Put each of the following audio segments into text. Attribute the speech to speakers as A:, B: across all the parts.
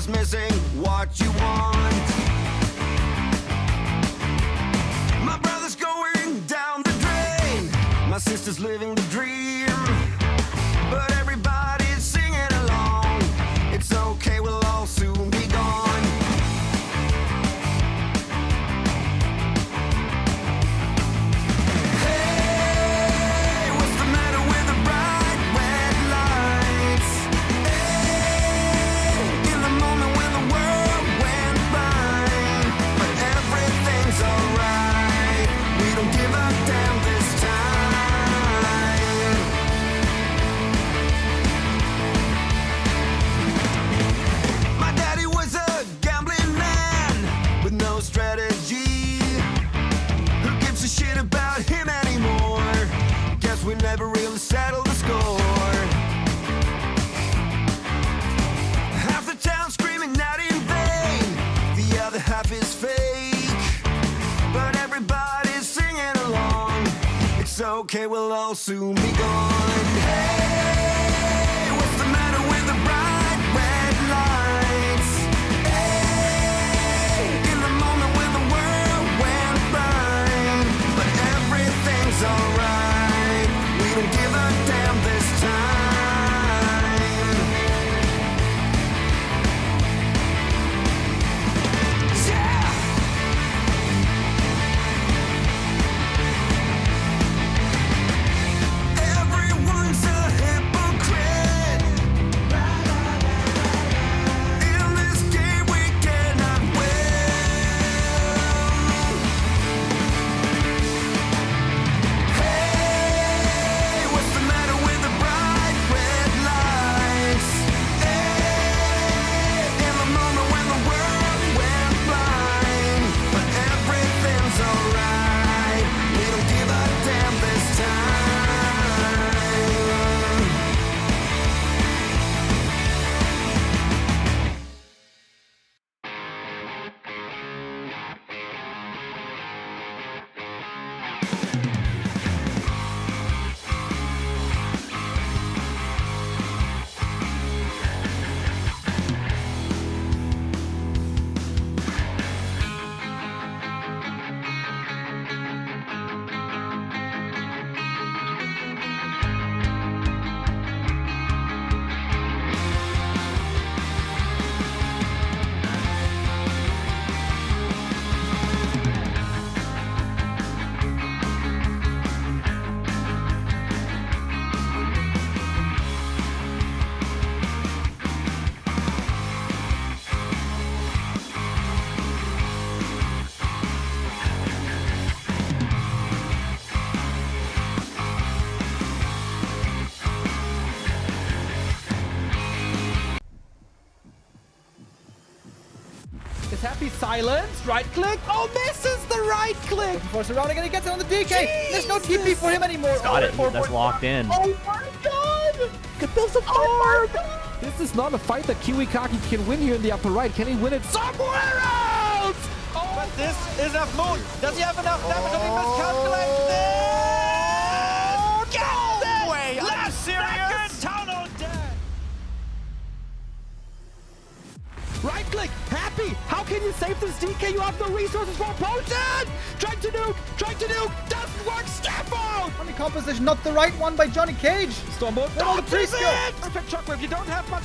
A: just missing what you want. My brother's going down the drain. My sister's living the dream. But everybody's singing along. It's okay, we'll all soon be gone. Hey, what's the matter with the bright red lights? Hey, in the moment when the world went blind. But everything's alright. We don't give a damn this time. My daddy was a gambling man with no strategy. Who gives a shit about him anymore? Guess we never really settled the score. Half the town screaming out in vain. The other half is fake. But everybody's singing along. It's okay, we'll all soon be gone. Hey, what's the matter with the bright red lights? Hey, in the moment when the world went blind. But everything's alright. We don't give a damn this time. Yeah! Everyone's a hypocrite. In this game we cannot win. Hey, what's the matter with the bright red lights? Hey, in the moment when the world went blind. But everything's alright. We don't give a damn this time.
B: Is Happy silenced? Right click. Oh, misses the right click.
C: Force around again, he gets it on the DK. There's no TP for him anymore.
D: Got it.
C: Oh,
D: That's locked in.
B: Oh my god! Could build a farm. This is not a fight that Kiwikaki can win here in the upper right. Can he win it somewhere else? Oh,
E: But this is enough moon. Does he have enough damage? Did he miscalculate this?
B: no
E: Get way! Are you
B: Last
E: serious?
B: second. Town on deck. Right click. Happy. How can you save this DK? You have no resources for a potion. Trying to nuke. Doesn't work. Step out.
C: Funny composition, not the right one by Johnny Cage.
B: Stormbolt.
C: all the
B: Dodges
C: pre-skill.
B: it. Perfect shockwave. You don't have much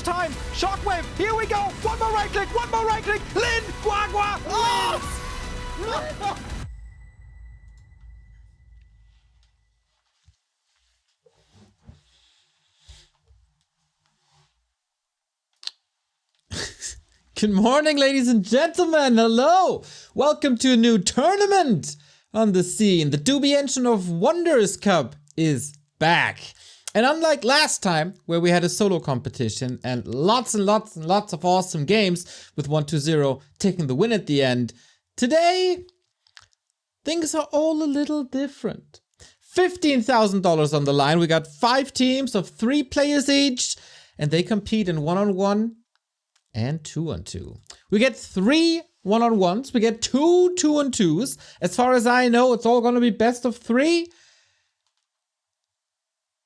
B: time. Shockwave. Here we go. One more right click. Lin. Guagua. Oh!
F: Good morning, ladies and gentlemen. Hello. Welcome to a new tournament on the scene. The Doubi Engine of Wonders Cup is back. And unlike last time, where we had a solo competition and lots of awesome games with 1-2-0 taking the win at the end, today things are all a little different. $15,000 on the line. We got 5 teams of 3 players each, and they compete in 1-on-1 and 2-on-2. We get 3 1-on-1s. We get 2 2-on-2s. As far as I know, it's all going to be best of 3.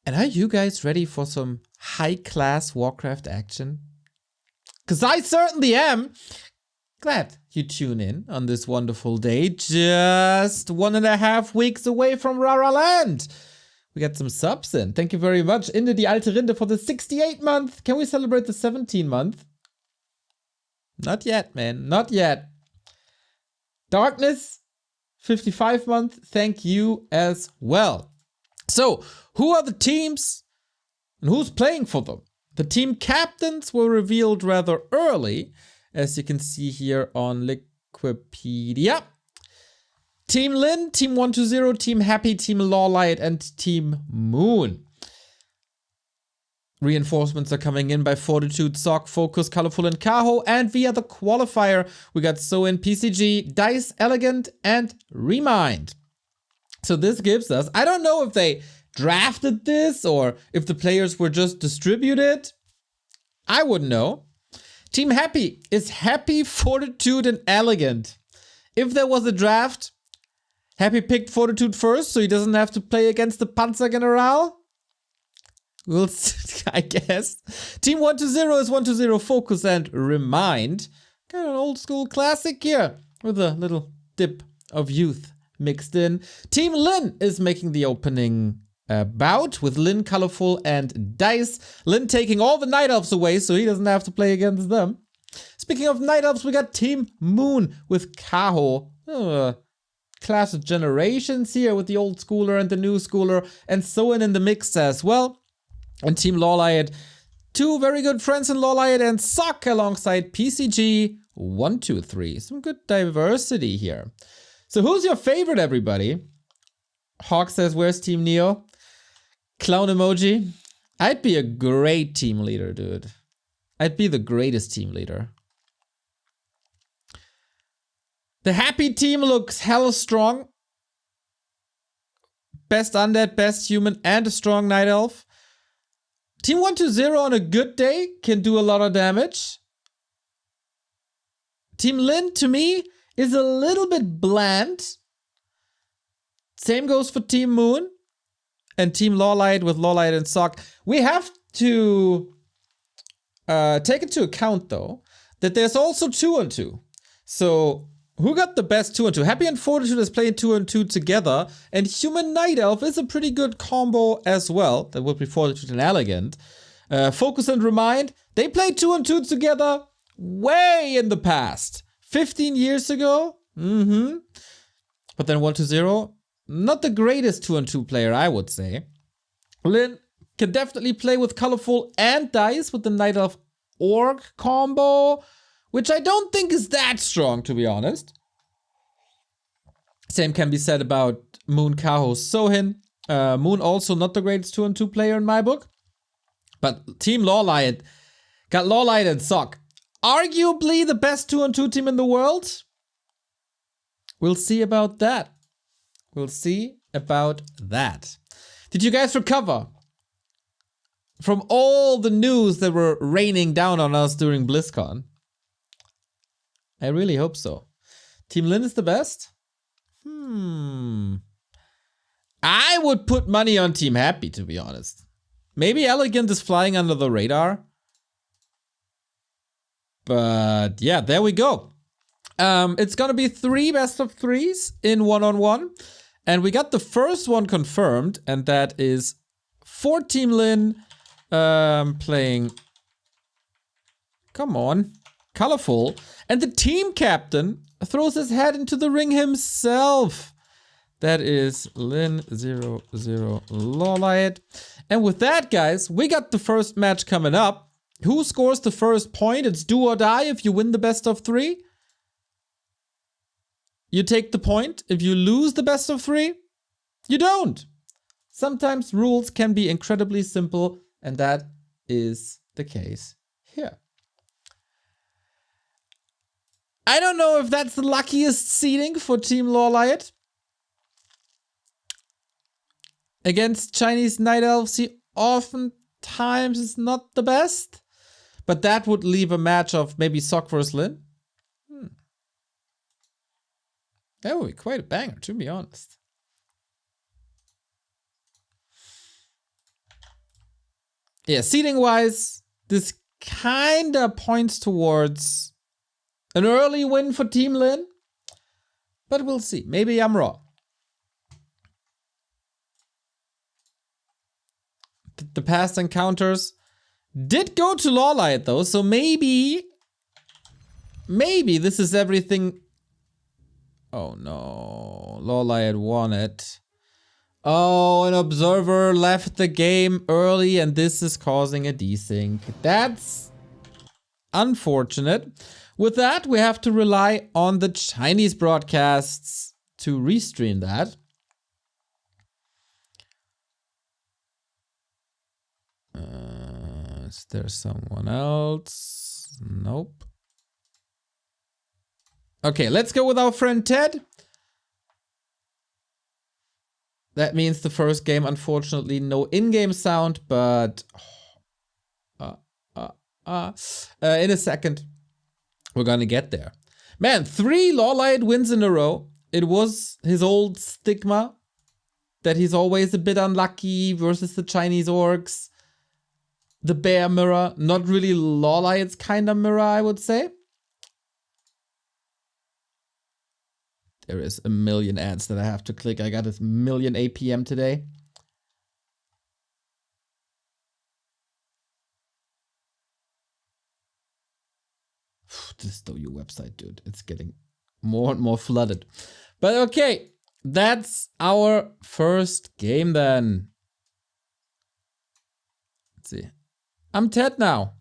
F: And are you guys ready for some high-class Warcraft action? Because I certainly am. Glad you tune in on this wonderful day. Just 1.5 weeks away from Rara Land. We got some subs in. Thank you very much. Into die alte Rinde for the 68 month. Can we celebrate the 17 month? Not yet, man. Not yet. Darkness, 55 month. Thank you as well. So, who are the teams and who's playing for them? The team captains were revealed rather early, as you can see here on Wikipedia. Team Lin, Team 120, Team Happy, Team LawLiet, and Team Moon. Reinforcements are coming in by Fortitude, Sock, Focus, Colorful, and Kaho. And via the qualifier, we got Soin, PCG, Dice, Elegant, and Remind. So this gives us, I don't know if they drafted this or if the players were just distributed. I wouldn't know. Team Happy is Happy, Fortitude, and Elegant. If there was a draft, Happy picked Fortitude first, so he doesn't have to play against the Panzer General. We'll see, I guess. Team 120 is 120 Focus and Remind. Kind of an old school classic here with a little dip of youth mixed in. Team Lin is making the opening bout with Lin, Colorful, and Dice. Lin taking all the Night Elves away so he doesn't have to play against them. Speaking of Night Elves, we got Team Moon with Kaho. Clash of generations here with the old schooler and the new schooler, and Soin in the mix as well. And Team LawLiet, two very good friends in LawLiet and Sock alongside PCG 123. Some good diversity here. So who's your favorite, everybody? Hawk says, where's Team Neo? Clown emoji. I'd be a great team leader, dude. I'd be the greatest team leader. The Happy team looks hella strong. Best undead, best human, and a strong night elf. Team 120 on a good day can do a lot of damage. Team Lin, to me, is a little bit bland. Same goes for Team Moon and Team LawLiet with LawLiet and Sock. We have to take into account, though, that there's also 2-on-2. So who got the best 2-on-2? Happy and Fortitude is playing 2-on-2 together, and Human Night Elf is a pretty good combo as well. That would be Fortitude and Elegant. Focus and Remind, they played 2-on-2 together way in the past. 15 years ago? But then 120, not the greatest 2-on-2 player, I would say. Lin can definitely play with Colorful and Dice with the Night Elf Orc combo, which I don't think is that strong, to be honest. Same can be said about Moon, Kaho, Sohin. Moon also not the greatest 2-on-2 player in my book. But Team LawLiet got LawLiet and Sock. Arguably the best 2-on-2 team in the world. We'll see about that. We'll see about that. Did you guys recover from all the news that were raining down on us during BlizzCon? I really hope so. Team Lin is the best? I would put money on Team Happy, to be honest. Maybe Elegant is flying under the radar. But yeah, there we go. It's gonna be 3 best of 3s in 1-on-1. And we got the first one confirmed, and that is for Team Lin playing, come on, Colorful. And the team captain throws his head into the ring himself. That is Lin 00 LawLiet. And with that, guys, we got the first match coming up. Who scores the first point? It's do or die if you win the best of 3. You take the point. If you lose the best of 3, you don't. Sometimes rules can be incredibly simple, and that is the case here. I don't know if that's the luckiest seeding for Team LawLiet. Against Chinese Night Elves, he oftentimes is not the best. But that would leave a match of maybe Sock vs Lin. That would be quite a banger, to be honest. Yeah, seeding-wise, this kinda points towards an early win for Team Lin. But we'll see. Maybe I'm wrong. The past encounters did go to LawLiet though, so maybe this is everything. Oh no, LawLiet won it. Oh, an observer left the game early and this is causing a desync. That's unfortunate. With that, we have to rely on the Chinese broadcasts to restream that. Is there someone else? Nope. Okay, let's go with our friend Ted. That means the first game, unfortunately, no in-game sound, but in a second, we're gonna get there. Man, 3 LawLiet wins in a row. It was his old stigma that he's always a bit unlucky versus the Chinese orgs. The bear mirror, not really LawLiet's kind of mirror, I would say. There is a million ads that I have to click. I got a million APM today. This Doubi website, dude. It's getting more and more flooded. But okay, that's our first game then. Let's see. I'm Ted now.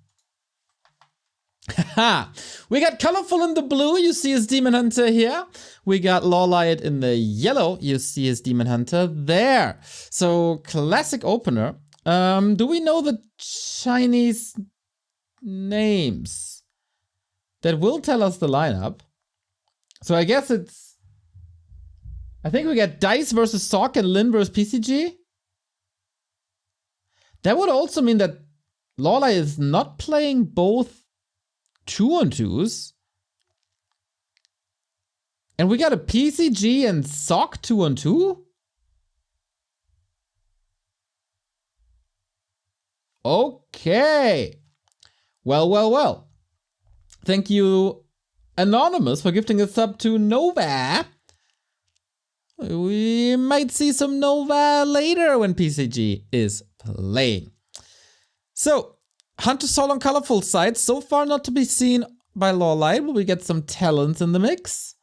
F: Haha. We got Colorful in the blue. You see his Demon Hunter here. We got LawLiet in the yellow. You see his Demon Hunter there. So classic opener. Do we know the Chinese names? That will tell us the lineup. So I guess it's... I think we got Dice versus Sock and Lin versus PCG. That would also mean that LawLiet is not playing both 2-on-2s. And we got a PCG and Sock 2-on-2? Okay. Well. Thank you, Anonymous, for gifting a sub to Nova. We might see some Nova later when PCG is playing. So, Hunter Soul on Colorful side, so far not to be seen by LawLiet. Will we get some talents in the mix?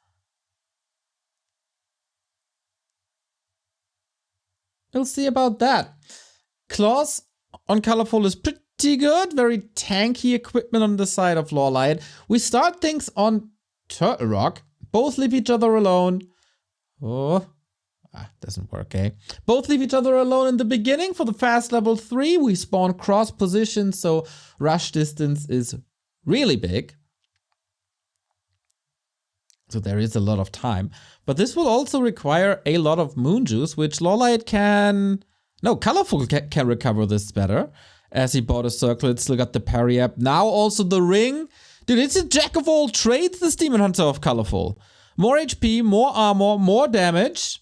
F: We'll see about that. Claws on Colorful is pretty good. Very tanky equipment on the side of LawLiet. We start things on Turtle Rock. Both leave each other alone. Oh, doesn't work, eh? Both leave each other alone in the beginning. For the fast level 3, we spawn cross position, so rush distance is really big. So there is a lot of time. But this will also require a lot of moon juice, which LawLiet can... No, Colorful can recover this better. As he bought a circle, it still got the parry up. Now also the ring. Dude, it's a jack of all trades, this Demon Hunter of Colorful. More HP, more armor, more damage.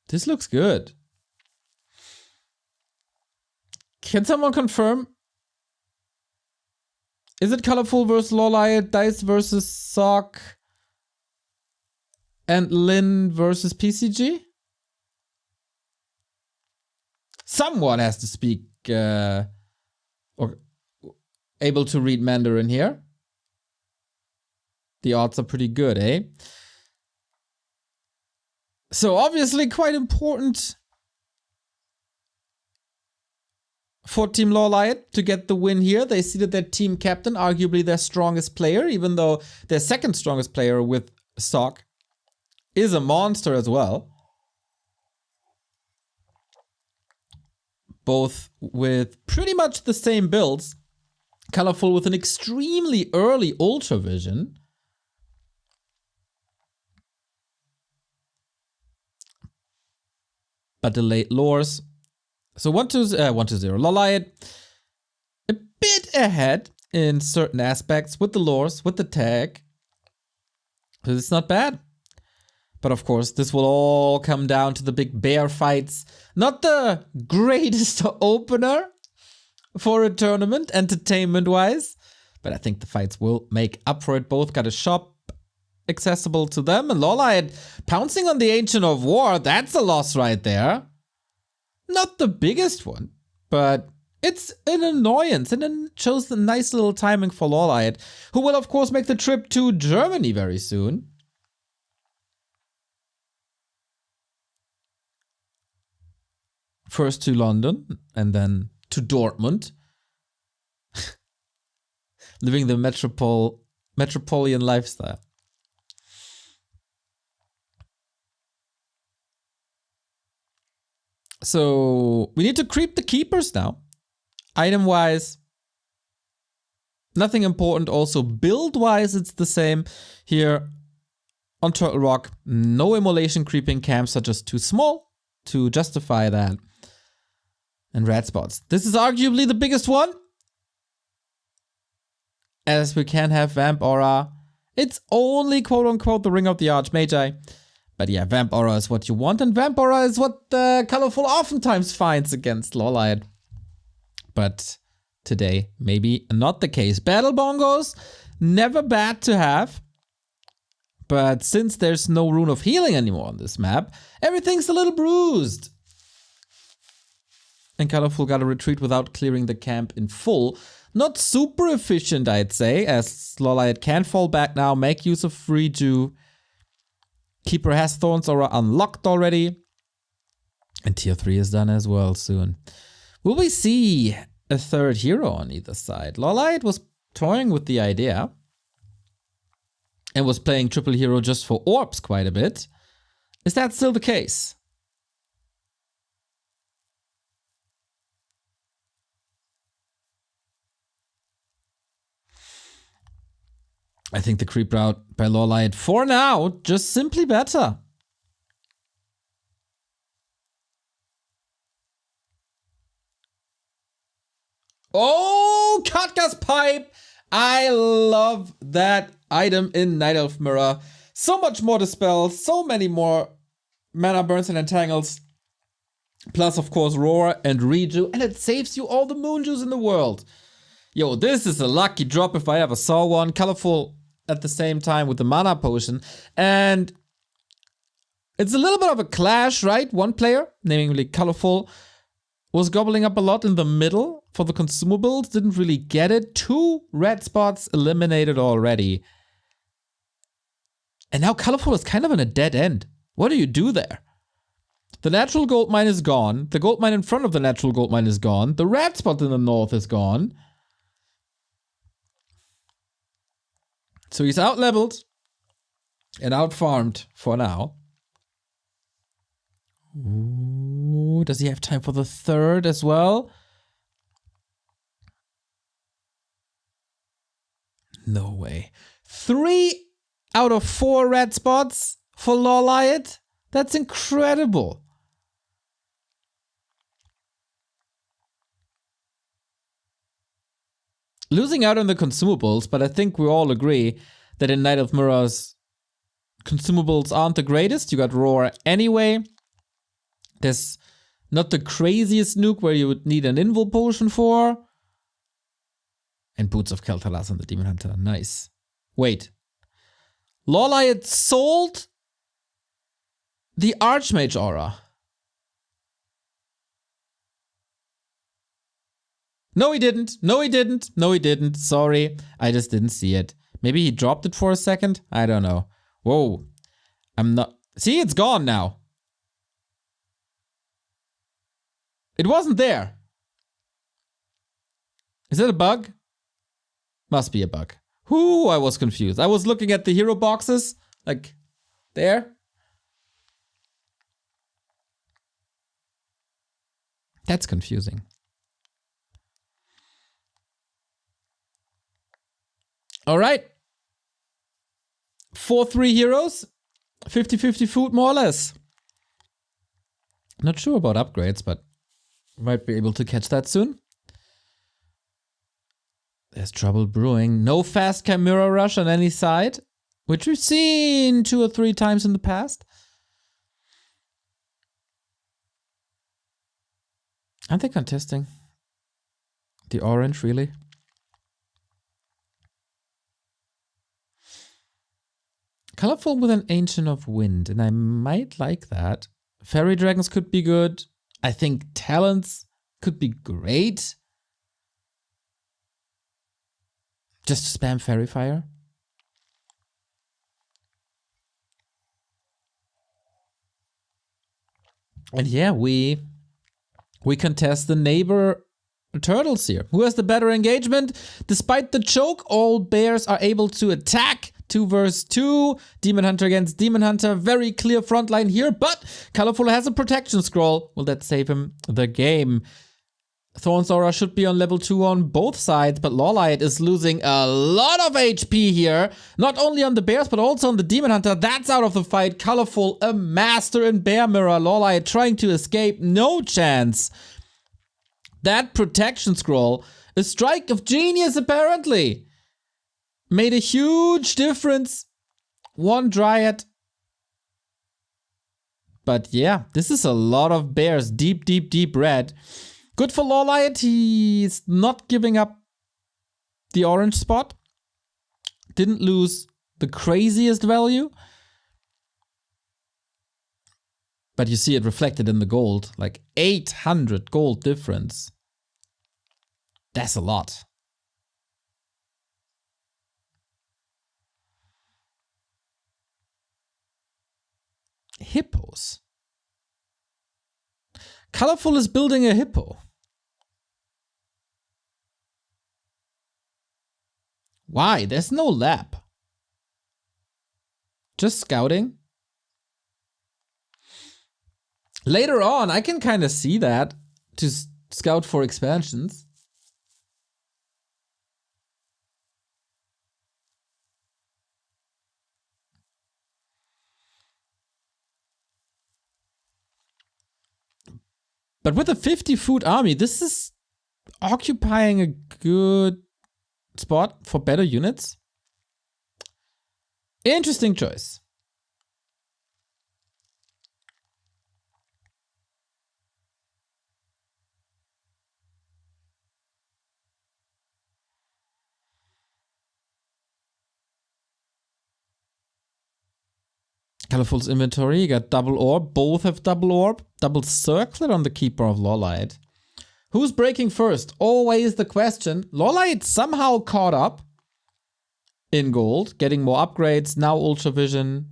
F: This looks good. Can someone confirm? Is it Colorful versus LawLiet, Dice versus Sock, and Lin versus PCG? Someone has to speak or able to read Mandarin here. The odds are pretty good, eh? So obviously quite important for Team LawLiet to get the win here. They seeded their team captain, arguably their strongest player, even though their second strongest player with Sock is a monster as well. Both with pretty much the same builds. Colorful with an extremely early Ultra Vision. But the late lures. So 1-0. LawLiet a bit ahead in certain aspects with the lures, with the tag. So it's not bad. But of course, this will all come down to the big bear fights. Not the greatest opener, for a tournament, entertainment-wise. But I think the fights will make up for it. Both got a shop accessible to them. And LawLiet pouncing on the Ancient of War, that's a loss right there. Not the biggest one, but it's an annoyance. And it shows the nice little timing for LawLiet, who will of course make the trip to Germany very soon. First to London and then to Dortmund. Living the metropolitan lifestyle. So we need to creep the keepers now. Item-wise, nothing important. Also build-wise, it's the same. Here on Turtle Rock, no immolation creeping. Camps are just too small to justify that. And red spots. This is arguably the biggest one. As we can have Vamp Aura. It's only quote-unquote the Ring of the Archmagi. But yeah, Vamp Aura is what you want. And Vamp Aura is what Colorful oftentimes finds against LawLiet. But today, maybe not the case. Battle Bongos, never bad to have. But since there's no Rune of Healing anymore on this map, everything's a little bruised. And Colorful got to retreat without clearing the camp in full. Not super efficient, I'd say, as LawLiet can fall back now, make use of Reju. Keeper has Thorns Aura unlocked already. And tier 3 is done as well soon. Will we see a third hero on either side? LawLiet was toying with the idea. And was playing triple hero just for orbs quite a bit. Is that still the case? I think the creep route by LawLiet for now, just simply better. Oh, Katka's Pipe! I love that item in Night Elf Mirror. So much more dispel, so many more mana burns and entangles. Plus, of course, Roar and Reju, and it saves you all the moon juice in the world. Yo, this is a lucky drop if I ever saw one. Colorful at the same time with the mana potion. And it's a little bit of a clash, right? One player, namely Colorful, was gobbling up a lot in the middle for the consumables. Didn't really get it. 2 red spots eliminated already. And now Colorful is kind of in a dead end. What do you do there? The natural gold mine is gone. The gold mine in front of the natural gold mine is gone. The red spot in the north is gone. So he's out-leveled and out-farmed for now. Ooh, does he have time for the third as well? No way. 3 out of 4 red spots for LawLiet? That's incredible. Losing out on the consumables, but I think we all agree that in Night of Mirrors, consumables aren't the greatest. You got Roar anyway. There's not the craziest nuke where you would need an invul potion for. And Boots of Kel'Thuzad on the Demon Hunter. Nice. Wait. LawLiet sold the Archmage Aura. No, he didn't. No, he didn't. No, he didn't. Sorry. I just didn't see it. Maybe he dropped it for a second? I don't know. Whoa. I'm not... See, it's gone now. It wasn't there. Is that a bug? Must be a bug. Whoo, I was confused. I was looking at the hero boxes. Like, there. That's confusing. All right. 4-3 heroes. 50-50 food, more or less. Not sure about upgrades, but might be able to catch that soon. There's trouble brewing. No fast Chimera Rush on any side, which we've seen 2 or 3 times in the past. Aren't they contesting? The orange, really? Colorful with an Ancient of Wind, and I might like that. Fairy Dragons could be good. I think Talents could be great. Just to spam Fairy Fire. And yeah, we contest the neighbor turtles here. Who has the better engagement? Despite the choke, all bears are able to attack. 2 versus 2. Demon Hunter against Demon Hunter. Very clear front line here, but Colorful has a protection scroll. Will that save him the game? Thorn's Aura should be on level 2 on both sides, but LawLiet is losing a lot of HP here. Not only on the bears, but also on the Demon Hunter. That's out of the fight. Colorful, a master in Bear Mirror. LawLiet trying to escape. No chance. That protection scroll, a strike of genius apparently. Made a huge difference. 1 Dryad. But yeah, this is a lot of bears. Deep, deep, deep red. Good for LawLiet. He's not giving up the orange spot. Didn't lose the craziest value. But you see it reflected in the gold. Like 800 gold difference. That's a lot. Hippos. Colorful is building a hippo. Why? There's no lab. Just scouting. Later on, I can kind of see that to scout for expansions. But with a 50-foot army, this is occupying a good spot for better units. Interesting choice. Colorful's inventory, you got double orb. Both have double orb. Double circlet on the Keeper of LawLiet. Who's breaking first? Always the question. LawLiet somehow caught up in gold, getting more upgrades. Now Ultra Vision.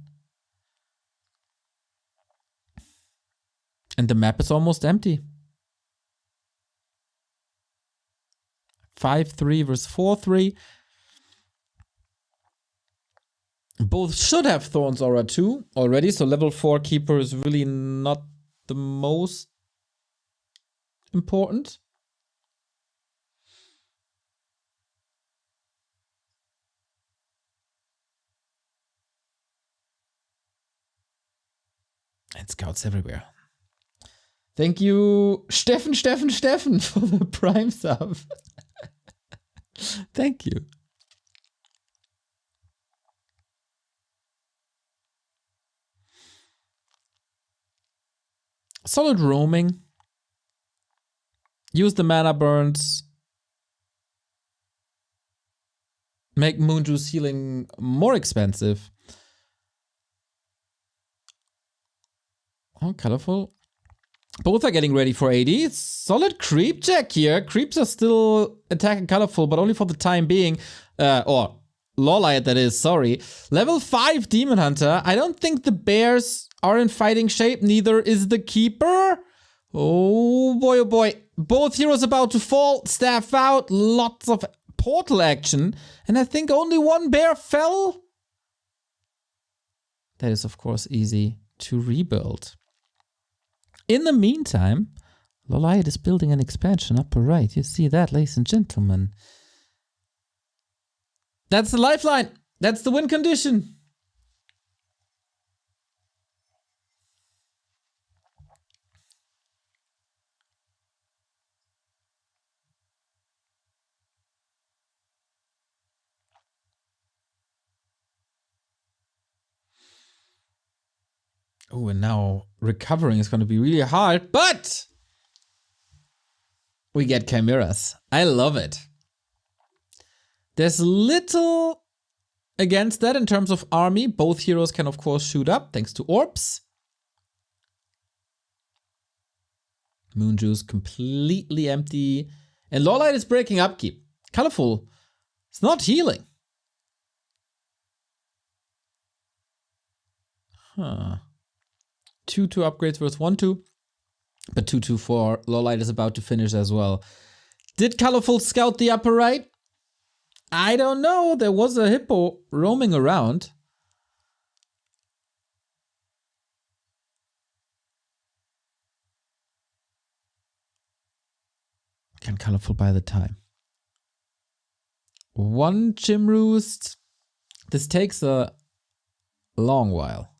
F: And the map is almost empty. 5-3 versus 4-3. Both should have Thorn's Aura 2 already, so level 4 Keeper is really not the most important. And scouts everywhere. Thank you, Steffen, for the Prime sub. Thank you. Solid roaming. Use the mana burns. Make Moonjuice healing more expensive. Oh, colorful. Both are getting ready for AD. Solid creep check here. Creeps are still attacking colorful, but only for the time being. Or LawLiet, that is, sorry. Level 5 Demon Hunter. I don't think the bears are in fighting shape. Neither is the Keeper. Oh boy, oh boy. Both heroes about to fall. Staff out. Lots of portal action. And I think only one bear fell. That is, of course, easy to rebuild. In the meantime, LawLiet is building an expansion upper right. You see that, ladies and gentlemen. That's the lifeline. That's the win condition. Oh, and now recovering is going to be really hard, but we get chimeras. I love it. There's little against that in terms of army. Both heroes can of course shoot up thanks to orbs. Moon Juice completely empty. And LawLiet is breaking upkeep. Colorful. It's not healing. Huh. 2-2 upgrades worth 1-2. But 2-2 for LawLiet is about to finish as well. Did Colorful scout the upper right? I don't know. There was a hippo roaming around. Can Colorful buy the time? One Chim Roost. This takes a long while.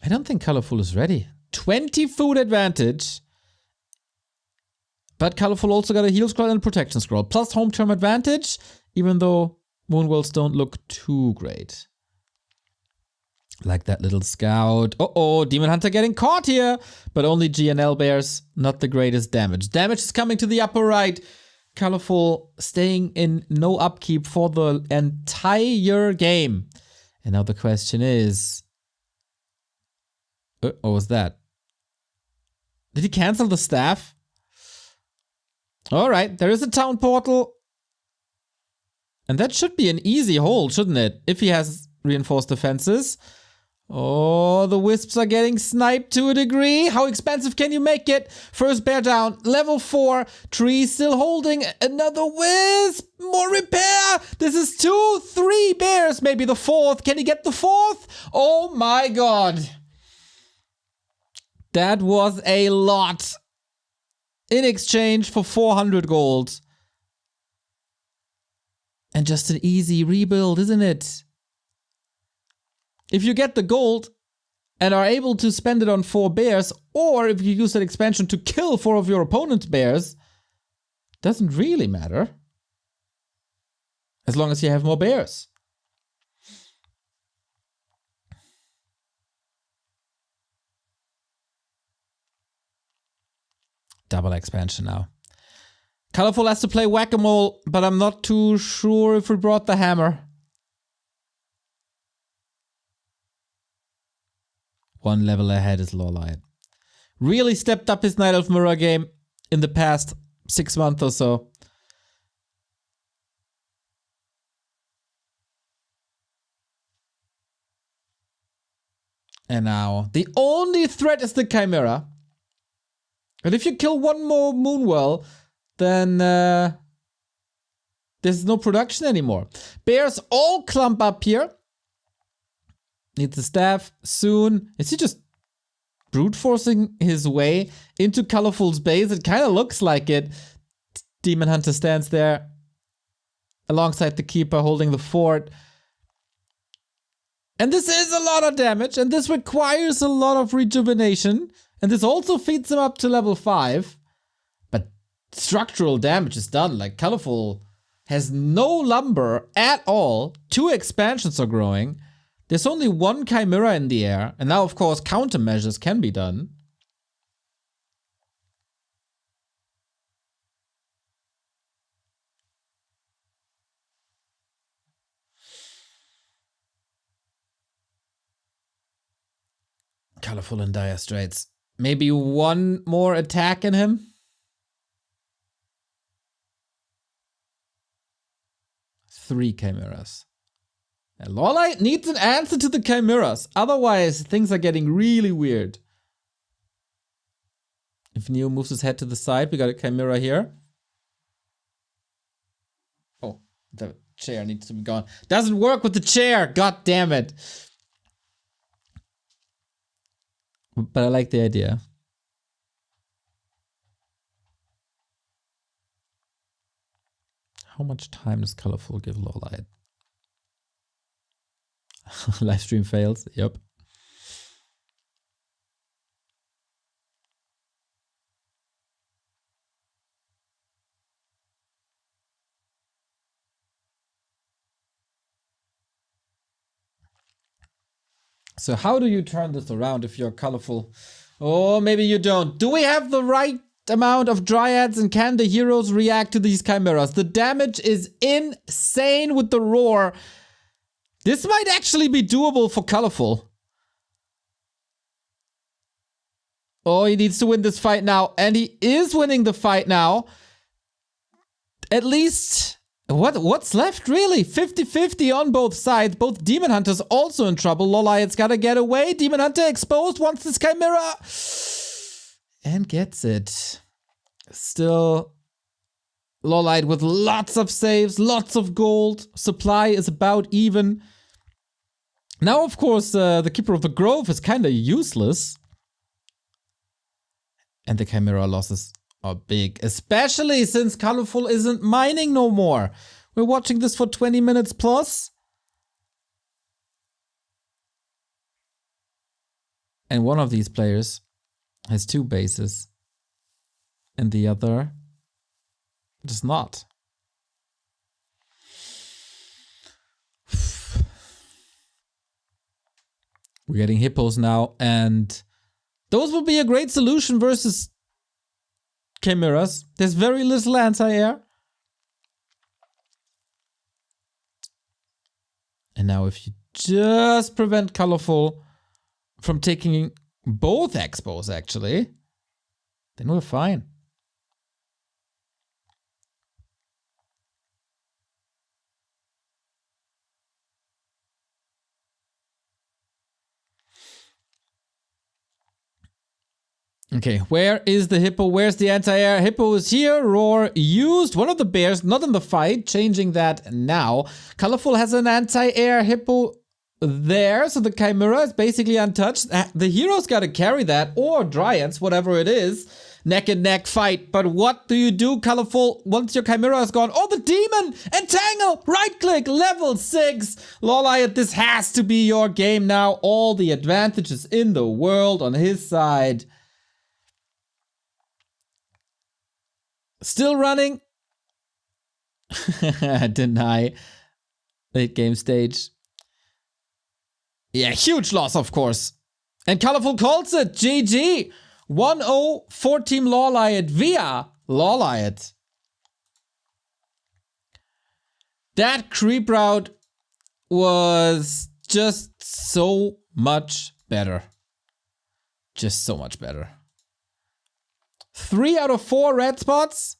F: I don't think Colorful is ready. 20 food advantage. But Colorful also got a heal scroll and a protection scroll. Plus home term advantage, even though Moonwells don't look too great. Like that little scout. Uh-oh, Demon Hunter getting caught here. But only GNL bears, not the greatest damage. Damage is coming to the upper right. Colorful staying in no upkeep for the entire game. And now the question is... what was that? Did he cancel the staff? Alright, there is a town portal. And that should be an easy hold, shouldn't it? If he has reinforced defenses. Oh, the wisps are getting sniped to a degree. How expensive can you make it? First bear down, level 4. Tree still holding. Another wisp. More repair. This is 2, 3 bears. Maybe the 4th. Can he get the 4th? Oh my god. That was a lot. In exchange for 400 gold. And just an easy rebuild, isn't it? If you get the gold and are able to spend it on 4 bears, or if you use that expansion to kill 4 of your opponent's bears, doesn't really matter. As long as you have more bears. Double expansion now. Colorful has to play whack-a-mole, but I'm not too sure if we brought the hammer. One level ahead is LawLiet. Really stepped up his Night Elf Mirror game in the past 6 months or so. And now, the only threat is the Chimera. And if you kill one more Moonwell, then there's no production anymore. Bears all clump up here. Needs the staff soon. Is he just brute forcing his way into Colorful's base? It kind of looks like it. Demon Hunter stands there alongside the Keeper holding the fort. And this is a lot of damage, and this requires a lot of rejuvenation. And this also feeds him up to level 5. But structural damage is done. Like, Colorful has no lumber at all. 2 expansions are growing. There's only 1 Chimera in the air. And now, of course, countermeasures can be done. Colorful in dire straits. Maybe 1 more attack in him? Three Chimeras. And LawLiet needs an answer to the Chimeras. Otherwise, things are getting really weird. If Neo moves his head to the side, we got a Chimera here. Oh, the chair needs to be gone. Doesn't work with the chair. God damn it. But I like the idea. How much time does Colorful give LawLiet? Livestream fails. Yep. So how do you turn this around if you're Colorful? Or maybe you don't. Do we have the right amount of dryads, and can the heroes react to these chimeras? The damage is insane with the roar. This might actually be doable for Colorful. Oh, he needs to win this fight now, and he is winning the fight now. At least, what's left really? 50-50 on both sides. Both Demon Hunters also in trouble. LawLiet's gotta get away. Demon Hunter exposed, wants this Chimera. And gets it. Still, LawLiet with lots of saves, lots of gold. Supply is about even. Now, of course, the Keeper of the Grove is kind of useless. And the Chimera losses are big, especially since Colorful isn't mining no more. We're watching this for 20 minutes plus. And one of these players has 2 bases. And the other does not. We're getting hippos now, and those will be a great solution versus chimeras. There's very little anti-air. And now if you just prevent Colorful from taking both expos, actually, then we're fine. Okay, where is the hippo? Where's the anti-air? Hippo is here. Roar used. One of the bears, not in the fight. Changing that now. Colorful has an anti-air hippo there. So the Chimera is basically untouched. The hero's got to carry that. Or Dryads, whatever it is. Neck and neck fight. But what do you do, Colorful, once your Chimera is gone? Oh, the Demon! Entangle! Right click! Level 6! LawLiet, this has to be your game now. All the advantages in the world on his side. Still running. Deny. Late game stage. Yeah, huge loss, of course. And Colorful calls it. GG. 1-0 for Team LawLiet via LawLiet. That creep route was just so much better. Just so much better. 3 out of 4 red spots.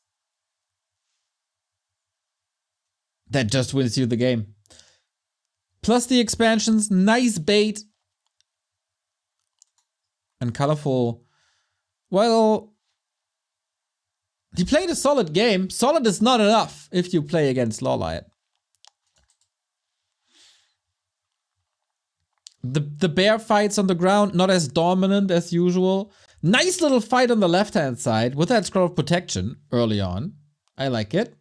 F: That just wins you the game. Plus the expansions, nice bait. And Colorful, well, he played a solid game. Solid is not enough if you play against LawLiet. The bear fights on the ground, not as dominant as usual. Nice little fight on the left-hand side with that scroll of protection early on. I like it.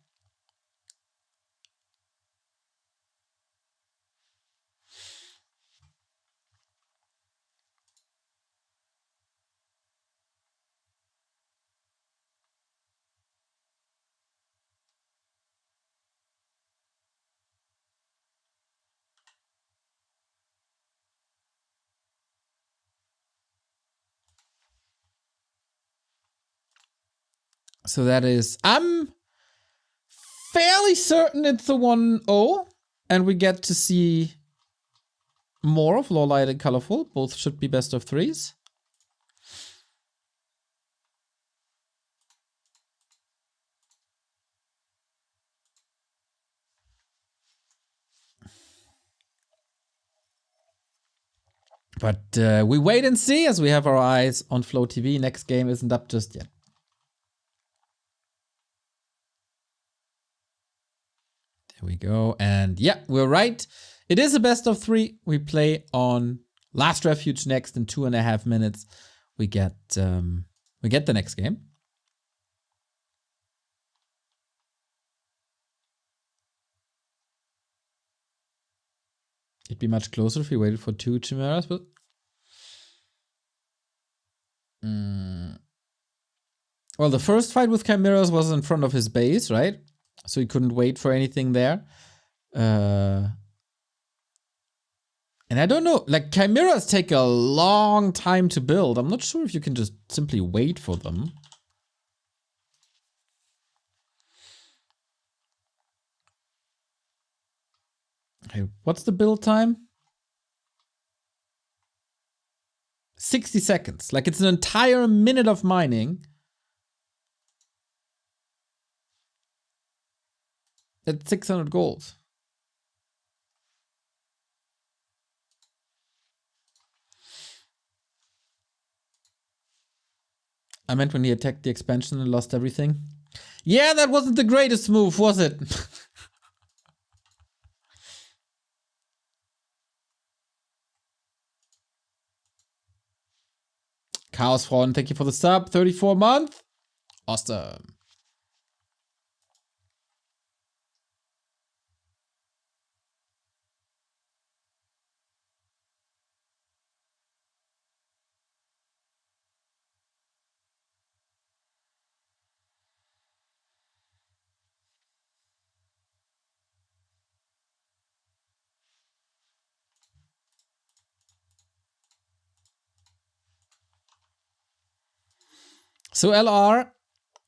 F: So that is, I'm fairly certain it's a 1-0, and we get to see more of LawLiet and Colorful. Both should be best of 3s. But we wait and see as we have our eyes on Flow TV. Next game isn't up just yet. There we go. And yeah, we're right. It is a best of 3. We play on Last Refuge next in 2.5 minutes. We get the next game. It'd be much closer if we waited for 2 Chimeras, but well, the first fight with Chimeras was in front of his base, right? So he couldn't wait for anything there. And I don't know, like Chimeras take a long time to build. I'm not sure if you can just simply wait for them. Okay, what's the build time? 60 seconds. Like it's an entire minute of mining. At 600 gold. I meant when he attacked the expansion and lost everything. Yeah, that wasn't the greatest move, was it? Chaosfrauen, thank you for the sub. 34 month. Awesome. So LR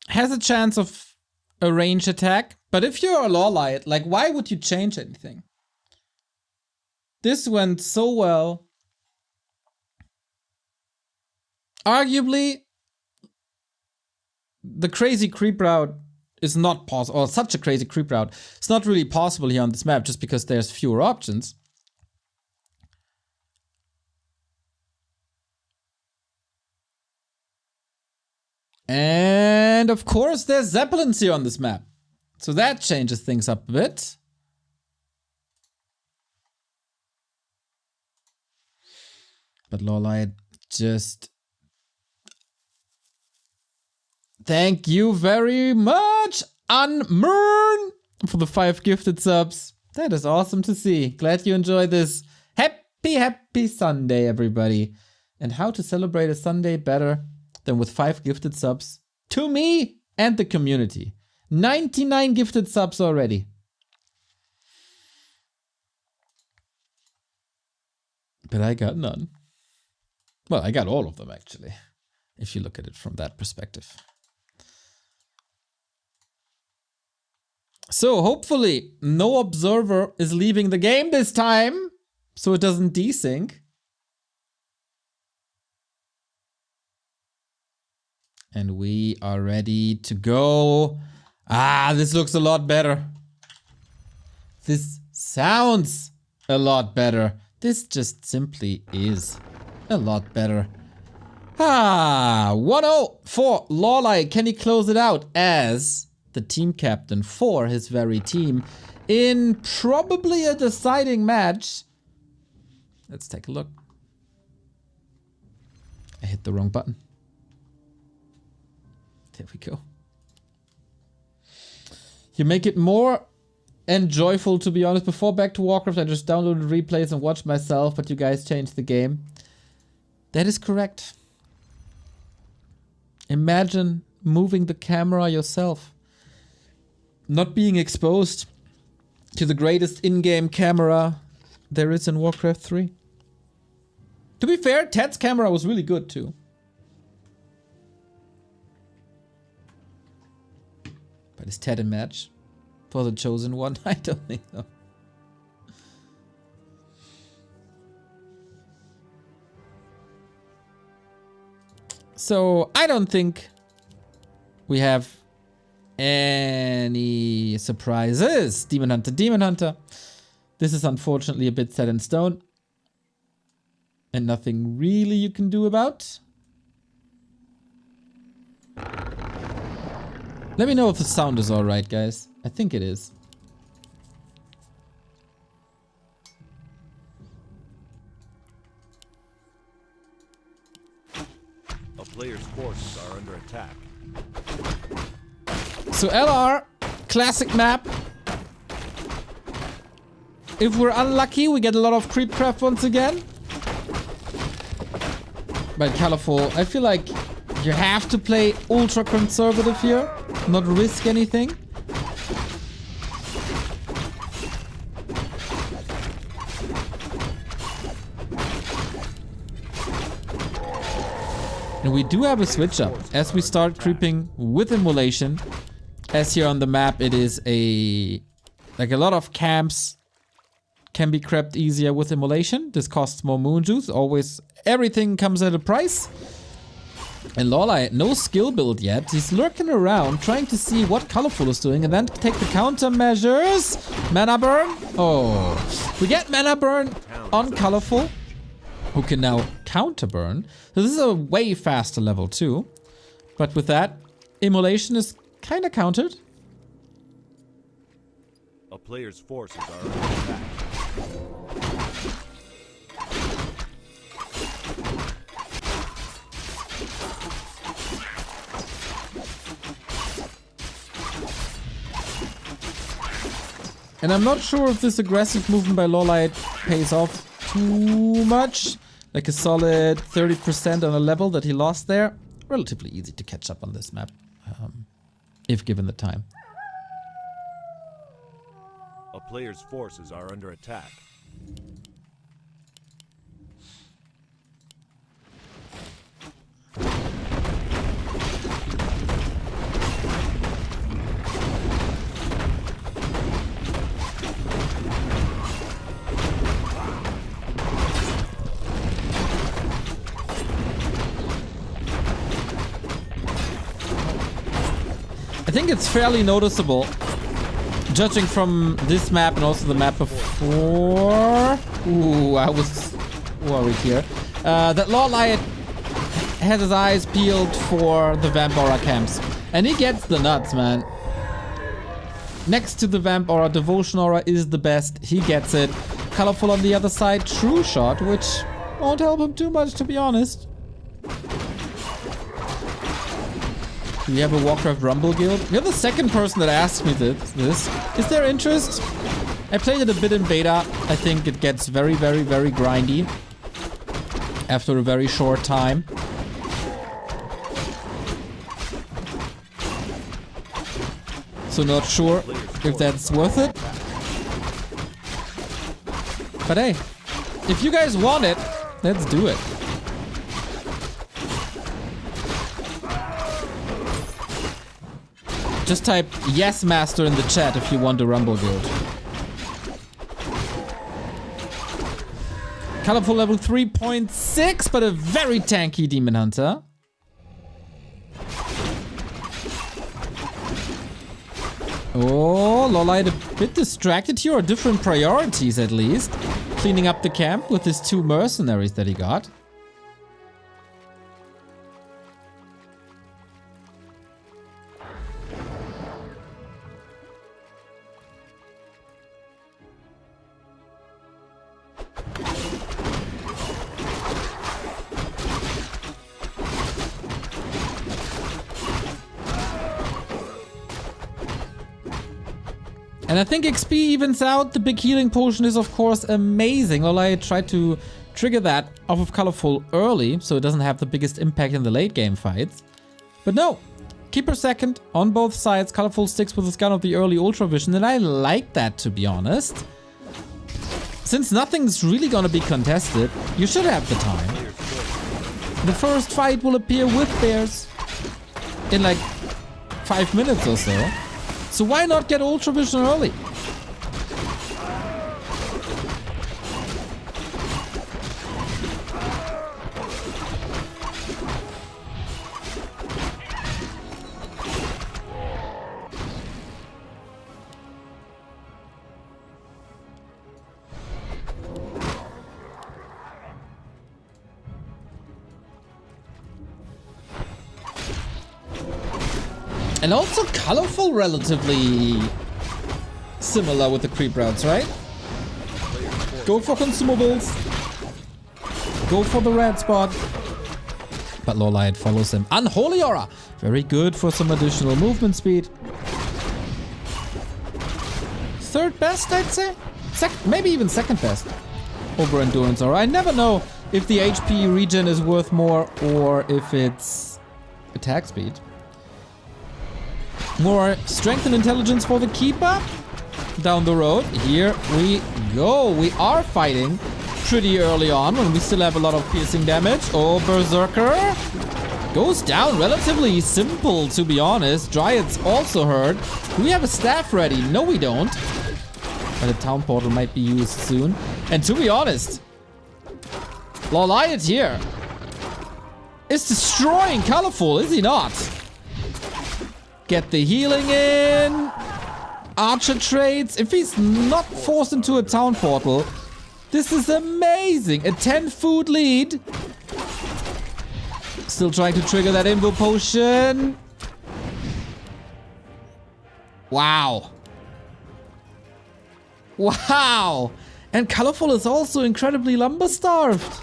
F: has a chance of a range attack, but if you're a LawLiet, like why would you change anything? This went so well. Arguably, the crazy creep route is not possible, or such a crazy creep route. It's not really possible here on this map just because there's fewer options. And of course, there's Zeppelins here on this map. So that changes things up a bit. But LawLiet just... Thank you very much, Unmern, for the 5 gifted subs. That is awesome to see. Glad you enjoyed this. Happy Sunday, everybody. And how to celebrate a Sunday better than with 5 gifted subs to me and the community. 99 gifted subs already. But I got none. Well, I got all of them actually, if you look at it from that perspective. So hopefully no observer is leaving the game this time, so it doesn't desync. And we are ready to go. Ah, this looks a lot better. This sounds a lot better. This just simply is a lot better. Ah, 1-0 for LawLiet. Can he close it out as the team captain for his very team in probably a deciding match? Let's take a look. I hit the wrong button. There we go. You make it more and joyful, to be honest. Before Back to Warcraft, I just downloaded replays and watched myself, but you guys changed the game. That is correct. Imagine moving the camera yourself. Not being exposed to the greatest in-game camera there is in Warcraft 3. To be fair, Ted's camera was really good too. But is Ted a match for the chosen one? I don't think so. So I don't think we have any surprises. Demon Hunter, Demon Hunter. This is unfortunately a bit set in stone. And nothing really you can do about. Let me know if the sound is alright, guys. I think it is.
D: A player's forces are under attack.
F: So LR, classic map. If we're unlucky, we get a lot of creep craft once again. But Colorful, I feel like you have to play ultra conservative here, not risk anything. And we do have a switch up as we start creeping with immolation. As here on the map, it is like a lot of camps can be crept easier with Immolation. This costs more moon juice. Always, everything comes at a price. And LawLiet, no skill build yet. He's lurking around, trying to see what Colorful is doing, and then take the countermeasures. Mana burn. Oh, we get mana burn on Colorful, who can now counter burn. So this is a way faster level 2. But with that, Immolation is kind of countered.
D: A player's forces are under attack.
F: And I'm not sure if this aggressive movement by LawLiet pays off too much. Like a solid 30% on a level that he lost there. Relatively easy to catch up on this map, if given the time.
D: A player's forces are under attack.
F: I think it's fairly noticeable, judging from this map and also the map before. Ooh, I was worried here. That LawLiet has his eyes peeled for the Vamp Aura camps. And he gets the nuts, man. Next to the Vamp Aura, Devotion Aura is the best. He gets it. Colorful on the other side, True Shot, which won't help him too much, to be honest. Do we have a Warcraft Rumble guild? You're the second person that asked me this. Is there interest? I played it a bit in beta. I think it gets very, very, very grindy after a very short time. So not sure if that's worth it. But hey, if you guys want it, let's do it. Just type yes master in the chat if you want a Rumble guild. Colorful level 3.6, but a very tanky Demon Hunter. Oh, LawLiet a bit distracted here, or different priorities at least. Cleaning up the camp with his 2 mercenaries that he got. And I think XP evens out. The big healing potion is of course amazing. LawLiet tried to trigger that off of Colorful early, so it doesn't have the biggest impact in the late game fights. But no, Keeper second on both sides. Colorful sticks with his gun of the early Ultra Vision, and I like that, to be honest. Since nothing's really gonna be contested, you should have the time. The first fight will appear with bears in like 5 minutes or so. So why not get Ultra Vision early? And also Colorful relatively similar with the creep routes, right? Go for consumables. Go for the red spot. But LawLiet follows him. Unholy Aura! Very good for some additional movement speed. Third best, I'd say? Maybe even second best over Endurance Aura. I never know if the HP regen is worth more or if it's attack speed. More strength and intelligence for the Keeper down the road. Here we go. We are fighting pretty early on when we still have a lot of piercing damage. Oh, Berserker goes down relatively simple, to be honest. Dryads also hurt. Do we have a staff ready? No, we don't. But a town portal might be used soon. And to be honest, LawLiet here is destroying Colorful, is he not? Get the healing in. Archer trades. If he's not forced into a town portal, this is amazing. A 10 food lead. Still trying to trigger that Invo potion. Wow. Wow. And Colorful is also incredibly lumber starved.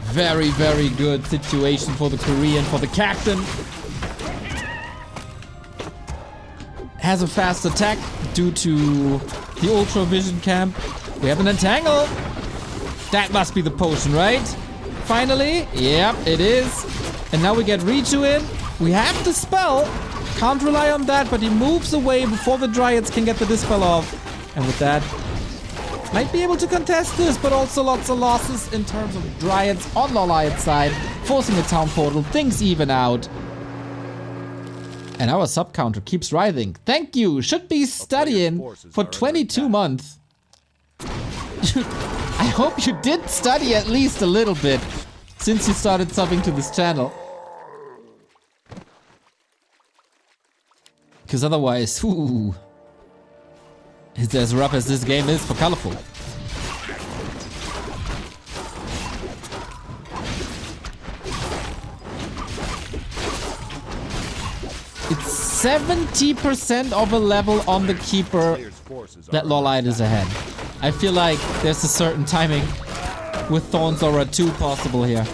F: Very, very good situation for the Korean, for the captain. Has a fast attack due to the Ultra Vision camp. We have an entangle. That must be the potion, right? Finally. Yep, it is. And now we get Richu in. We have the spell. Can't rely on that, but he moves away before the Dryads can get the dispel off. And with that, might be able to contest this, but also lots of losses in terms of Dryads on LawLiet's side. Forcing a town portal, things even out. And our sub counter keeps rising. Thank you. Should be studying for 22 months. I hope you did study at least a little bit since you started subbing to this channel. Because otherwise, ooh, it's as rough as this game is for Colorful. It's 70% of a level on the Keeper that LawLiet is ahead. I feel like there's a certain timing with Thorns Aura 2 possible here.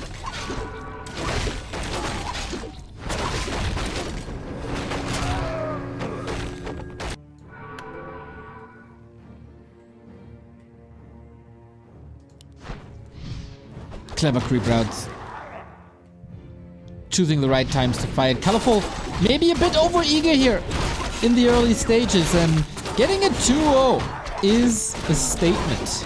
F: Clever creep routes. Choosing the right times to fight. Colorful, maybe a bit over-eager here in the early stages, and getting a 2-0 is a statement.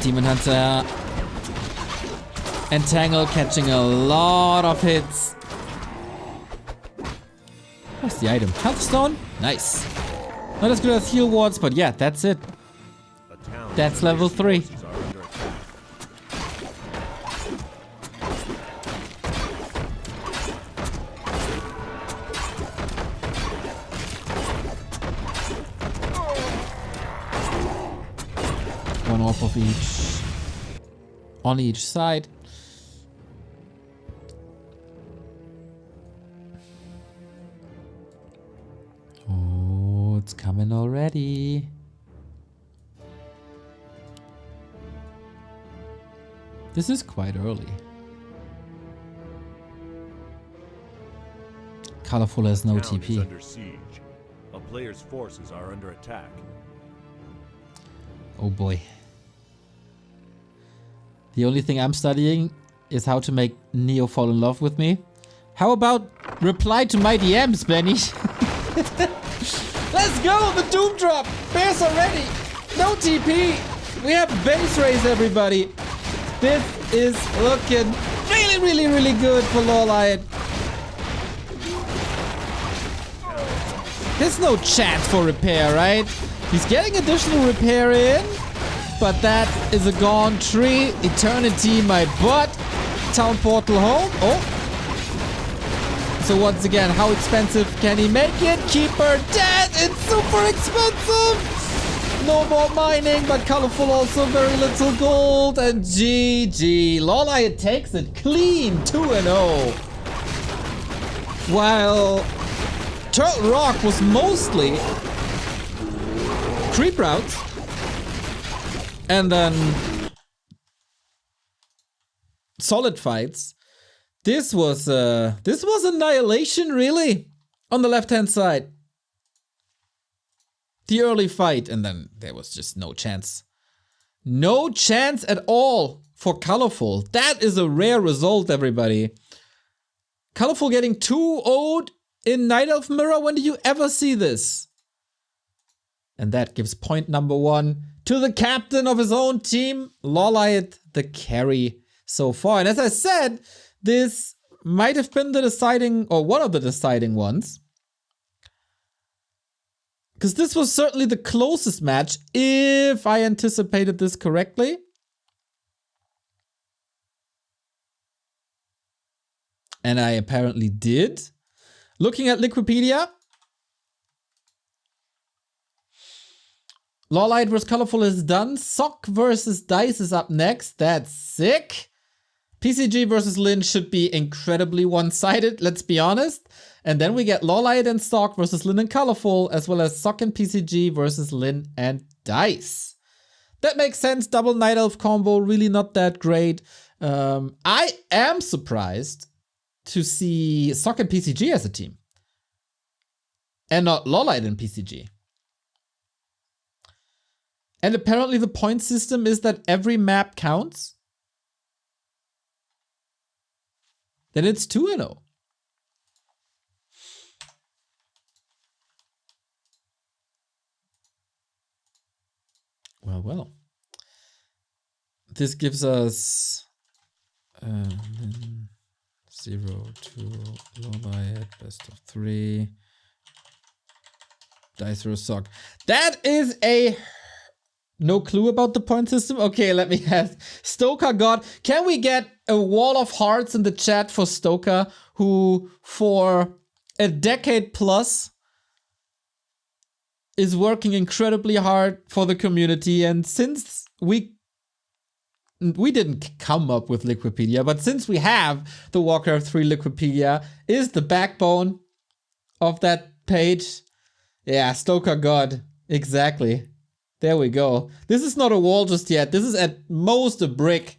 F: Demon Hunter. Entangle catching a lot of hits. What's the item? Health Stone? Nice. Not as good as heal wards, but yeah, that's it. That's level 3. One off of each. On each side. Oh, it's coming already. This is quite early. Colorful has no
D: Town is
F: TP.
D: under siege. A player's forces are under attack.
F: Oh boy. The only thing I'm studying is how to make Neo fall in love with me. How about reply to my DMs, Benny? Let's go! The Doom Drop! Bears are ready! No TP! We have base race, everybody! This is looking really, really, really good for LawLiet. There's no chance for repair, right? He's getting additional repair in, but that is a gone tree. Eternity, my butt. Town portal home. Oh. So once again, how expensive can he make it? Keeper dead! It's super expensive! No more mining, but Colorful also very little gold. And GG. LawLiet takes it clean, 2-0. While Turtle Rock was mostly creep routes. And then solid fights. This was annihilation, really, on the left-hand side. The early fight, and then there was just no chance. No chance at all for Colorful. That is a rare result, everybody. Colorful getting 2-0'd in Night Elf Mirror. When did you ever see this? And that gives point number 1 to the captain of his own team, LawLiet, the carry so far. And as I said, this might have been the deciding, or one of the deciding ones. Because this was certainly the closest match, if I anticipated this correctly. And I apparently did. Looking at Liquipedia, LawLiet vs Colorful is done. Sock versus Dice is up next. That's sick. PCG versus Lin should be incredibly one-sided, let's be honest. And then we get LawLiet and Sock versus Lin and Colorful, as well as Sock and PCG versus Lin and Dice. That makes sense. Double Night Elf combo, really not that great. I am surprised to see Sock and PCG as a team. And not LawLiet and PCG. And apparently the point system is that every map counts. Then it's 2-0. Well. This gives us 0 to LawLiet, best of 3. Dice or Sock. That is a no clue about the point system. Okay, let me ask. Stoker God, can we get a wall of hearts in the chat for Stoker, who for a decade plus is working incredibly hard for the community, and since we didn't come up with Liquipedia, but since we have the Warcraft 3 Liquipedia, is the backbone of that page. Yeah, Stoker God, exactly. There we go. This is not a wall just yet. This is at most a brick.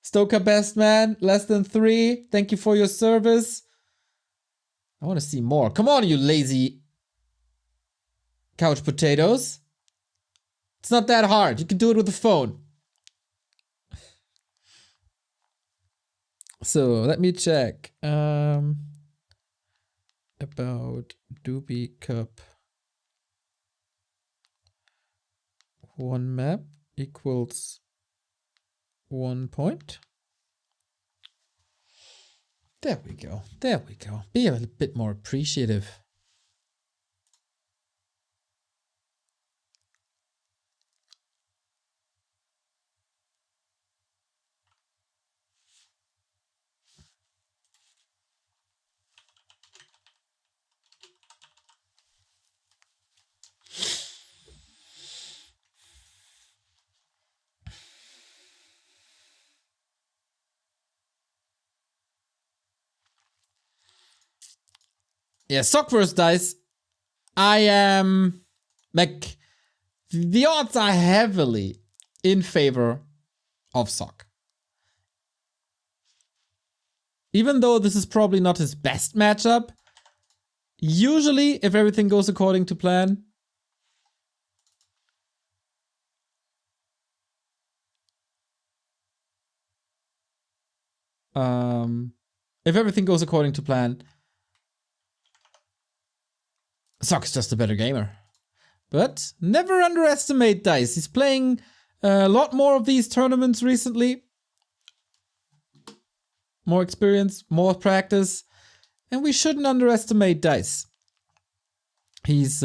F: Stoker best man, less than 3. Thank you for your service. I want to see more. Come on, you lazy couch potatoes. It's not that hard. You can do it with the phone. So let me check. About Doubi Cup. 1 map equals 1 point. There we go. There we go. Be a little bit more appreciative. Yeah, Sock vs Dice. I am like, the odds are heavily in favor of Sock. Even though this is probably not his best matchup, usually if everything goes according to plan, Sock's just a better gamer. But never underestimate Dice. He's playing a lot more of these tournaments recently. More experience, more practice. And we shouldn't underestimate Dice. He's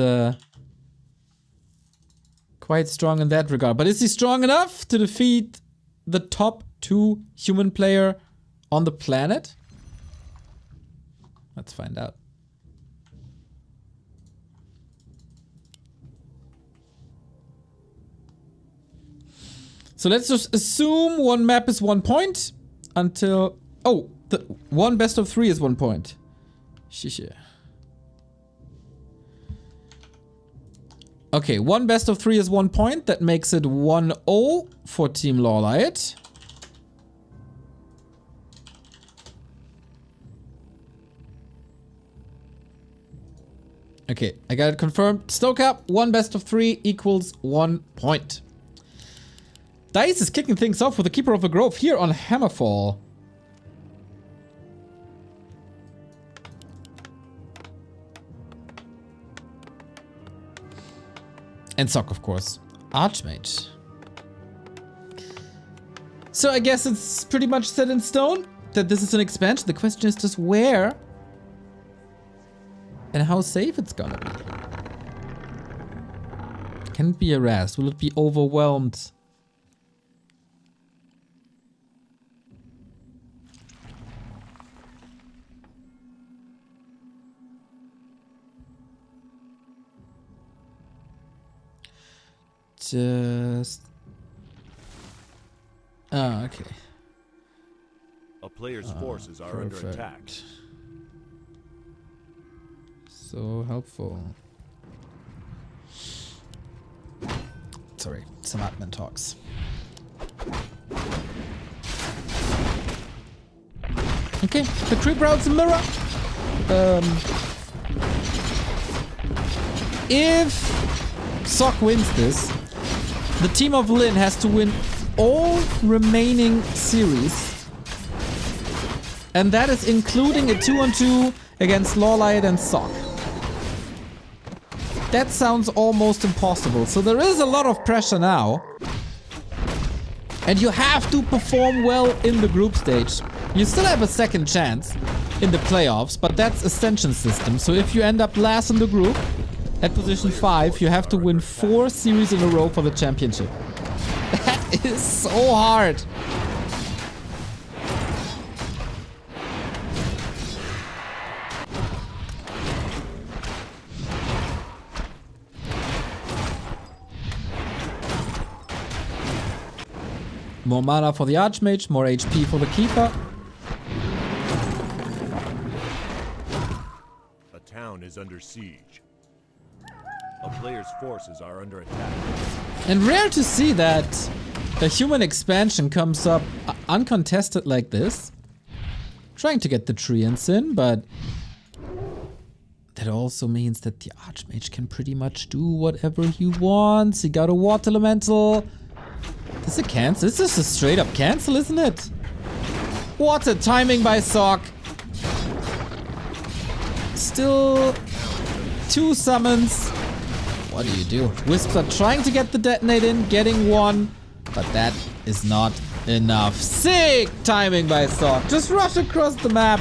F: quite strong in that regard. But is he strong enough to defeat the top 2 human player on the planet? Let's find out. So let's just assume 1 map is 1 point until... Oh, the 1 best of 3 is 1 point. Shisha. Okay, 1 best of 3 is 1 point. That makes it 1-0 for Team LawLiet. Okay, I got it confirmed. Stoker, 1 best of 3 equals 1 point. Dice is kicking things off with the Keeper of the Grove here on Hammerfall. And Sock, of course. Archmage. So I guess it's pretty much set in stone that this is an expansion. The question is just where and how safe it's gonna be. Can it be harassed? Will it be overwhelmed? Just... Oh, okay.
D: A player's forces are under attack.
F: So helpful. Sorry, some admin talks. Okay, the creep route's a mirror. If Sock wins this, the team of Lin has to win all remaining series. And that is including a 2-on-2 against LawLiet and Sock. That sounds almost impossible. So there is a lot of pressure now. And you have to perform well in the group stage. You still have a second chance in the playoffs, but that's Ascension system. So if you end up last in the group, at position 5, you have to win 4 series in a row for the championship. That is so hard. More mana for the Archmage, more HP for the Keeper.
D: A town is under siege. A player's forces are under attack.
F: And rare to see that a human expansion comes up uncontested like this. Trying to get the treants in, but that also means that the Archmage can pretty much do whatever he wants. He got a Water Elemental. This is a cancel. This is a straight up cancel, isn't it? What a timing by Sock. Still 2 summons. What do you do? Wisps are trying to get the detonate in, getting 1, but that is not enough. Sick timing by Sock. Just rush across the map.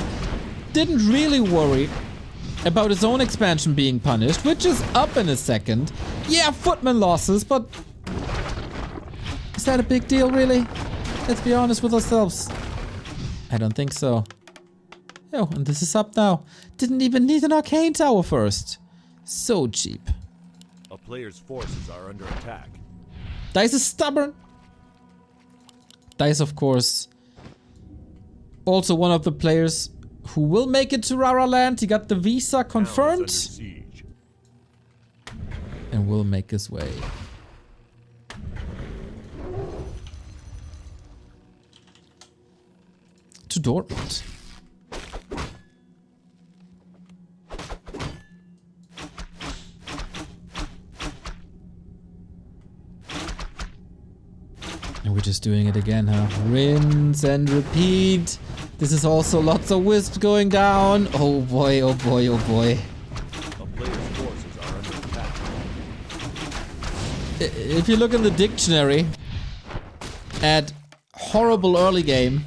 F: Didn't really worry about his own expansion being punished, which is up in a second. Yeah, footman losses, but is that a big deal, really? Let's be honest with ourselves. I don't think so. Oh, and this is up now. Didn't even need an Arcane Tower first. So cheap.
D: A player's forces are under attack.
F: Dice is stubborn. Dice, of course, also one of the players who will make it to Rara Land. He got the visa confirmed. And will make his way. To Dortmund. And we're just doing it again, huh? Rinse and repeat. This is also lots of wisps going down. Oh boy, oh boy, oh boy.
D: A player's forces are under attack.
F: If you look in the dictionary at horrible early game,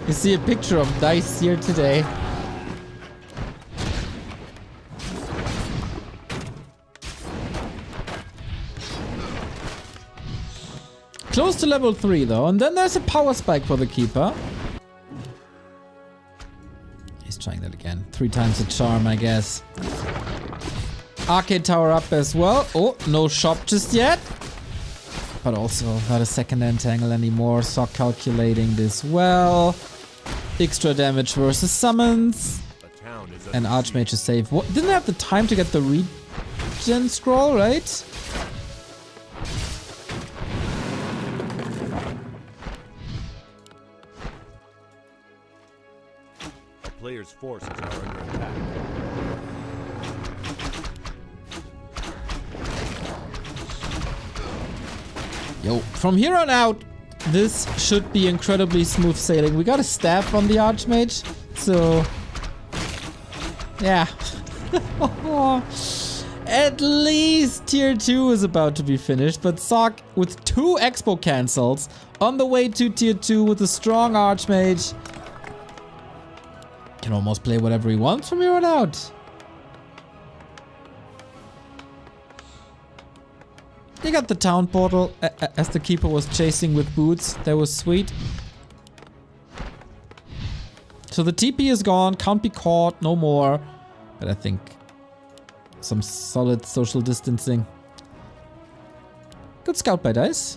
F: you see a picture of Dice here today. Close to level 3 though, and then there's a power spike for the Keeper. He's trying that again. 3 times the charm, I guess. Arcade Tower up as well. Oh, no shop just yet. But also not a second entangle anymore. Sock calculating this well. Extra damage versus summons. And Archmage is safe. What? Didn't have the time to get the regen scroll, right?
D: A player's forces are under attack.
F: Yo, from here on out, this should be incredibly smooth sailing. We got a staff on the Archmage, so yeah. At least tier 2 is about to be finished, but Sock with 2 expo cancels on the way to tier 2 with a strong Archmage. Can almost play whatever he wants from here on out. They got the town portal as the keeper was chasing with boots. That was sweet. So the TP is gone, can't be caught, no more. But I think some solid social distancing. Good scout by Dice.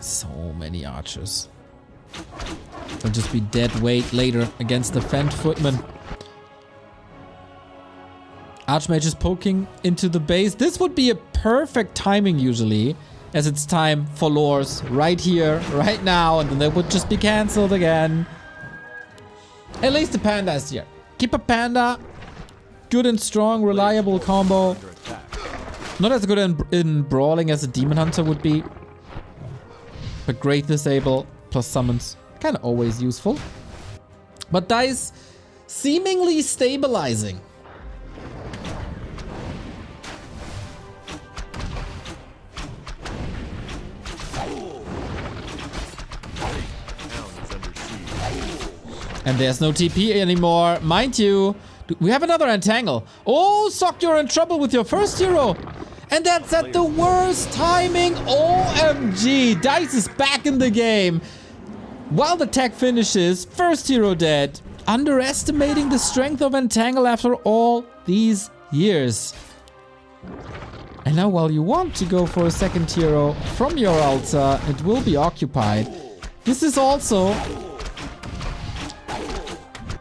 F: So many archers. They'll just be dead weight later against the Fent Footman. Archmage is poking into the base. This would be a perfect timing usually, as it's time for lures right here, right now, and then they would just be cancelled again. At least the panda is here. Keep a panda. Good and strong, reliable combo. Not as good in brawling as a demon hunter would be. But great disable plus summons. Kind of always useful. But Dice seemingly stabilizing. And there's no TP anymore. Mind you, we have another entangle. Oh, Sock, you're in trouble with your first hero. And that's at the worst timing. OMG. Dice is back in the game. While the tech finishes, first hero dead. Underestimating the strength of entangle after all these years. And now while you want to go for a second hero from your altar, it will be occupied. This is also...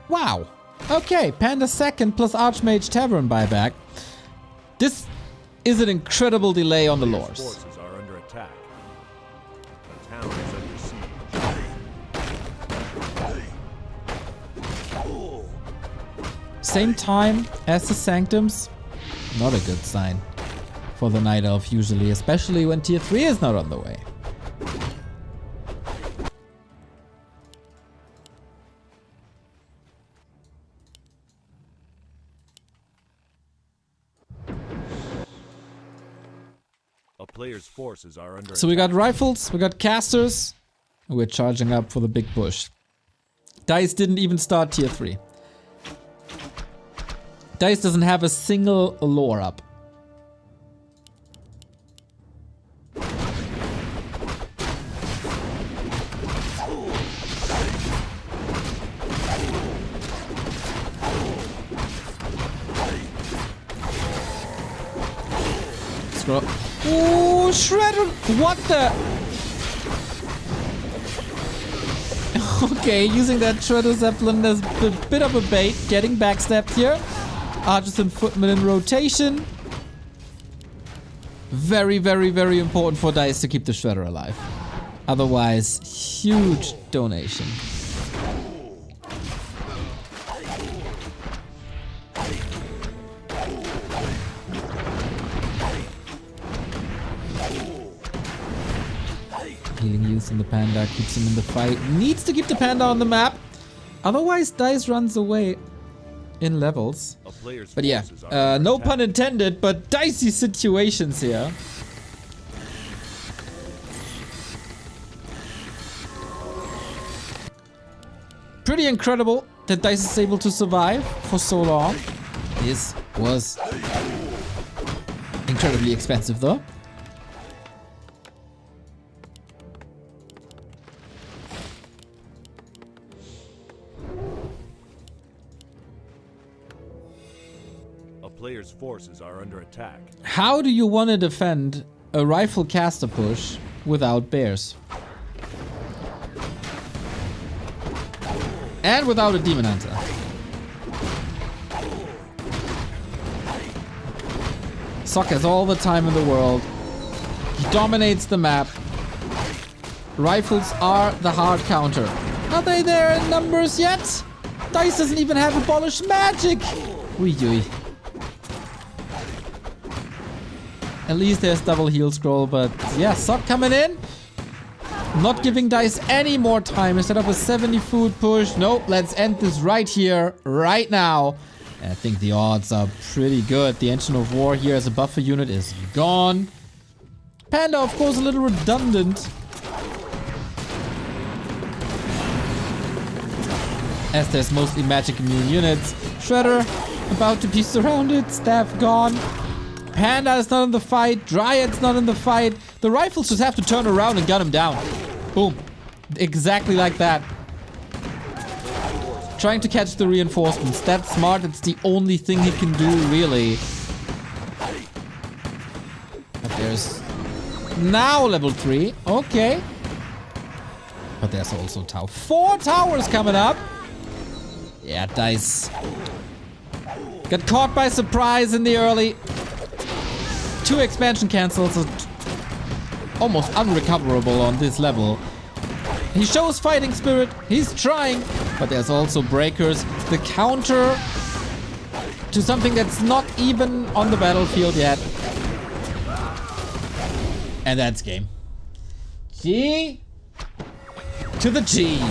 F: Wow. Okay, Panda second plus Archmage Tavern buyback. This is an incredible delay on the lures.
D: Forces are under attack. The town is under siege.
F: Same time as the Sanctums. Not a good sign for the Night Elf usually, especially when tier 3 is not on the way.
D: A player's forces are under
F: So we got rifles, we got casters, and we're charging up for the big push. Dice didn't even start tier 3. Dice doesn't have a single lore up. Scroll. Ooh, Shredder! What the? Okay, using that Shredder Zeppelin as a bit of a bait, getting backstabbed here. Archers and Footmen in rotation. Very, very, very important for Dice to keep the Shredder alive. Otherwise, huge donation. Healing use in the panda keeps him in the fight. Needs to keep the panda on the map. Otherwise, Dice runs away in levels. But yeah, no pun intended, but dicey situations here. Pretty incredible that Dice is able to survive for so long. This was incredibly expensive though.
D: Player's forces are under attack.
F: How do you want to defend a rifle caster push without bears? And without a demon hunter. Sock has all the time in the world. He dominates the map. Rifles are the hard counter. Are they there in numbers yet? Dice doesn't even have abolished magic. Ui ui. At least there's double heal scroll, but yeah, Sock coming in. Not giving Dice any more time. Instead of a 70 food push. Nope, let's end this right here, right now. And I think the odds are pretty good. The Engine of War here as a buffer unit is gone. Panda, of course, a little redundant. As there's mostly magic immune units. Shredder about to be surrounded. Staff gone. Panda is not in the fight. Dryad's not in the fight. The rifles just have to turn around and gun him down. Boom. Exactly like that. Trying to catch the reinforcements. That's smart. It's the only thing he can do, really. But there's now level 3. Okay. But there's also tower. 4 towers coming up. Yeah, Dice. Got caught by surprise in the early. 2 expansion cancels are almost unrecoverable on this level. He shows fighting spirit. He's trying. But there's also breakers. The counter to something that's not even on the battlefield yet. And that's game. G to the G.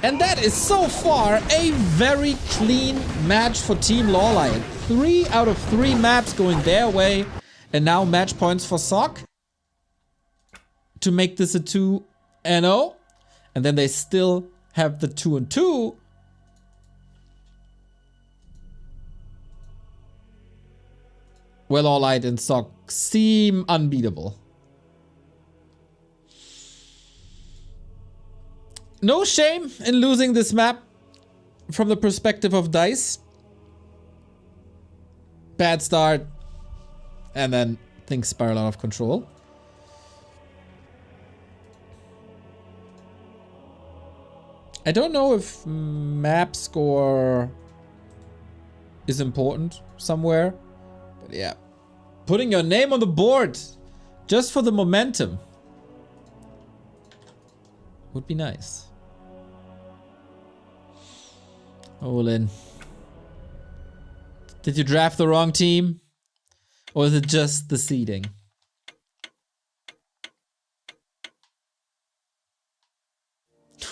F: And that is so far a very clean match for Team LawLiet. 3 out of 3 maps going their way. And now match points for Sock to make this a 2-0. And then they still have the 2-2. Well, LawLiet and Sock seem unbeatable. No shame in losing this map from the perspective of Dice. Bad start. And then things spiral out of control. I don't know if map score is important somewhere. But yeah. Putting your name on the board just for the momentum would be nice. Olin. Did you draft the wrong team? Or is it just the seeding?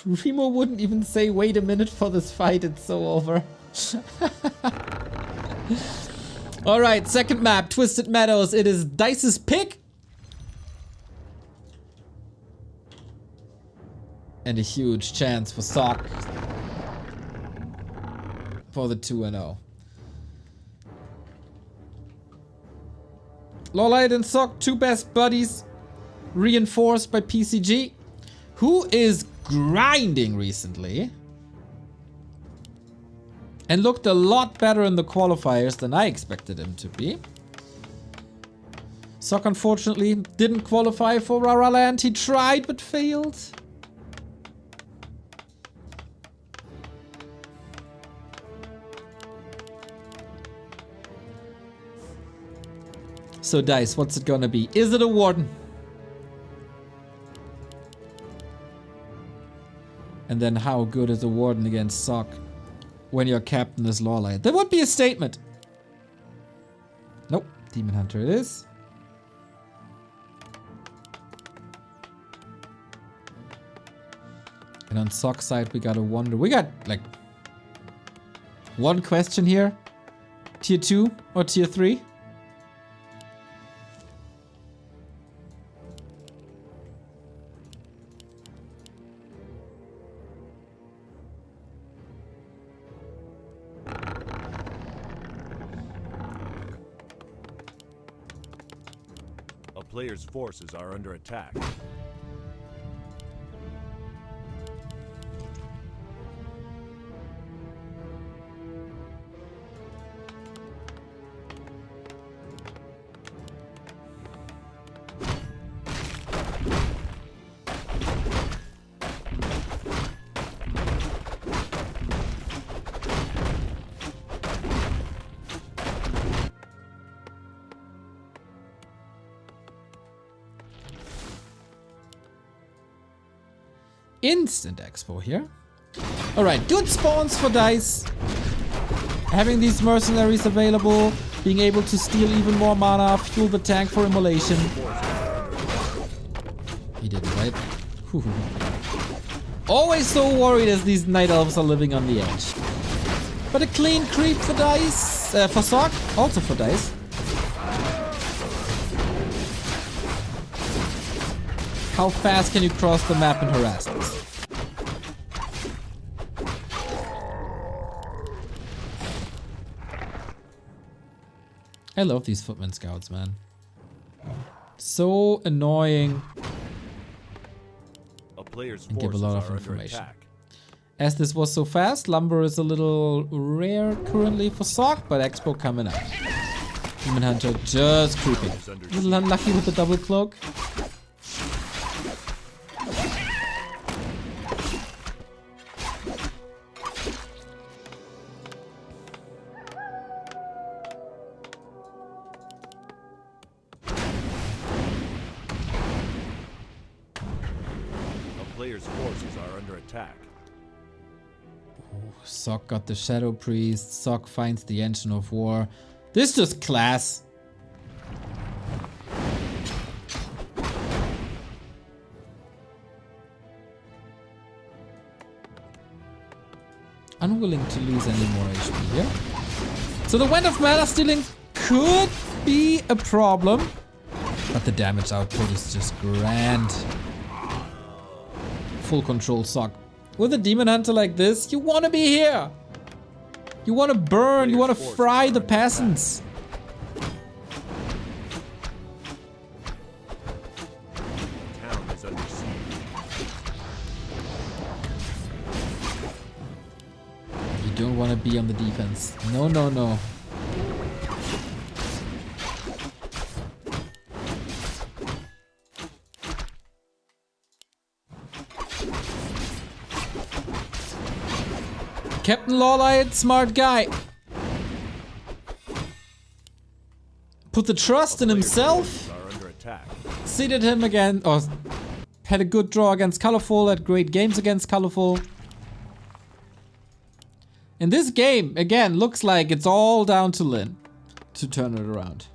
F: Remo wouldn't even say, wait a minute for this fight, it's so over. Alright, second map, Twisted Meadows. It is Dice's pick. And a huge chance for Sock for the 2-0. LawLiet and Sock, 2 best buddies, reinforced by PCG, who is grinding recently and looked a lot better in the qualifiers than I expected him to be. Sock unfortunately didn't qualify for Rara Land. He tried but failed. So Dice, what's it gonna be? Is it a Warden? And then how good is a Warden against Sock when your captain is LawLiet? That would be a statement. Nope, Demon Hunter it is. And on Sock's side we gotta wonder. We got like 1 question here. Tier 2 or tier 3?
D: Players' forces are under attack.
F: Instant expo here. Alright, good spawns for Dice. Having these mercenaries available, being able to steal even more mana, fuel the tank for immolation. He didn't, right? Whew. Always so worried as these night elves are living on the edge. But a clean creep for dice, for Sock, also for dice. How fast can you cross the map and harass this? I love these footman scouts, man. So annoying.
D: A player's
F: And give a
D: forces
F: lot
D: are
F: of
D: under
F: information.
D: attack.
F: As this was so fast, lumber is a little rare currently for Sock, but Expo coming up. Demon Hunter just creeping. A little unlucky with the double cloak.
D: A player's forces are under attack.
F: Sock got the Shadow Priest. Sock finds the Engine of War. This is just class. Unwilling to lose any more HP here. So the Wind of Mana stealing could be a problem. But the damage output is just grand. Full control Sock. With a Demon Hunter like this, you want to be here. You want to burn, you want to fry the peasants.
D: Town is under siege.
F: You don't want to be on the defense. No, no, no. Captain LawLiet, smart guy. Put the trust in himself.
D: Are under attack.
F: Seeded him again, or had a good draw against Colorful, had great games against Colorful. In this game, again, looks like it's all down to Lin to turn it around.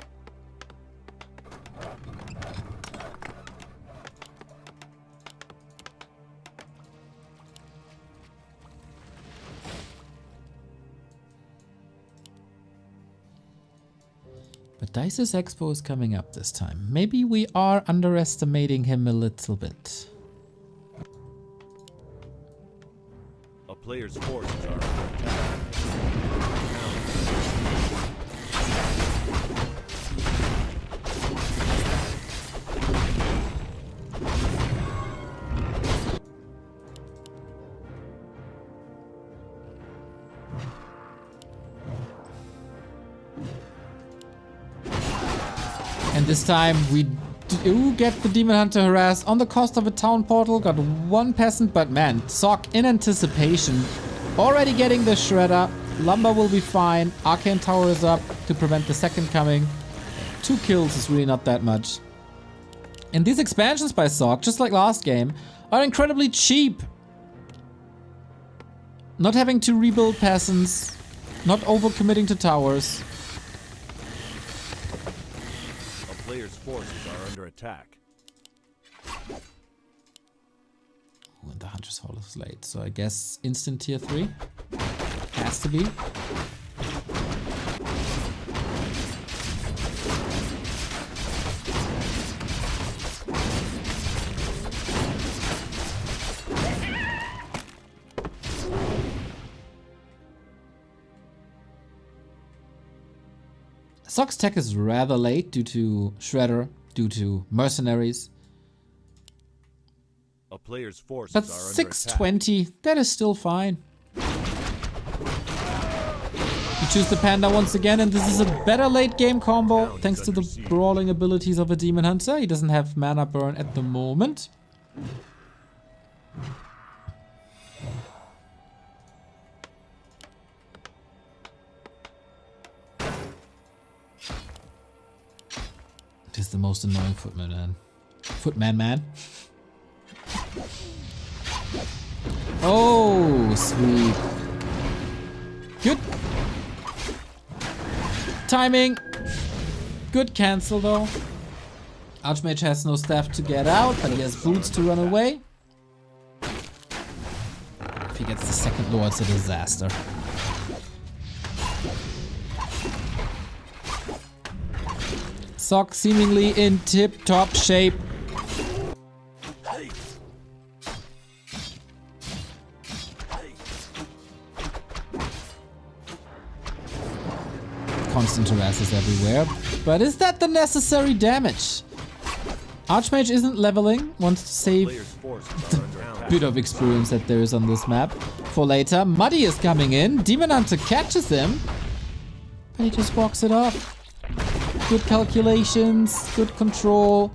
F: But Dice's Expo is coming up this time. Maybe we are underestimating him a little bit.
D: A player's forces are under attack.
F: And this time we do get the Demon Hunter harass on the cost of a town portal. Got one peasant, but man, Sock in anticipation. Already getting the Shredder. Lumber will be fine. Arcane Tower is up to prevent the second coming. 2 kills is really not that much. And these expansions by Sock, just like last game, are incredibly cheap. Not having to rebuild peasants. Not overcommitting to towers.
D: Players' forces are under attack.
F: Oh, and the Hunter's Hall is late, so I guess instant tier 3 has to be. Sock's tech is rather late due to Shredder, due to mercenaries.
D: A player's forces
F: But
D: are under
F: 620, that is still fine. You choose the Panda once again, and this is a better late game combo thanks to the brawling abilities of a Demon Hunter. He doesn't have mana burn at the moment. It is the most annoying footman man. Footman man. Oh, sweet. Good. Timing. Good cancel though. Archmage has no staff to get out, but he has boots to run away. he gets the second lore, it's a disaster. Sock seemingly in tip-top shape. Constant harasses everywhere. But is that the necessary damage? Archmage isn't leveling, wants to save the bit of experience that there is on this map for later. Muddy is coming in. Demon Hunter catches him, but he just walks it off. Good calculations, good control,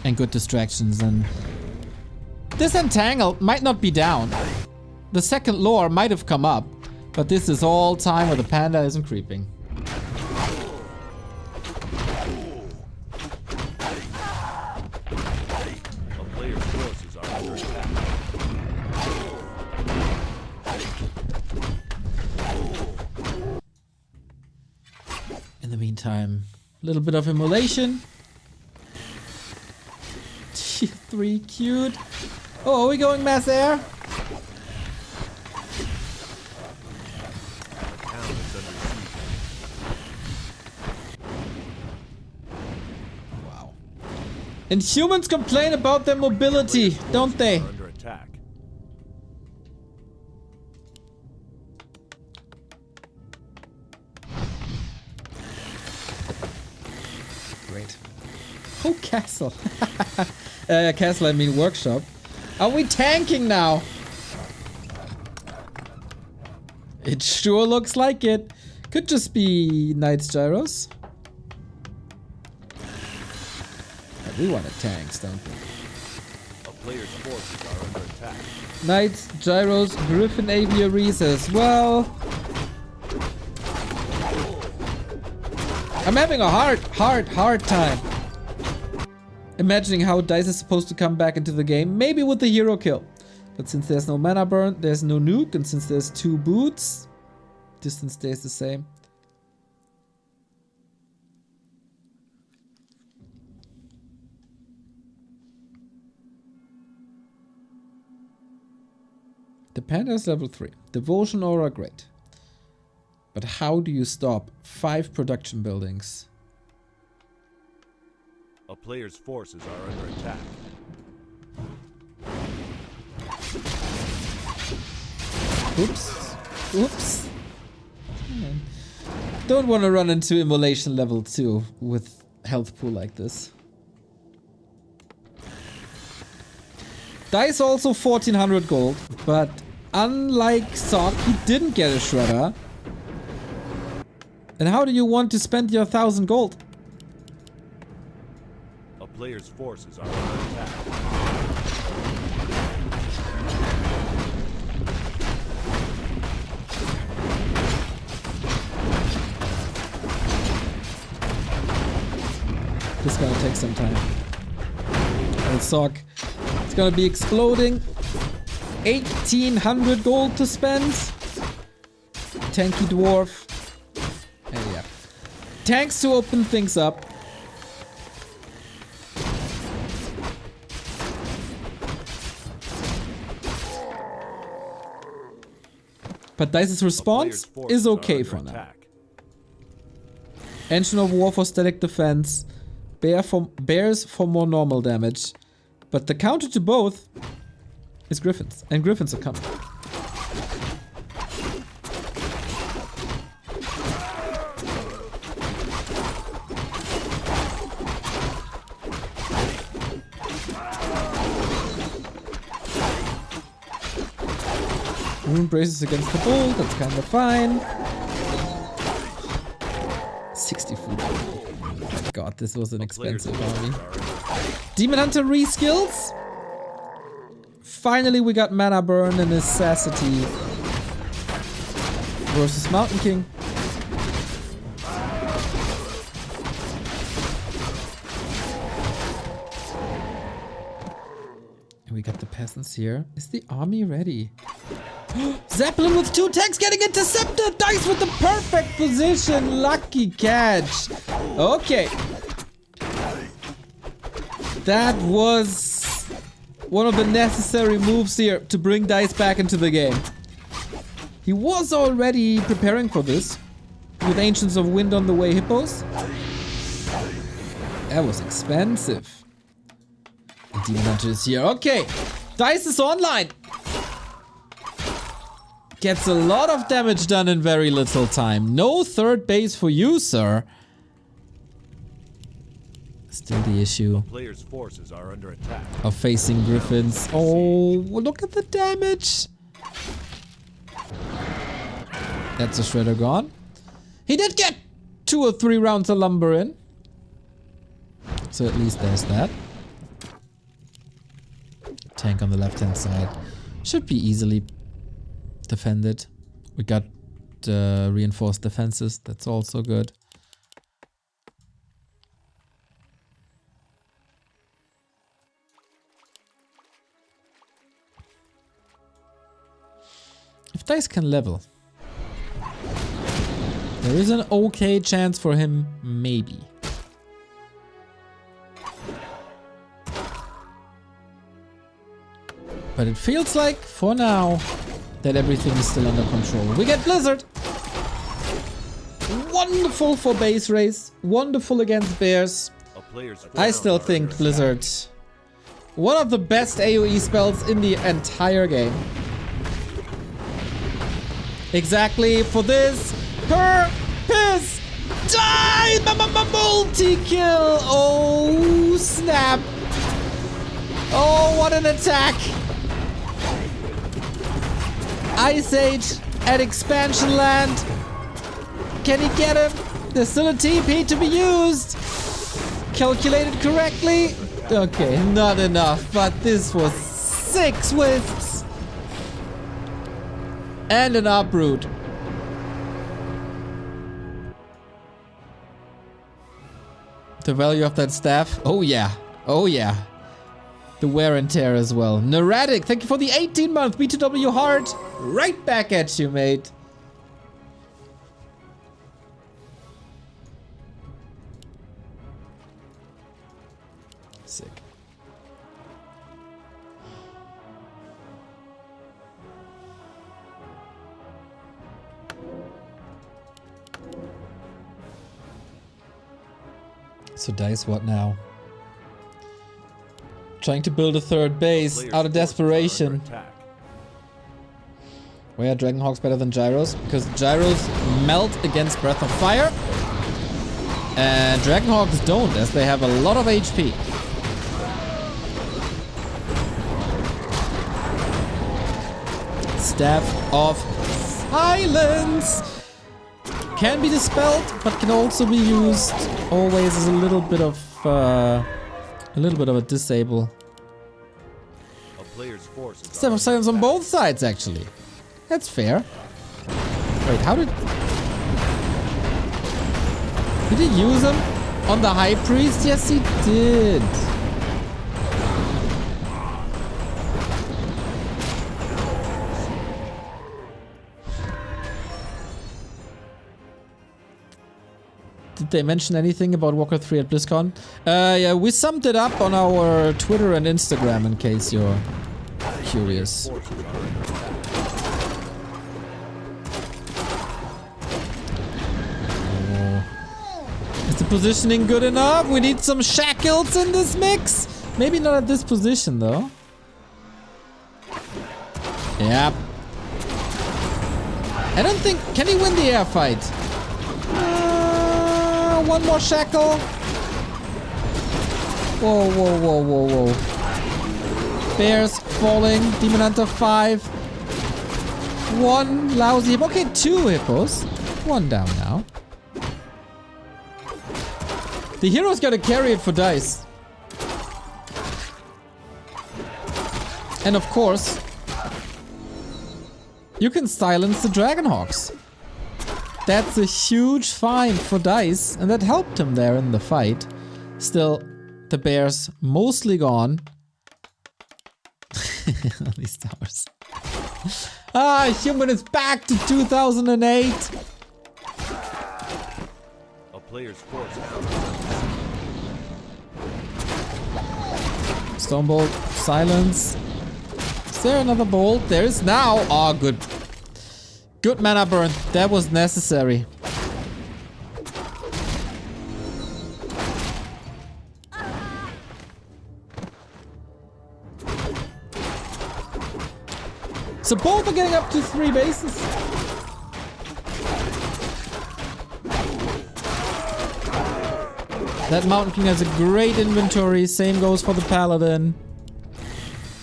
F: and good distractions. And this Entangle might not be down. The second lore might have come up, but this is all time where the panda isn't creeping. In the meantime, a little bit of immolation. T3 cute. Oh, are we going mass air? Wow. And humans complain about their mobility, don't they?
D: Under attack.
F: Great. Oh, castle. Castle, I mean workshop. Are we tanking now? It sure looks like it. Could just be Knight's Gyros. But we want tanks, don't we?
D: A player's forces are under attack.
F: Knights, Gyros, Griffin Aviaries as well. I'm having a hard time imagining how DICE is supposed to come back into the game. Maybe with the hero kill. But since there's no mana burn, there's no nuke, and since there's 2 boots, distance stays the same. The Panda is level 3. Devotion Aura, great. But how do you stop 5 production buildings?
D: A player's forces are under attack.
F: Oops. Oops. Don't want to run into immolation level 2 with health pool like this. Dice also 1400 gold, but unlike Sock, he didn't get a shredder. And how do you want to spend your 1000 gold?
D: A player's forces are under attack.
F: This is gonna take some time. And Sock, it's gonna be exploding. 1800 gold to spend. Tanky dwarf. And yeah. Tanks to open things up. But Dice's response is okay for now. Engine of War for static defense. Bears for more normal damage. But the counter to both is Griffins. And Griffins are coming. Rune braces against the bull, that's kind of fine. 60 food. Oh my god, this was an expensive army. Demon Hunter reskills. Finally, we got Mana Burn and Necessity versus Mountain King. And we got the peasants here. Is the army ready? Zeppelin with 2 tanks getting intercepted! Dice with the perfect position! Lucky catch! Okay. That was one of the necessary moves here to bring Dice back into the game. He was already preparing for this with Ancients of Wind on the way hippos. That was expensive. And Demon Hunter is here. Okay, Dice is online. Gets a lot of damage done in very little time. No third base for you, sir. Still the issue
D: Players' forces are under attack.
F: of facing Griffins. Oh, look at the damage. That's a shredder gone. He did get 2 or 3 rounds of lumber in. So at least there's that. Tank on the left-hand side. Should be easily defended. We got reinforced defenses. That's also good. If Dice can level, there is an okay chance for him, maybe. But it feels like, for now, that everything is still under control. We get Blizzard! Wonderful for base race. Wonderful against bears.
D: A player's
F: I
D: forces
F: still
D: are
F: think
D: under
F: Blizzard, one of the best AoE spells in the entire game. Exactly for this purpose. Die! Multi-kill! Oh, snap! Oh, what an attack! Ice Age at Expansion Land. Can he get him? There's still a TP to be used. Calculated correctly. Okay, not enough, but this was 6 wisps. And an uproot. The value of that staff? Oh yeah. Oh yeah. The wear and tear as well. Neurotic, thank you for the 18-month B2W heart. Right back at you, mate. Sick. So Dice, what now? Trying to build a third base
D: Players'
F: out of
D: forces are under
F: desperation.
D: attack.
F: Why are Dragonhawks better than Gyros? Because Gyros melt against Breath of Fire. And Dragonhawks don't, as they have a lot of HP. Staff of Silence! Can be dispelled, but can also be used always as a little bit of a disable.
D: A player's forces
F: Staff
D: are
F: of Silence on both sides, actually. That's fair. Wait, how did he use him on the High Priest? Yes, he did. Did they mention anything about Walker 3 at BlizzCon? Yeah, we summed it up on our Twitter and Instagram in case you're curious.
D: forces are under attack.
F: Is the positioning good enough? We need some shackles in this mix. Maybe not at this position though. Yep. I don't think... Can he win the air fight? One more shackle. Whoa, whoa, whoa, whoa, whoa. Bears falling. Demon Hunter 5. One lousy hippo. Okay, 2 hippos. 1 down now. The hero's gotta carry it for Dice. And of course, you can silence the Dragonhawks. That's a huge find for Dice, and that helped him there in the fight. Still, the bears mostly gone. These towers. Human is back to 2008.
D: A player's forces
F: Stone Bolt, silence. Is there another bolt? There is now. Oh, good. Good mana burn. That was necessary. So both are getting up to 3 bases. That Mountain King has a great inventory. Same goes for the Paladin.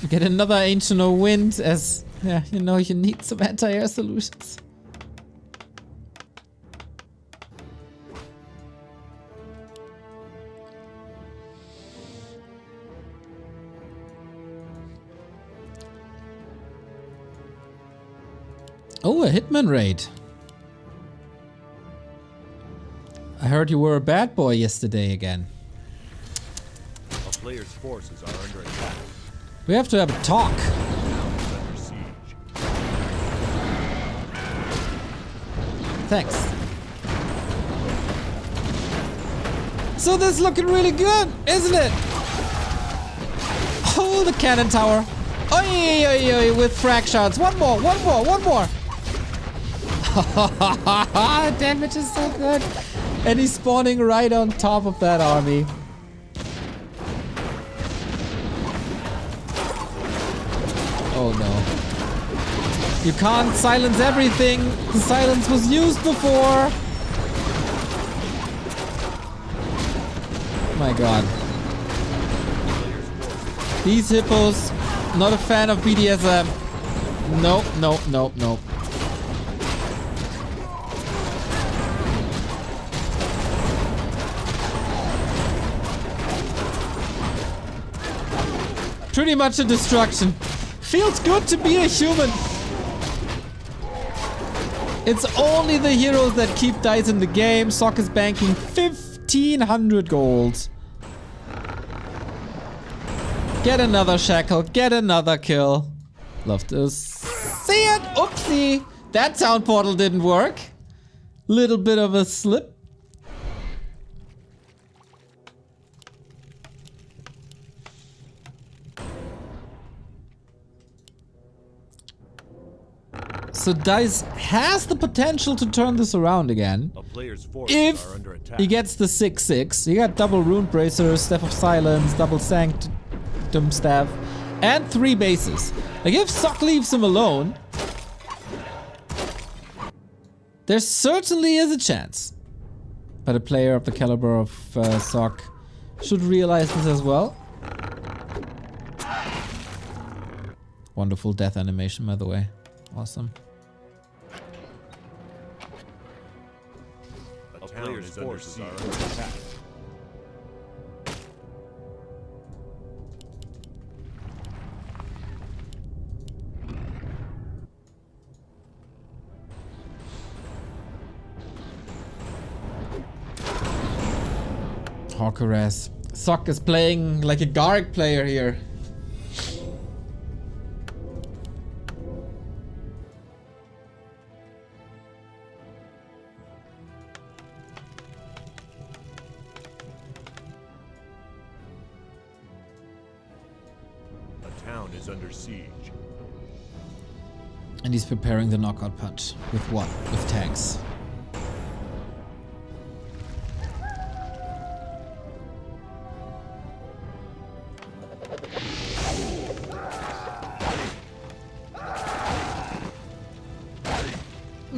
F: You get another Ancient of Wind as, yeah, you know, you need some anti-air solutions. Oh, a Hitman raid. I heard you were a bad boy yesterday again.
D: A player's forces are under attack.
F: We have to have a talk.
D: The town is under siege.
F: Thanks. So this is looking really good, isn't it? Oh, the cannon tower. Oi, oi, oi, with frag shots. One more. Damage is so good. And he's spawning right on top of that army. Oh no. You can't silence everything. The silence was used before. My god. These hippos, not a fan of BDSM. Nope, nope, nope, nope. Pretty much a destruction. Feels good to be a human. It's only the heroes that keep dice in the game. Sock is banking 1,500 gold. Get another shackle. Get another kill. Love to see it. Oopsie. That sound portal didn't work. Little bit of a slip. So Dice has the potential to turn this around again.
D: A player's forces
F: If
D: are under attack.
F: he gets the 6/6. You got double Rune Bracers, Staff of Silence, double Sanctum Staff, and 3 bases. Like if Sock leaves him alone, there certainly is a chance. But a player of the caliber of Sock should realize this as well. Wonderful death animation, by the way. Awesome.
D: A player's forces are under attack.
F: Hawk Harass. Sock is playing like a Garg player here.
D: A town is under siege.
F: And he's preparing the knockout punch. With what? With tanks.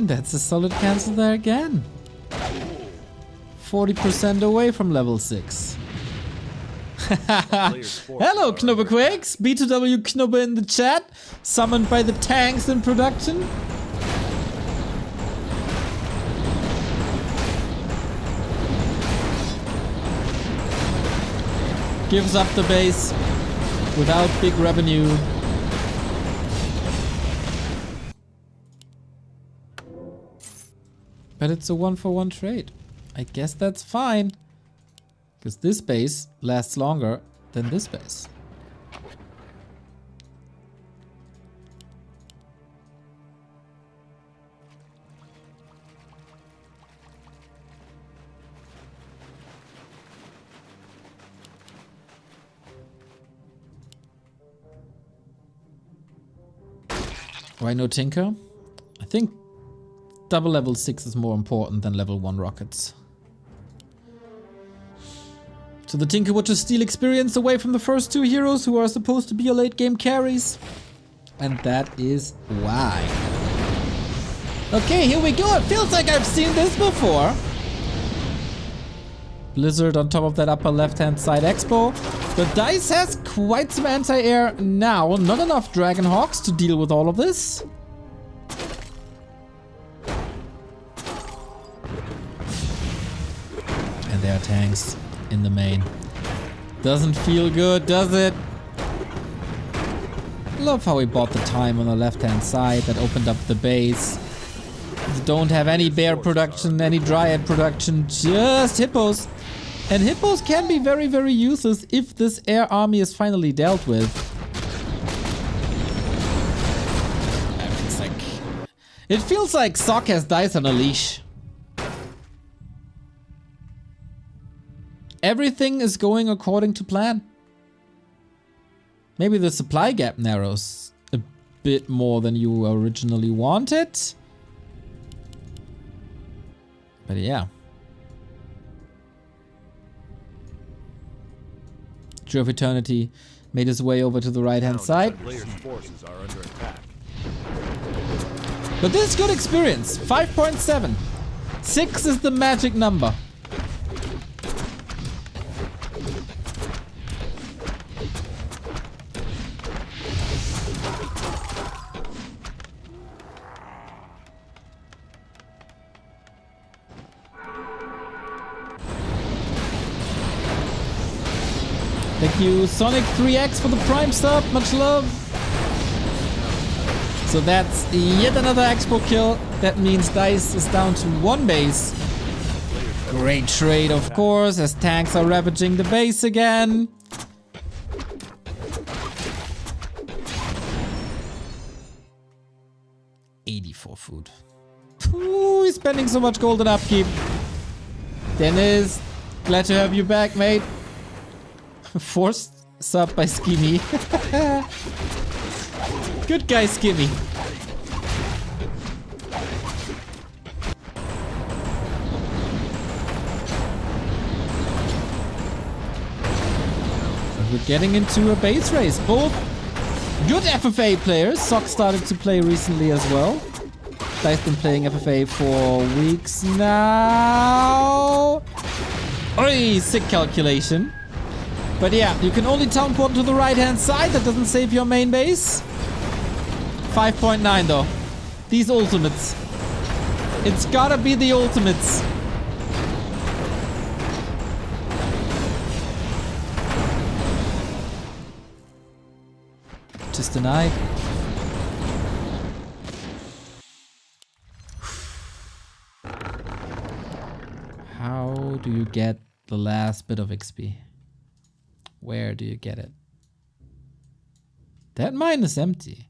F: That's a solid cancel there again. 40% away from level 6. Hello, Knubbequakes! B2W Knubbe in the chat. Summoned by the tanks in production. Gives up the base without big revenue. But it's a 1-for-1 trade. I guess that's fine. Because this base lasts longer than this base. Why no Tinker? I think double level 6 is more important than level 1 rockets. So the Tinker would just steal experience away from the first 2 heroes who are supposed to be your late game carries. And that is why. Okay, here we go. It feels like I've seen this before. Blizzard on top of that upper left-hand side expo. But DICE has quite some anti-air now. Not enough Dragonhawks to deal with all of this. And there are tanks in the main. Doesn't feel good, does it? Love how he bought the time on the left-hand side. That opened up the base. Don't have any bear production, any dryad production, just hippos. And hippos can be very, very useless if this air army is finally dealt with. It feels like Sock has DICE on a leash. Everything is going according to plan. Maybe the supply gap narrows a bit more than you originally wanted. But yeah. Tree of Eternity made his way over to the right-hand side. But this is good experience. 5.7. 6 is the magic number. Thank you, Sonic 3X, for the Prime sub. Much love. So that's yet another Expo kill. That means DICE is down to 1 base. Great trade, of course, as tanks are ravaging the base again. $84 food. Ooh, he's spending so much gold on upkeep. Dennis, glad to have you back, mate. Forced sub by Skimmy. Good guy, Skimmy. So we're getting into a base race. Both good FFA players. Sock started to play recently as well. I've been playing FFA for weeks now. Oi, sick calculation. But yeah, you can only town port to the right-hand side. That doesn't save your main base. 5.9 though. These ultimates. It's gotta be the ultimates. Just denied. How do you get the last bit of XP? Where do you get it? That mine is empty.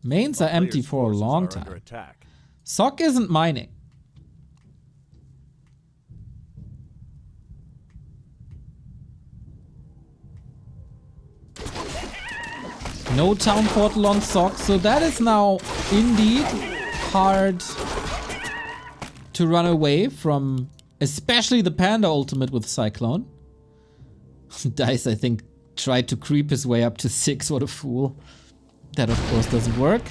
F: Mains are empty for a long time. Sock isn't mining. No town portal on Sock, so that is now indeed hard to run away from, especially the Panda ultimate with Cyclone. DICE, I think, tried to creep his way up to 6. What a fool. That, of course, doesn't work.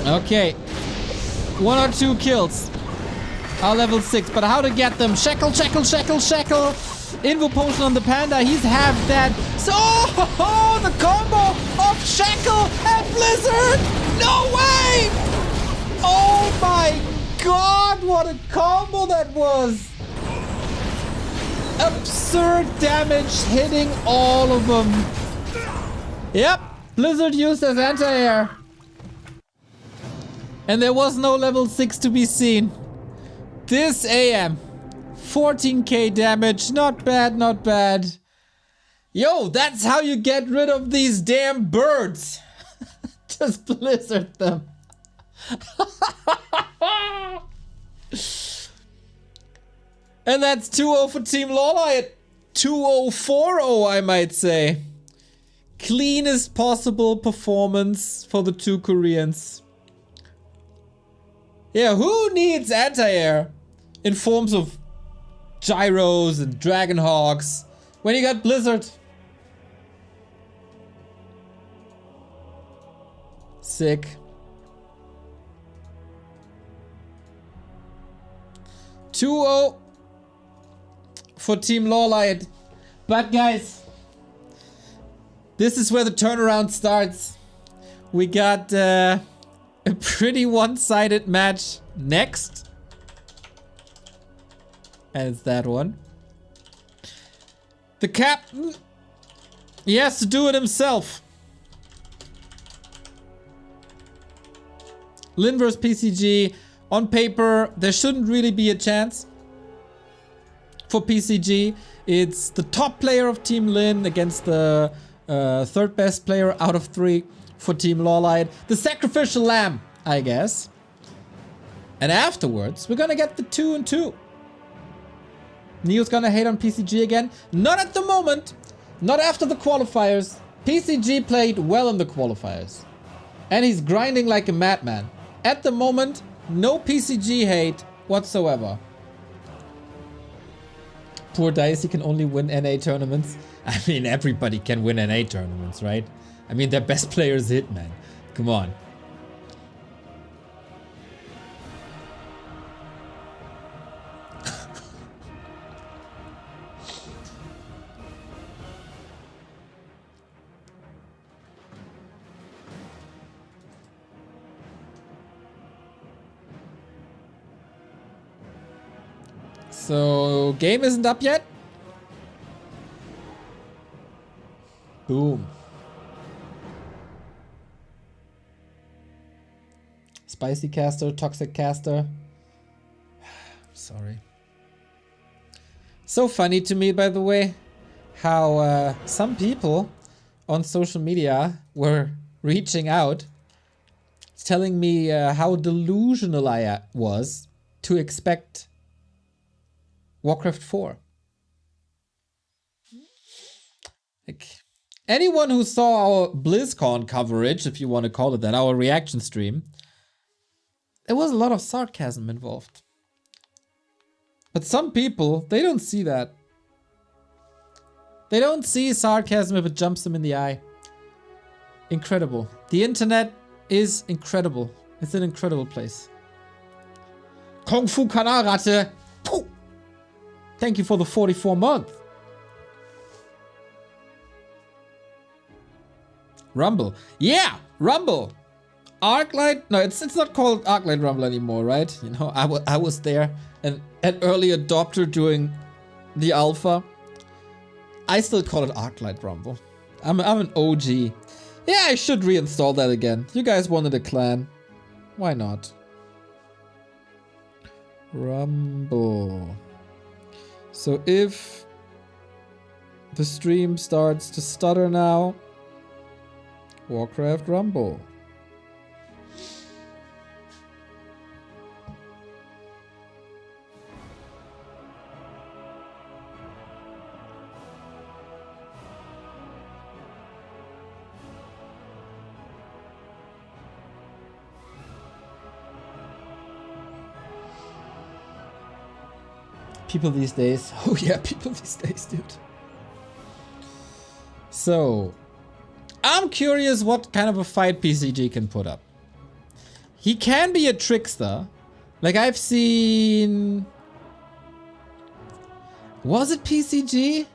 F: Okay, 1 or 2 kills are level 6, but how to get them? Shackle, shackle, shackle, shackle. Invo potion on the Panda, he's half dead. So, the combo of Shackle and Blizzard! No way! Oh my god, what a combo that was! Absurd damage hitting all of them. Yep. Blizzard used as anti-air. And there was no level 6 to be seen. This AM. 14k damage. Not bad, not bad. Yo, that's how you get rid of these damn birds. Just blizzard them. And that's 2-0 for Team LawLiet. 2-0-4-0, I might say. Cleanest possible performance for the two Koreans. Yeah, who needs anti-air in forms of gyros and dragon hawks when you got Blizzard? Sick. (2-0) for Team LawLiet. But guys, this is where the turnaround starts. We got a pretty one-sided match next. And it's that one. The captain, he has to do it himself. Lin vs PCG. On paper, there shouldn't really be a chance for PCG. It's the top player of Team Lin against the third best player out of 3 for Team LawLiet. The sacrificial lamb, I guess. And afterwards, we're gonna get the 2-2. Neo's gonna hate on PCG again. Not at the moment. Not after the qualifiers. PCG played well in the qualifiers. And he's grinding like a madman. At the moment, no PCG hate whatsoever. Poor Dicey can only win NA tournaments. I mean, everybody can win NA tournaments, right? I mean, their best player is Hitman. Come on. So, game isn't up yet? Boom. Spicy caster, toxic caster. Sorry. So funny to me, by the way, how some people on social media were reaching out, telling me how delusional I was to expect Warcraft 4. Like, anyone who saw our BlizzCon coverage, if you want to call it that, our reaction stream, there was a lot of sarcasm involved. But some people, they don't see that. They don't see sarcasm if it jumps them in the eye. Incredible. The internet is incredible. It's an incredible place. Kung Fu Kanaratte. Puh! Thank you for the 44 month. Rumble. Yeah, Rumble. Arclight. No, it's not called Arclight Rumble anymore, right? You know, I was there, an early adopter during the alpha. I still call it Arclight Rumble. I'm an OG. Yeah, I should reinstall that again. You guys wanted a clan. Why not? Rumble. So if the stream starts to stutter now, Warcraft Rumble. People these days. Oh yeah, people these days, dude. So, I'm curious what kind of a fight PCG can put up. He can be a trickster. Like I've seen... Was it PCG?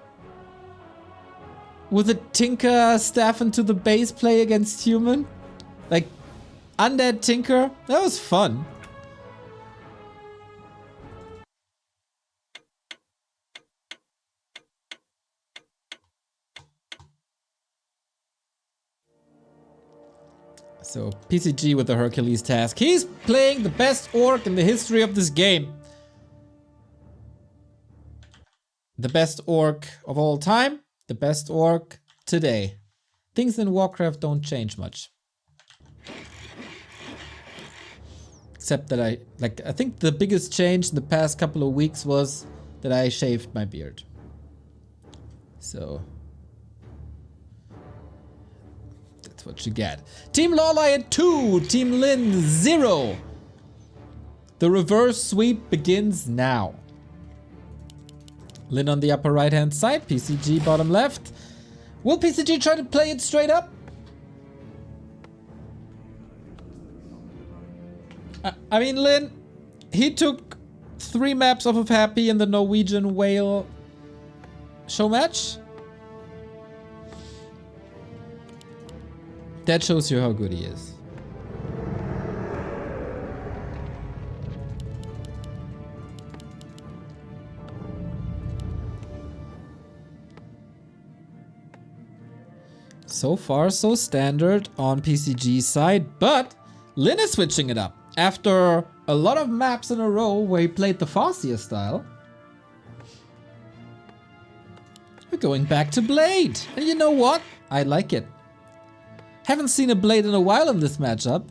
F: With a Tinker staff into the base play against human? Like, Undead Tinker? That was fun. So PCG with the Hercules task. He's playing the best orc in the history of this game. The best orc of all time. The best orc today. Things in Warcraft don't change much. Except that I think the biggest change in the past couple of weeks was that I shaved my beard. So that's what you get. Team LawLiet 2, Team Lin 0. The reverse sweep begins now. Lin on the upper right hand side, PCG bottom left. Will PCG try to play it straight up? I mean, Lin, he took 3 maps off of Happy in the Norwegian whale show match. That shows you how good he is. So far, so standard on PCG's side, but Lin is switching it up. After a lot of maps in a row where he played the Farseer style, we're going back to Blade. And you know what? I like it. Haven't seen a Blade in a while in this matchup,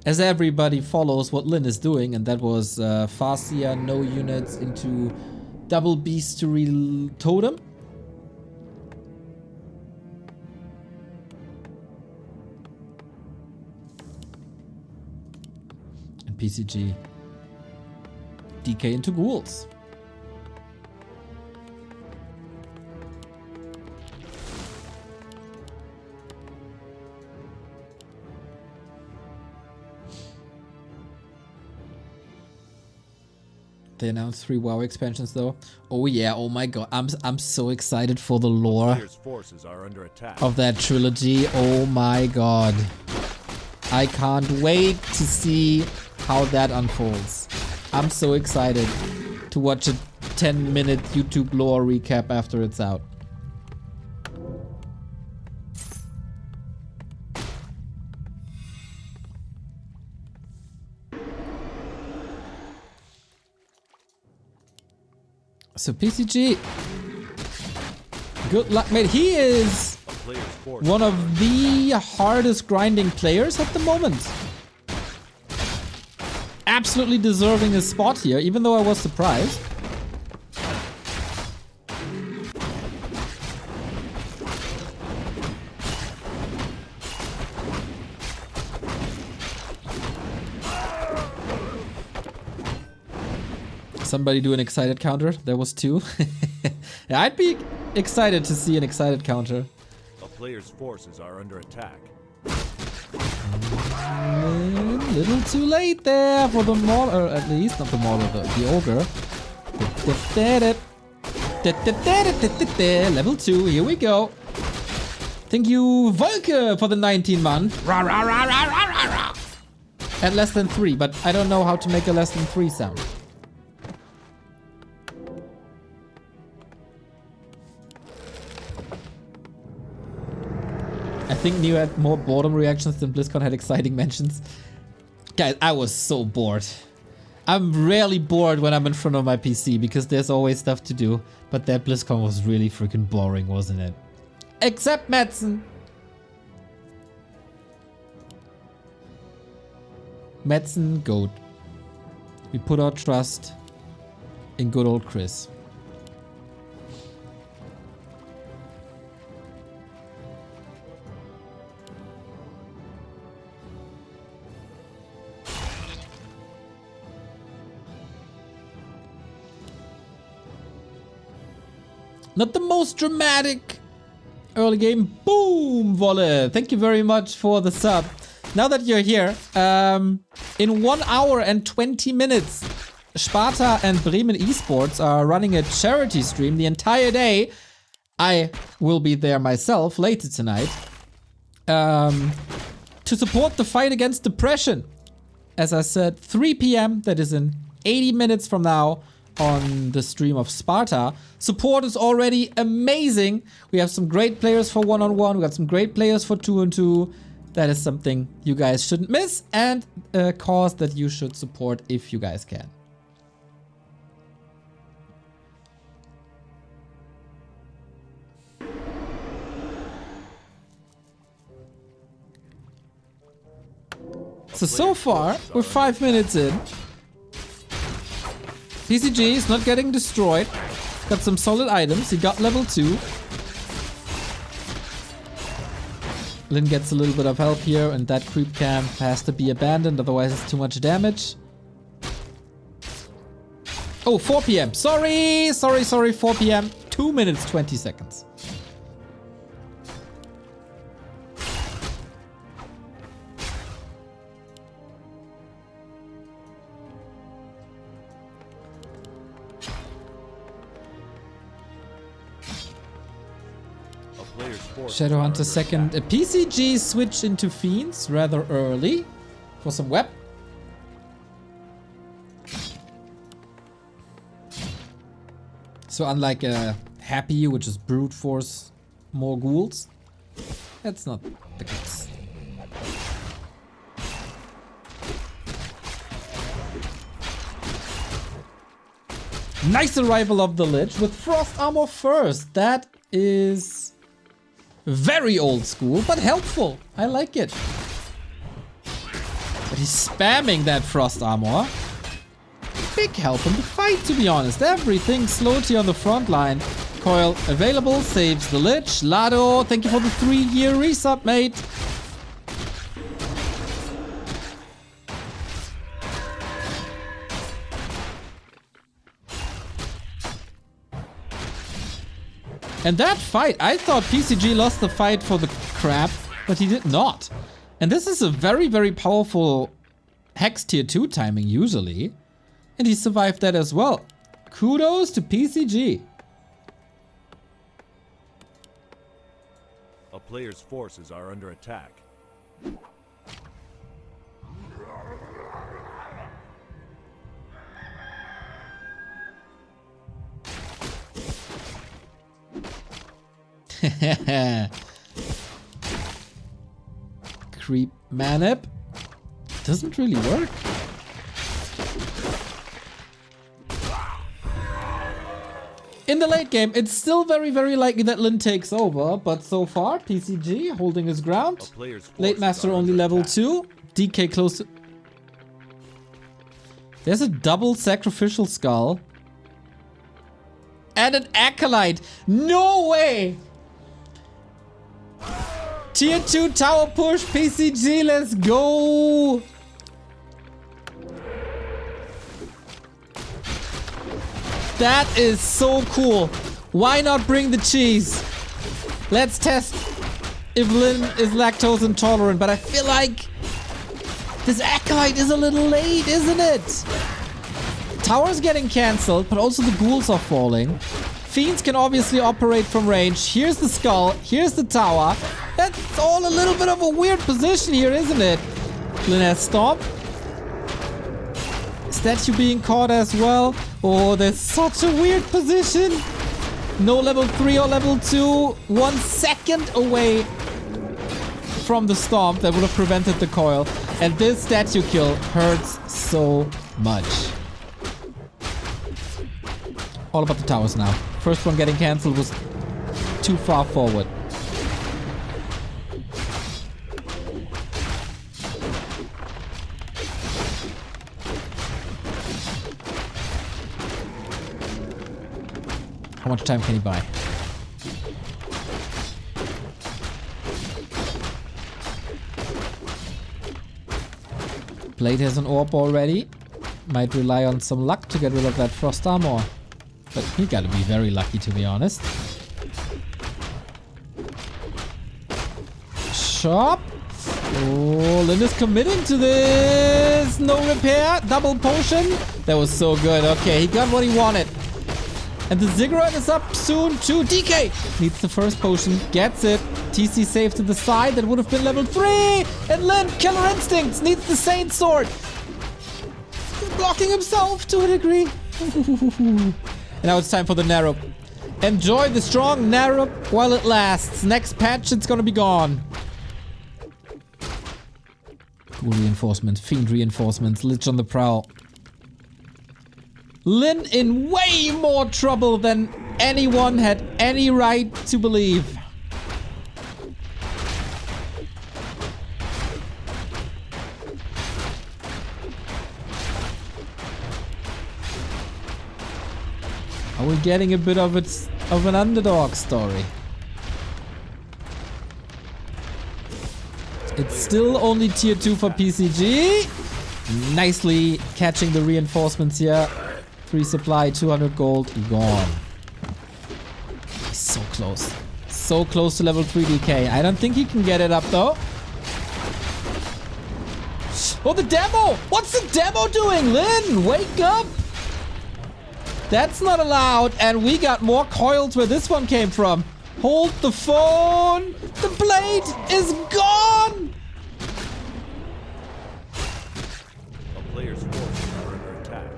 F: as everybody follows what Lin is doing, and that was Farseer, no units into double Beastery Totem. PCG DK into ghouls. They announced 3 WoW expansions though. Oh yeah, oh my god. I'm so excited for the lore
D: Forces are under attack.
F: of that trilogy. Oh my god. I can't wait to see how that unfolds. I'm so excited to watch a 10-minute YouTube lore recap after it's out. So PCG, good luck, mate. He is one of the hardest grinding players at the moment. Absolutely deserving a spot here, even though I was surprised. Somebody do an excited counter. There was 2. Yeah, I'd be excited to see an excited counter.
D: A player's forces are under attack.
F: A little too late there for the Mauler, at least. Not the Mauler, the Ogre. Level 2, here we go. Thank you, Volke, for the 19 month. Rah, rah, rah, rah, rah, rah, rah. At less than 3, but I don't know how to make a less than 3 sound. I think Neo had more boredom reactions than BlizzCon had exciting mentions. Guys, I was so bored. I'm rarely bored when I'm in front of my PC because there's always stuff to do. But that BlizzCon was really freaking boring, wasn't it? Except Madsen. Madsen, GOAT. We put our trust in good old Chris. Not the most dramatic early game. Boom, Wolle. Thank you very much for the sub. Now that you're here, in 1 hour and 20 minutes, Sparta and Bremen Esports are running a charity stream the entire day. I will be there myself later tonight to support the fight against depression. As I said, 3 p.m. That is in 80 minutes from now on the stream of Sparta. Support is already amazing. We have some great players for 1-on-1. We got some great players for 2-on-2. That is something you guys shouldn't miss, and a cause that you should support if you guys can. So far, we're 5 minutes in. PCG is not getting destroyed. Got some solid items. He got level 2. Lin gets a little bit of help here, and that creep camp has to be abandoned, otherwise it's too much damage. Oh, 4 PM. Sorry, 4 PM. 2 minutes, 20 seconds. Shadowhunter second. A PCG switch into Fiends rather early for some web. So unlike a Happy, which is brute force more ghouls, that's not the case. Nice arrival of the Lich with Frost Armor first. That is very old school, but helpful. I like it. But he's spamming that Frost Armor. Big help in the fight, to be honest. Everything slowed here on the front line. Coil available, saves the Lich. Lado, thank you for the 3-year resub, mate. And that fight, I thought PCG lost the fight for the crap, but he did not. And this is a very, very powerful Hex tier 2 timing usually. And he survived that as well. Kudos to PCG.
D: A player's forces are under attack.
F: Creep Manip. Doesn't really work. In the late game, it's still very, very likely that Lin takes over, but so far, PCG holding his ground. Late Master only level 2. DK close to... There's a double sacrificial skull. And an Acolyte. No way! Tier 2 tower push, PCG, let's go! That is so cool. Why not bring the cheese? Let's test if Lin is lactose intolerant, but I feel like this Acolyte is a little late, isn't it? Tower's getting cancelled, but also the ghouls are falling. Fiends can obviously operate from range. Here's the skull, here's the tower. That's all a little bit of a weird position here, isn't it? Lin has Stomp. Statue being caught as well. Oh, there's such a weird position. No level 3 or level 2. 1 second away from the Stomp that would have prevented the coil. And this statue kill hurts so much. All about the towers now. First one getting cancelled was too far forward. How much time can he buy? Blade has an orb already. Might rely on some luck to get rid of that Frost Armor. But he gotta be very lucky, to be honest. Shop. Oh, Lin is committing to this. No repair. Double potion. That was so good. Okay, he got what he wanted. And the Ziggurat is up soon too. DK needs the first potion. Gets it. TC safe to the side. That would have been level 3. And Lin, Killer Instincts, needs the Saint Sword. He's blocking himself to a degree. And now it's time for the Narup. Enjoy the strong Narup while it lasts. Next patch, it's gonna be gone. Cool reinforcements, fiend reinforcements, Lich on the prowl. Lin in way more trouble than anyone had any right to believe. Are we getting a bit of an underdog story? It's still only tier 2 for PCG. Nicely catching the reinforcements here. 3 supply, 200 gold, gone. He's so close. So close to level 3 DK. I don't think he can get it up though. Oh, the demo! What's the demo doing? Lin, wake up! That's not allowed, and we got more coils where this one came from. Hold the phone! The blade is gone!
D: A player's forces are under attack.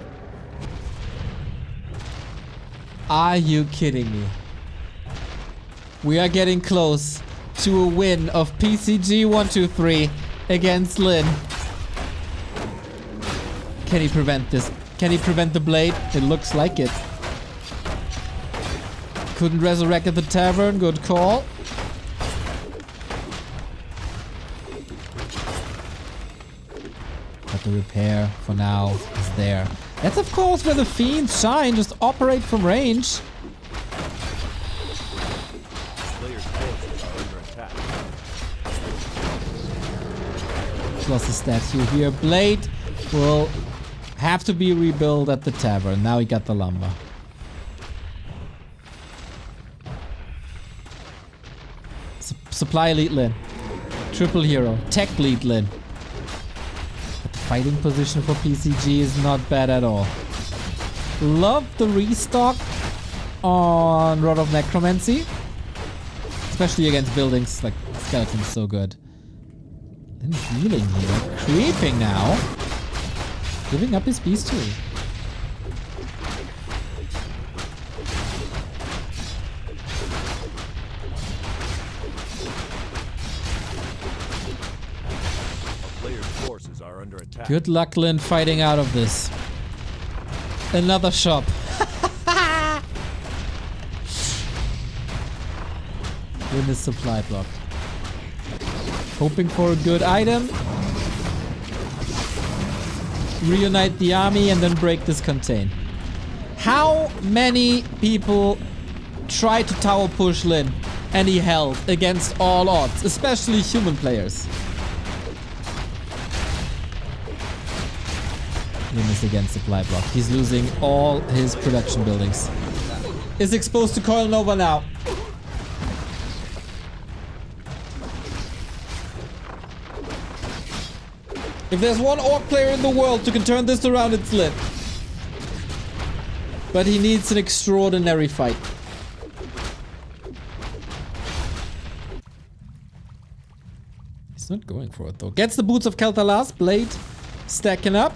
F: Are you kidding me? We are getting close to a win of PCG 123 against Lin. Can he prevent this? Can he prevent the blade? It looks like it. Couldn't resurrect at the tavern. Good call. But the repair for now is there. That's of course where the fiends shine. Just operate from range.
D: Player's forces are under attack.
F: Plus a statue here. Blade will have to be rebuilt at the tavern. Now he got the lumber. Supply elite Lin. Triple hero. Tech lead Lin. But the fighting position for PCG is not bad at all. Love the restock on Rod of Necromancy. Especially against buildings like skeletons, so good. Lin healing here. Creeping now. Giving up his beast too.
D: Player's forces are under attack.
F: Good luck, Lin, fighting out of this. Another shop. Lin is supply blocked. Hoping for a good item. Reunite the army and then break this contain. How many people tried to tower push Lin and he held against all odds, especially human players? Lin is against supply block. He's losing all his production buildings. Is exposed to Coil Nova now. If there's one orc player in the world who can turn this around, it's Lin. But he needs an extraordinary fight. He's not going for it though. Gets the boots of Kel'Thalas, blade stacking up.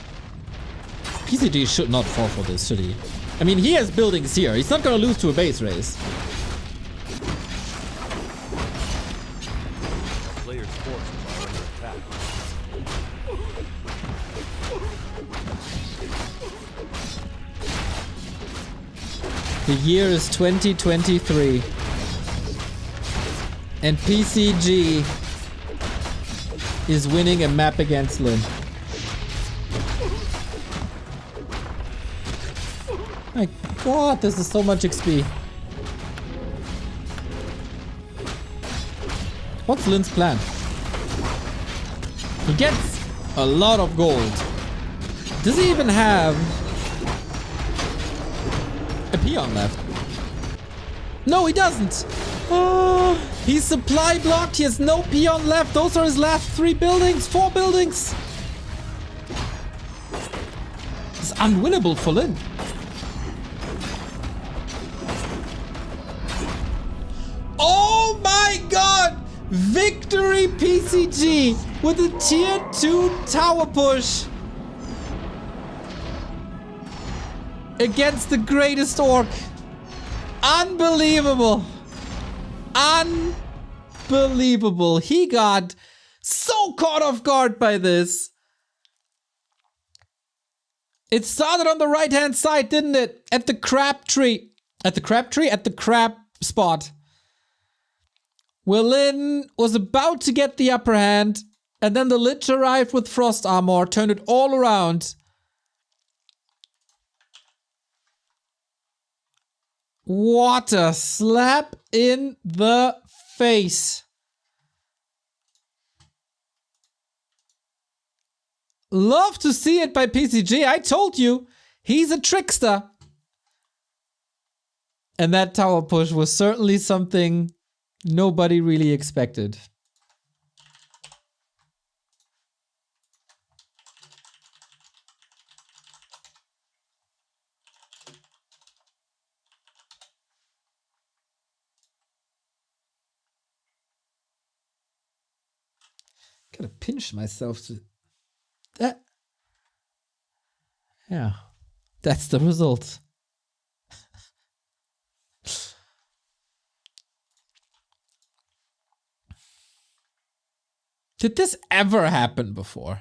F: PCG should not fall for this, should he? I mean, he has buildings here. He's not gonna lose to a base race.
D: Player's forces are under attack.
F: The year is 2023. And PCG is winning a map against Lin. My god, this is so much XP. What's Lin's plan? He gets a lot of gold. Does he even have a peon left? No, he doesn't. Oh, he's supply blocked. He has no peon left. Those are his last 3 buildings, 4 buildings. It's unwinnable for Lin. Oh my god! Victory PCG with a tier 2 tower push against the greatest orc. Unbelievable. Unbelievable. He got so so caught off guard by this. It started on the right-hand side, didn't it? At the crab tree. At the crab tree? At the crab spot. Where Lin was about to get the upper hand, and then the Lich arrived with Frost Armor, turned it all around. What a slap in the face. Love to see it by PCG. I told you, he's a trickster. And that tower push was certainly something nobody really expected. Gotta pinch myself to that. Yeah, that's the result. Did this ever happen before?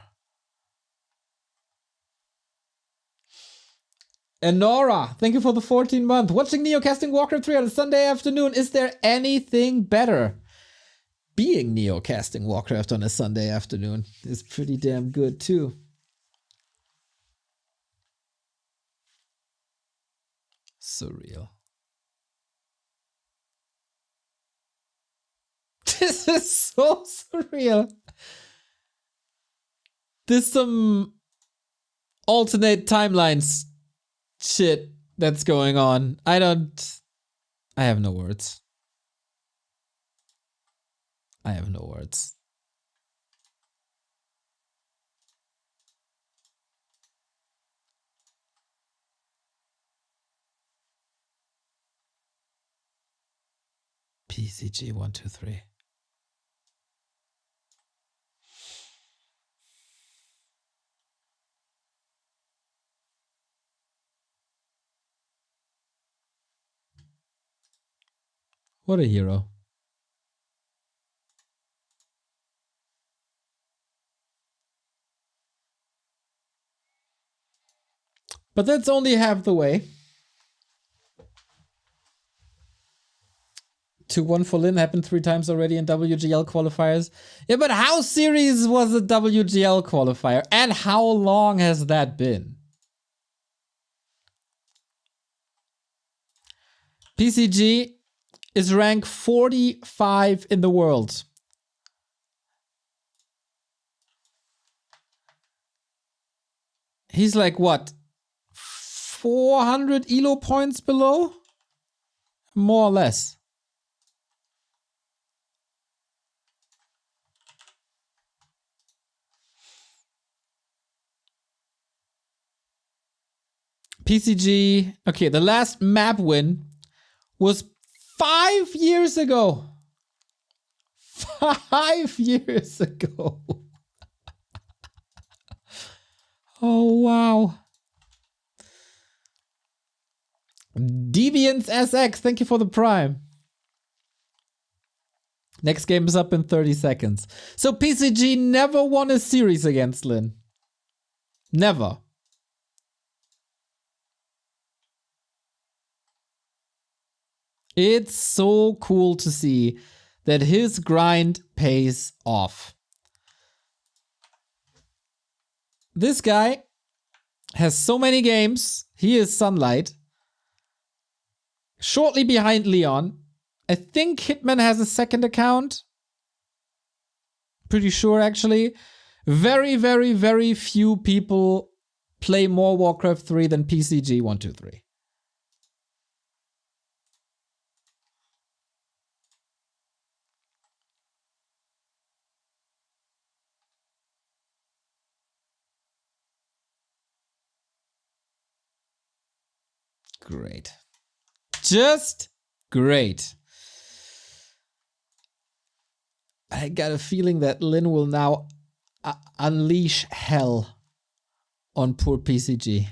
F: And Nora, thank you for the 14-month. Watching Neo casting Warcraft 3 on a Sunday afternoon. Is there anything better? Being Neo casting Warcraft on a Sunday afternoon is pretty damn good too. Surreal. This is so surreal. There's some alternate timelines shit that's going on. I have no words. I have no words. PCG 123. What a hero. But that's only half the way. 2-1 for Lin happened 3 times already in WGL qualifiers. Yeah, but how serious was the WGL qualifier? And how long has that been? PCG is ranked 45 in the world. He's like, what? 400 ELO points below? More or less. PCG, okay, the last map win was 5 years ago. 5 years ago. Oh, wow. Deviants SX, thank you for the prime. Next game is up in 30 seconds. So PCG never won a series against Lin. Never. It's so cool to see that his grind pays off. This guy has so many games. He is Sunlight. Shortly behind Leon. I think Hitman has a second account. Pretty sure, actually. Very, very, very few people play more Warcraft 3 than PCG 123. Great. Just great. I got a feeling that Lin will now unleash hell on poor PCG.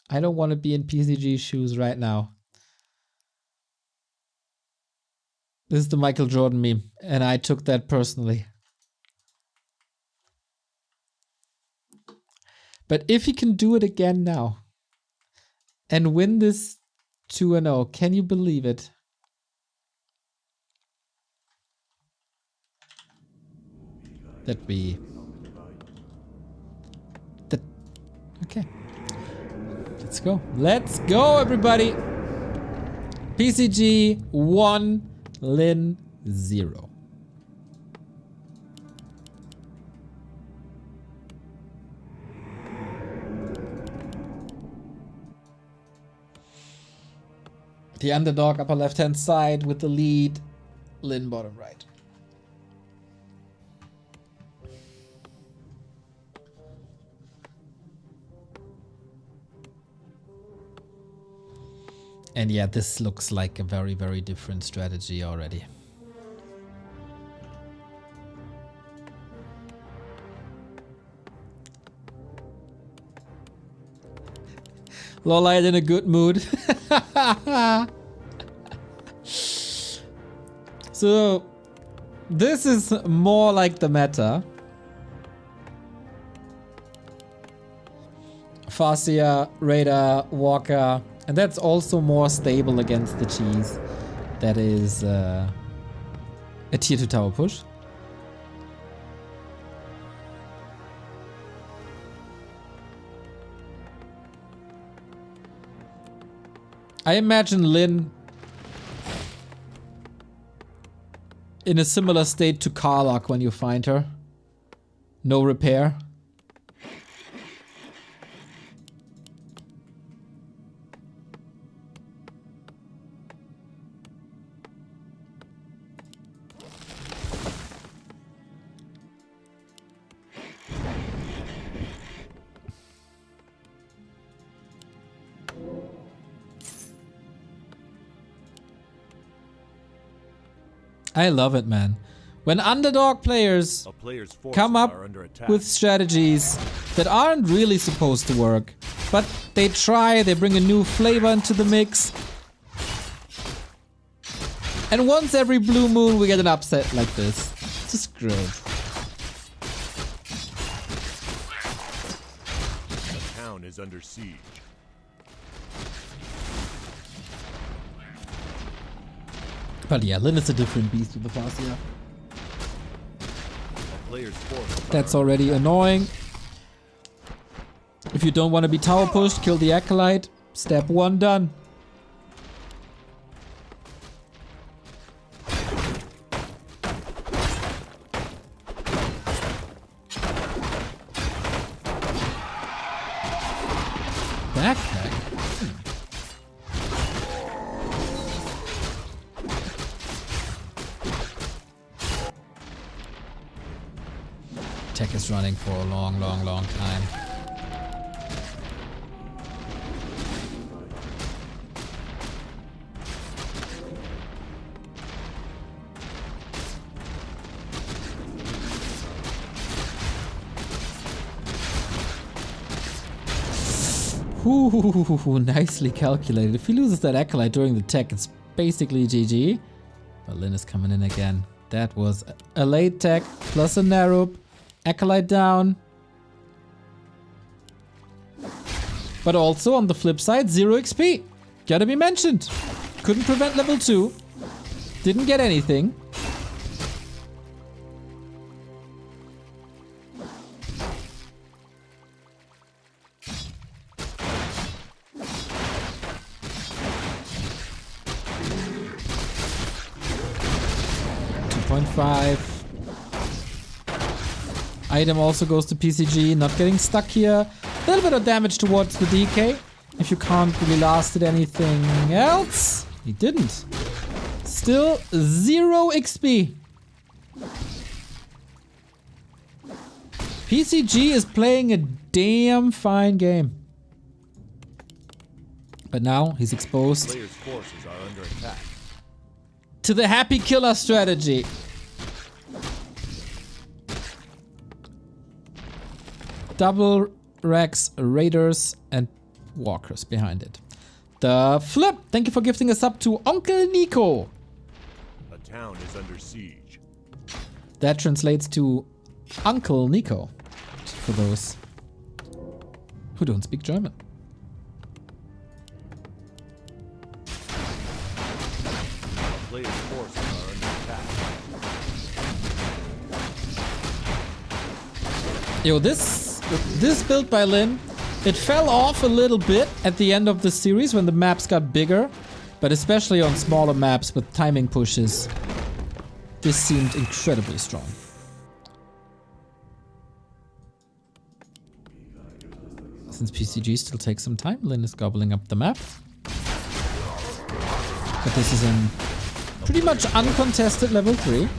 F: I don't want to be in PCG's shoes right now. This is the Michael Jordan meme, and I took that personally. But if he can do it again now and win this 2-0, can you believe it? Okay. Let's go. Let's go, everybody. PCG 1, Lin 0. The underdog upper left hand side with the lead. Lin bottom right. And yeah, this looks like a very, very different strategy already. LawLiet in a good mood. So, this is more like the meta. Farseer, Raider, Walker. And that's also more stable against the cheese. That is a tier 2 tower push. I imagine Lin in a similar state to Karlach when you find her. No repair. I love it, man. When underdog players come up with strategies that aren't really supposed to work, but they try, they bring a new flavor into the mix. And once every blue moon we get an upset like this. It's just great.
D: The town is under siege.
F: But yeah, Lin is a different beast with the Farseer. That's already annoying. If you don't want to be tower pushed, kill the Acolyte. Step 1 done. Backpack? Tech is running for a long, long, long time. Ooh, nicely calculated. If he loses that Acolyte during the tech, it's basically GG. But Lin is coming in again. That was a late tech plus a narrow. Acolyte down. But also on the flip side, 0 XP. Gotta be mentioned. Couldn't prevent level 2. Didn't get anything. .5. Item also goes to PCG, not getting stuck here. A little bit of damage towards the DK. If you can't really last at anything else. He didn't. Still 0 XP. PCG is playing a damn fine game. But now he's exposed
D: Players' forces are under attack.
F: to the happy killer strategy. Double Rex, Raiders, and Walkers behind it. The flip. Thank you for gifting us up to Uncle Nico.
D: A town is under siege.
F: That translates to Uncle Nico, for those who don't speak German.
D: Players' forces are under attack.
F: Yo, this build by Lin, it fell off a little bit at the end of the series when the maps got bigger, but especially on smaller maps with timing pushes, this seemed incredibly strong. Since PCG still takes some time, Lin is gobbling up the map. But this is in pretty much uncontested level 3.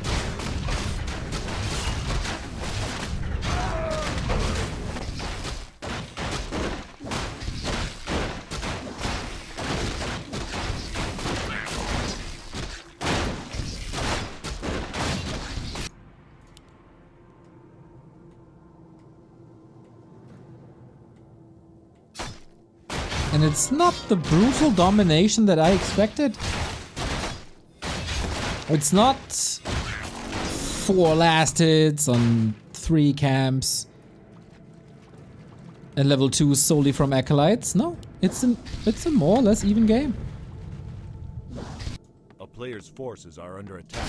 F: And it's not the brutal domination that I expected. It's not 4 last hits on 3 camps and level 2 solely from acolytes. No, it's a more or less even game.
D: A player's forces are under attack.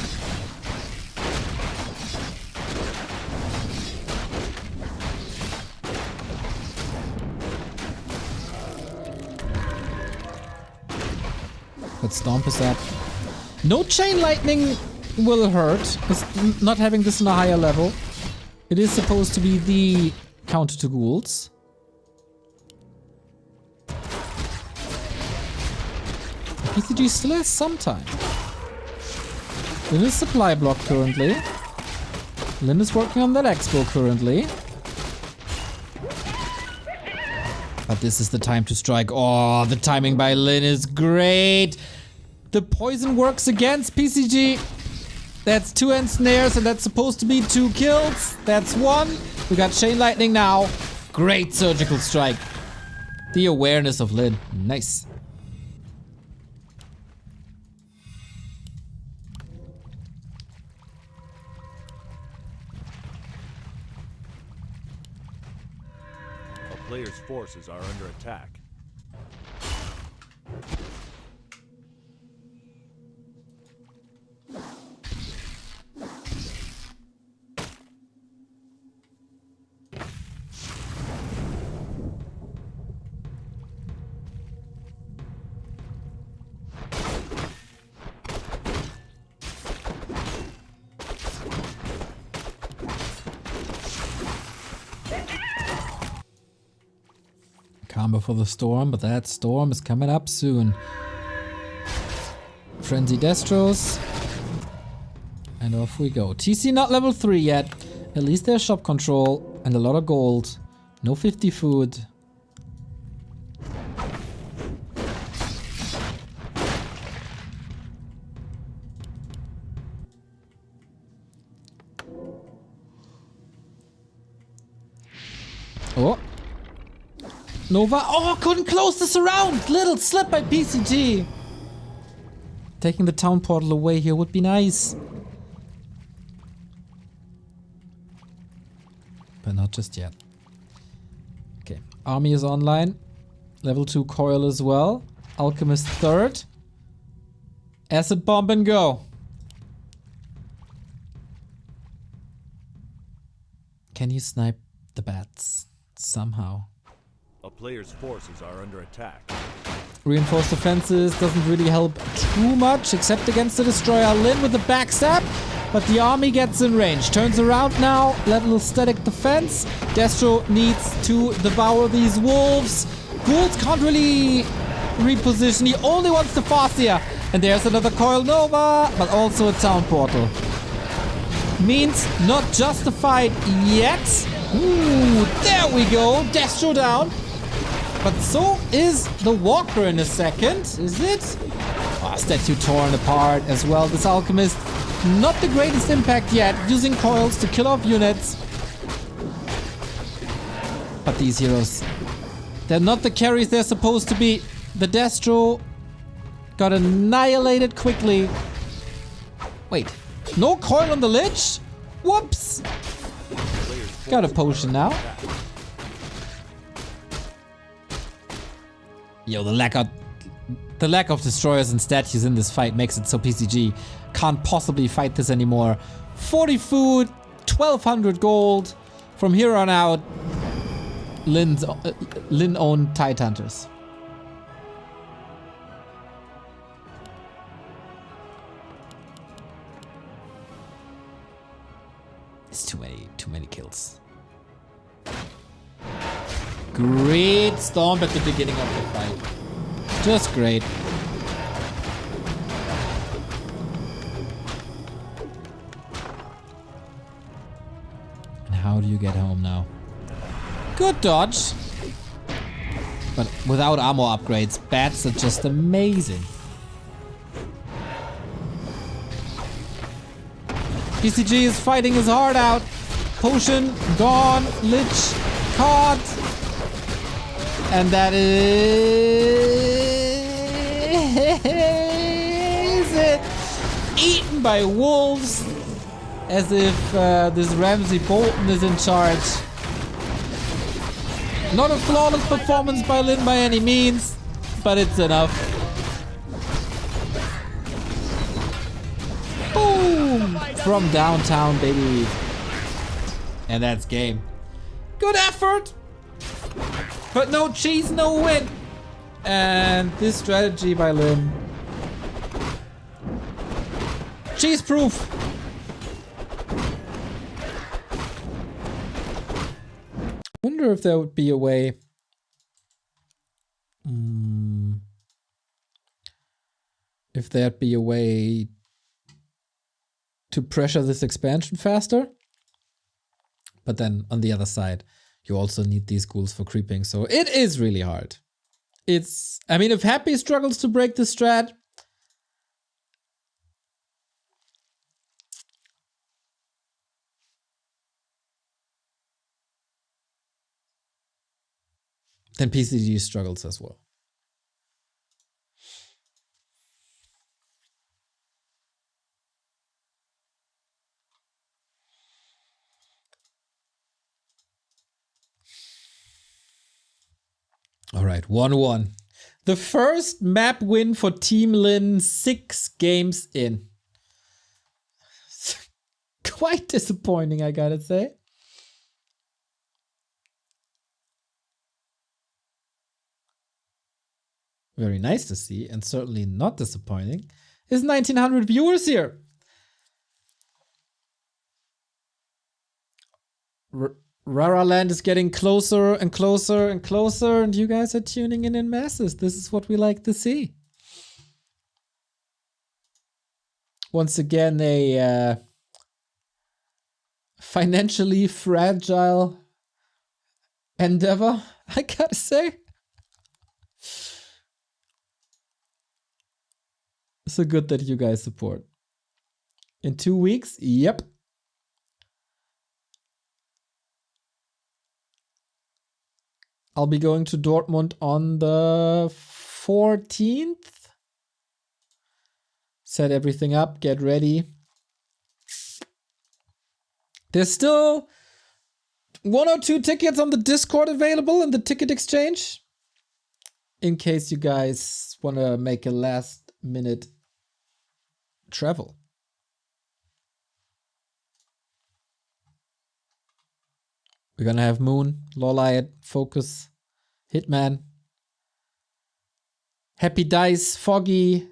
F: But Stomp is up. No Chain Lightning will hurt. It's not having this on a higher level. It is supposed to be the counter to ghouls. PCG still has some time. Lin is supply block currently. Lin is working on that expo currently. But this is the time to strike. Oh, the timing by Lin is great. The poison works against PCG. That's 2 ensnares and that's supposed to be 2 kills. That's 1. We got Chain Lightning now. Great surgical strike. The awareness of Lin. Nice.
D: A player's forces are under attack.
F: Combo for the storm, but that storm is coming up soon. Frenzy Destros. And off we go. TC not level 3 yet. At least there's shop control and a lot of gold. No 50 food. Oh. Nova. Oh, couldn't close this around. Little slip by PCG. Taking the town portal away here would be nice. But not just yet. Okay. Army is online. Level 2 coil as well. Alchemist 3rd. Acid bomb and go. Can you snipe the bats? Somehow.
D: A player's forces are under attack.
F: Reinforced defenses doesn't really help too much, except against the destroyer. Lin with the backstab, but the army gets in range. Turns around now, level static defense. Destro needs to devour these wolves. Ghouls can't really reposition. He only wants the Farseer. And there's another Coil Nova, but also a town portal. Means not justified yet. Ooh, there we go. Destro down. But so is the Walker in a second, is it? Oh, statue torn apart as well. This Alchemist, not the greatest impact yet, using coils to kill off units. But these heroes, they're not the carries they're supposed to be. The Destro got annihilated quickly. Wait. No coil on the lich? Whoops! Got a potion now. Yo, the lack of destroyers and statues in this fight makes it so PCG can't possibly fight this anymore. 40 food, 1200 gold. From here on out, Lin owned Tide Hunters. It's too many kills. Great stomp at the beginning of the fight. Just great. And how do you get home now? Good dodge. But without armor upgrades, bats are just amazing. PCG is fighting his heart out. Potion, gone, lich, caught. And that is it. Eaten by wolves. As if this Ramsey Bolton is in charge. Not a flawless performance by Lin by any means, but it's enough. Boom! From downtown, baby. And that's game. Good effort! But no cheese, no win! And this strategy by Lin. Cheese proof! Wonder if there would be a way. If there'd be a way to pressure this expansion faster. But then on the other side, you also need these ghouls for creeping. So it is really hard. I mean, if Happy struggles to break the strat, then PCG struggles as well. All right, 1-1. The first map win for Team Lin 6 games in. Quite disappointing, I gotta say. Very nice to see, and certainly not disappointing, is 1900 viewers here. Rara Land is getting closer and closer and closer, and you guys are tuning in masses. This is what we like to see. Once again, a financially fragile endeavor, I gotta say. So good that you guys support. In 2 weeks? Yep. I'll be going to Dortmund on the 14th. Set everything up, get ready. There's still 1 or 2 tickets on the Discord available in the ticket exchange. In case you guys want to make a last minute travel. We're gonna have Moon, LawLiet, Focus, Hitman, Happy Dice, Foggy,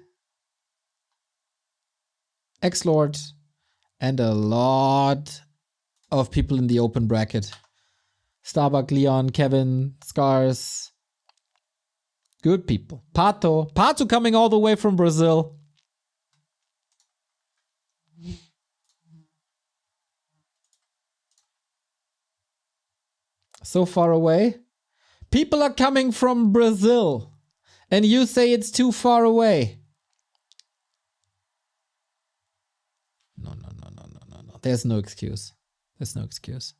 F: X-Lord, and a lot of people in the open bracket. Starbuck, Leon, Kevin, Scars. Good people. Pato. Pato coming all the way from Brazil. So far away. People are coming from Brazil. And you say it's too far away. No. There's no excuse. There's no excuse.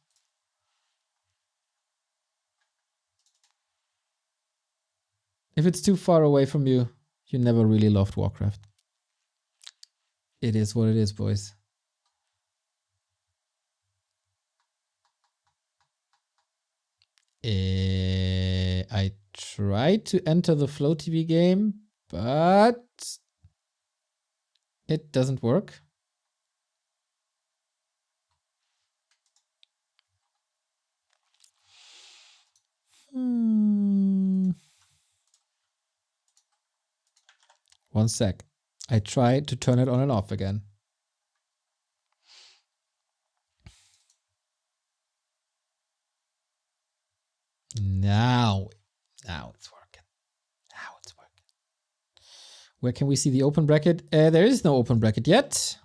F: If it's too far away from you, you never really loved Warcraft. It is what it is, boys. I tried to enter the Flow TV game, but it doesn't work. One sec. I tried to turn it on and off again. Now it's working. Now it's working. Where can we see the open bracket? There is no open bracket yet.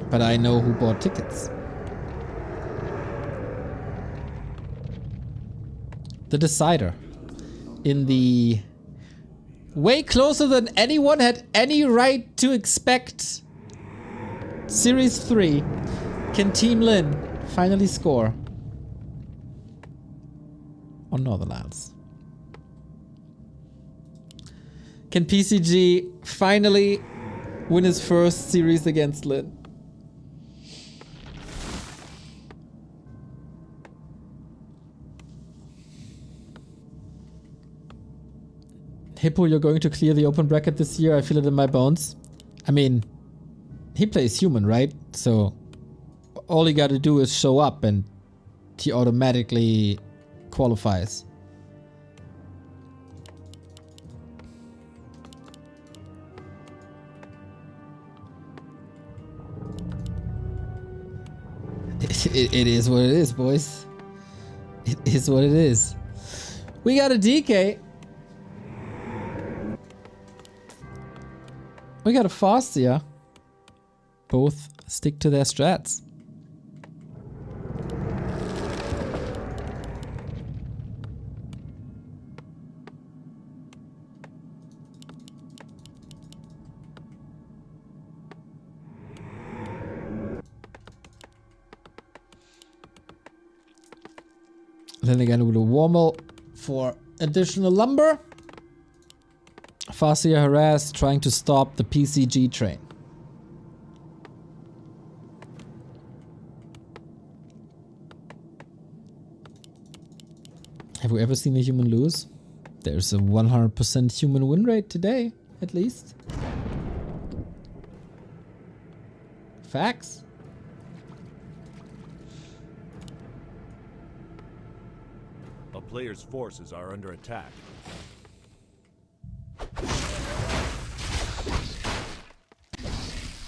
F: But I know who bought tickets. The decider. In the way closer than anyone had any right to expect. Series 3. Can Team Lin finally score on Northernlands? Can PCG finally win his first series against Lin? Hippo, you're going to clear the open bracket this year. I feel it in my bones. I mean, he plays human, right? So all you gotta do is show up and he automatically qualifies. It is what it is, boys. It is what it is. We got a DK. We got a Fastia. Both stick to their strats. Then again with a Warmel for additional lumber. Fastia harassed, trying to stop the PCG train. Have we ever seen a human lose? There's a 100% human win rate today, at least. Facts.
D: A player's forces are under attack.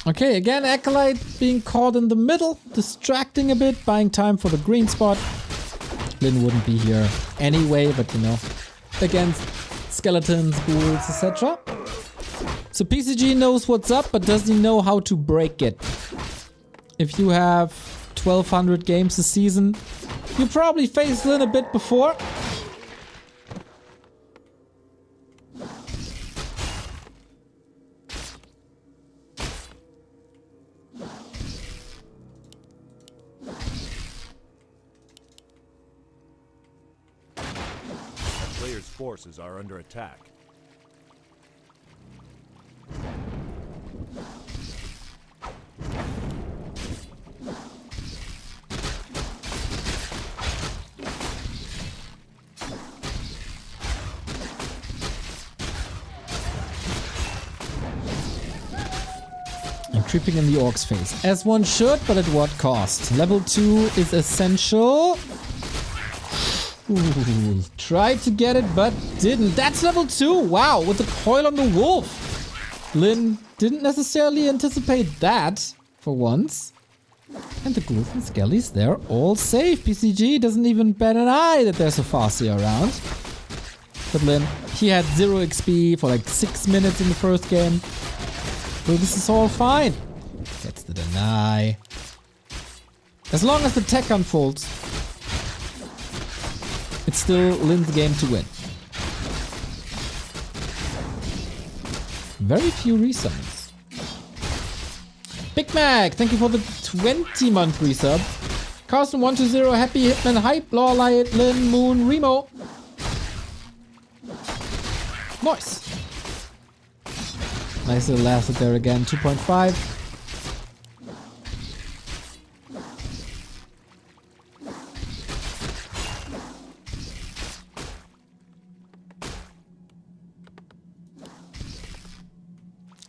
F: Okay, again, Acolyte being caught in the middle, distracting a bit, buying time for the green spot. Lin wouldn't be here anyway, but you know, against skeletons, ghouls, etc. So PCG knows what's up, but does he know how to break it? If you have 1200 games a season, you probably faced Lin a bit before.
D: Player's forces are under attack.
F: And creeping in the orc's face. As one should, but at what cost? Level 2 is essential. Ooh, tried to get it, but didn't. That's level 2. Wow, with the coil on the wolf. Lin didn't necessarily anticipate that for once. And the ghouls and skellies, they're all safe. PCG doesn't even bat an eye that there's a Fastia around. But Lin, he had 0 XP for like 6 minutes in the first game. So this is all fine. Gets the deny. As long as the tech unfolds, it's still Lin's game to win. Very few resummons. Big Mac, thank you for the 20-month resub. Carson120, Happy Hitman, Hype, LawLiet, Lin, Moon, Remo. Nice. Nice little asset there again. 2.5.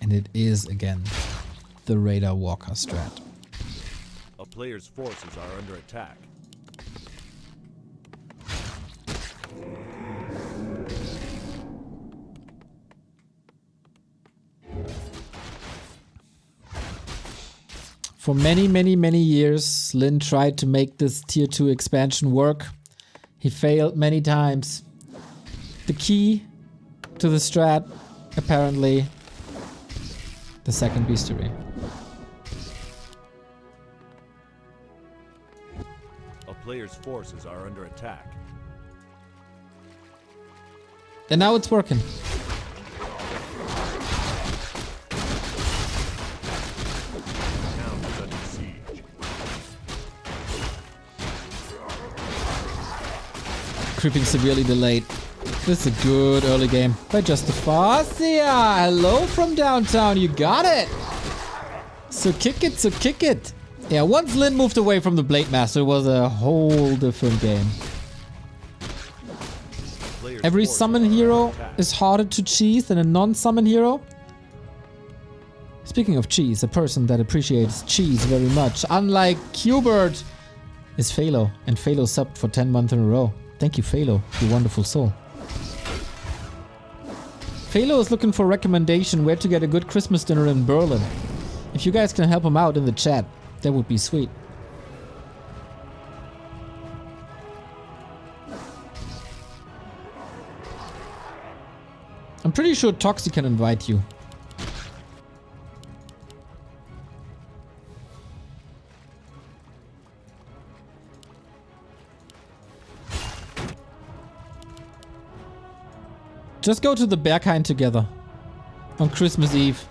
F: And it is again the Radar Walker strat.
D: A player's forces are under attack.
F: For many, many, many years, Lin tried to make this tier 2 expansion work. He failed many times. The key to the strat, apparently, the second bestiary.
D: A player's forces are under attack.
F: And now it's working.
D: Town is under siege.
F: Creeping severely delayed. This is a good early game by Justifacia. Hello from downtown, you got it. So kick it, so kick it. Yeah, once Lin moved away from the Blade Master, it was a whole different game. Every summon hero is harder to cheese than a non-summon hero. Speaking of cheese, a person that appreciates cheese very much, unlike Qbert, is Phalo. And Phalo subbed for 10 months in a row. Thank you, Phalo, you wonderful soul. Phalo is looking for recommendation where to get a good Christmas dinner in Berlin. If you guys can help him out in the chat, that would be sweet. I'm pretty sure Toxi can invite you. Just go to the Berghain together on Christmas Eve.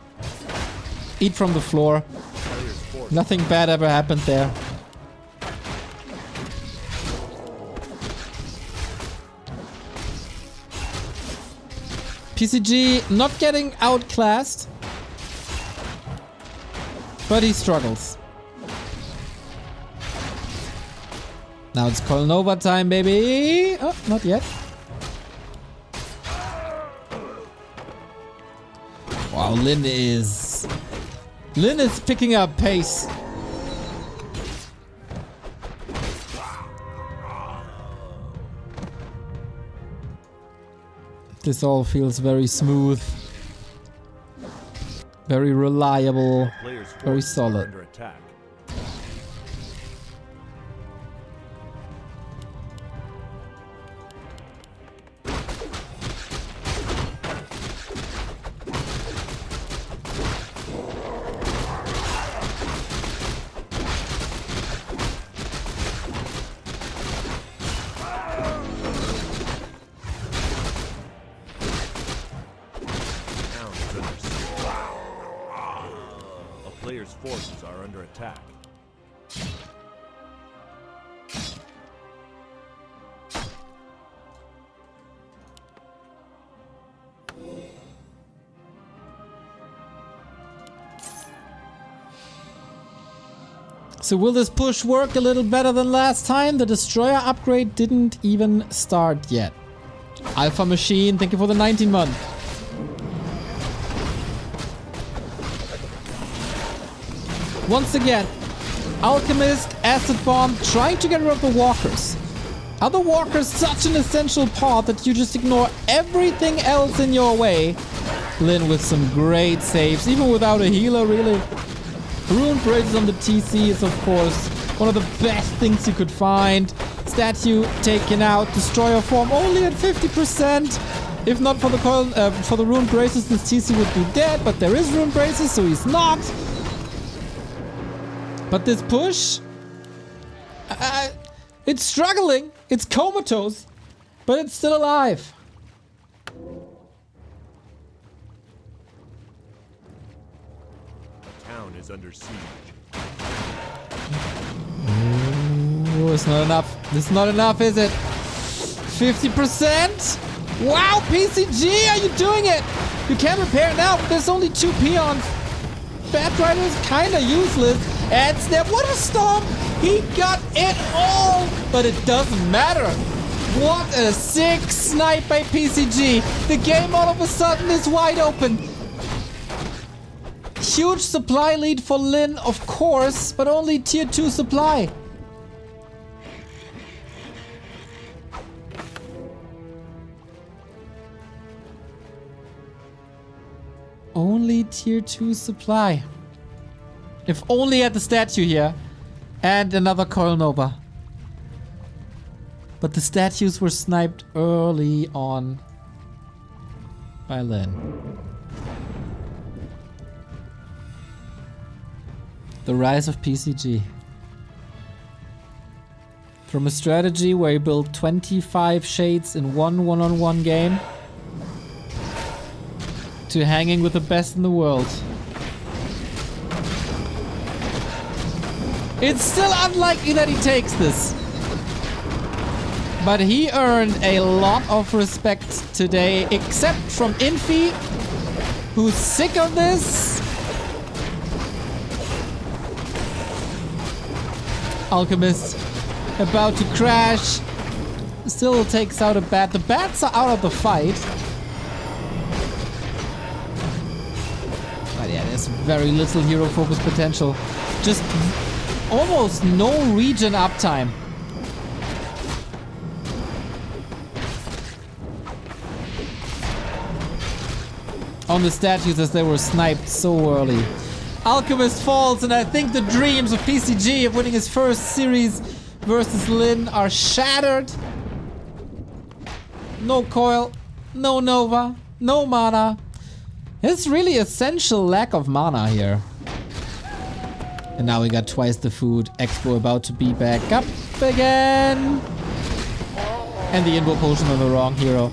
F: Eat from the floor. Nothing bad ever happened there. PCG not getting outclassed, but he struggles. Now it's Colnova time, baby. Oh, not yet. Wow, Lin is picking up pace. This all feels very smooth, very reliable, very solid.
D: Under attack. Player's forces are under attack.
F: So will this push work a little better than last time? The Destroyer upgrade didn't even start yet. Alpha Machine, thank you for the 19 month. Once again, Alchemist, Acid Bomb, trying to get rid of the walkers. Are the walkers such an essential part that you just ignore everything else in your way? Lin with some great saves, even without a healer, really. Rune Braces on the TC is, of course, one of the best things you could find. Statue taken out, Destroyer form only at 50%. If not for the Rune Braces, this TC would be dead, but there is Rune Braces, so he's not. But this push, it's struggling, it's comatose, but it's still alive.
D: The town is under siege.
F: Ooh, it's not enough. It's not enough, is it? 50%? Wow, PCG, are you doing it? You can repair now, but there's only 2 peons. Batrider is kinda useless. And Snap, what a stomp! He got it all, but it doesn't matter. What a sick snipe by PCG. The game all of a sudden is wide open. Huge supply lead for Lin, of course, but only tier 2 supply. Only tier 2 supply. If only had the statue here. And another Coil Nova. But the statues were sniped early on by Lin. The rise of PCG. From a strategy where he built 25 shades in one one-on-one game to hanging with the best in the world. It's still unlikely that he takes this. But he earned a lot of respect today, except from Infi, who's sick of this. Alchemist about to crash. Still takes out a bat. The bats are out of the fight. But yeah, there's very little hero focus potential. Just almost no region uptime. On the statues as they were sniped so early. Alchemist falls, and I think the dreams of PCG of winning his first series versus Lin are shattered. No coil, no Nova, no mana. It's really essential lack of mana here. And now we got twice the food. Expo about to be back up again. And the Invo potion on the wrong hero.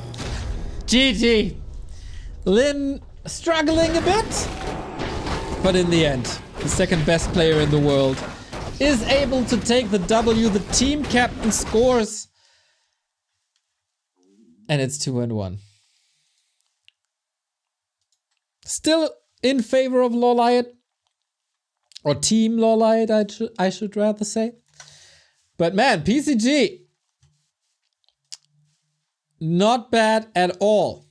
F: GG. Lin struggling a bit. But in the end, the second best player in the world is able to take the W. The team captain scores. And it's 2-1. Still in favor of LawLiet. Or Team LawLiet, I should rather say. But man, PCG. Not bad at all.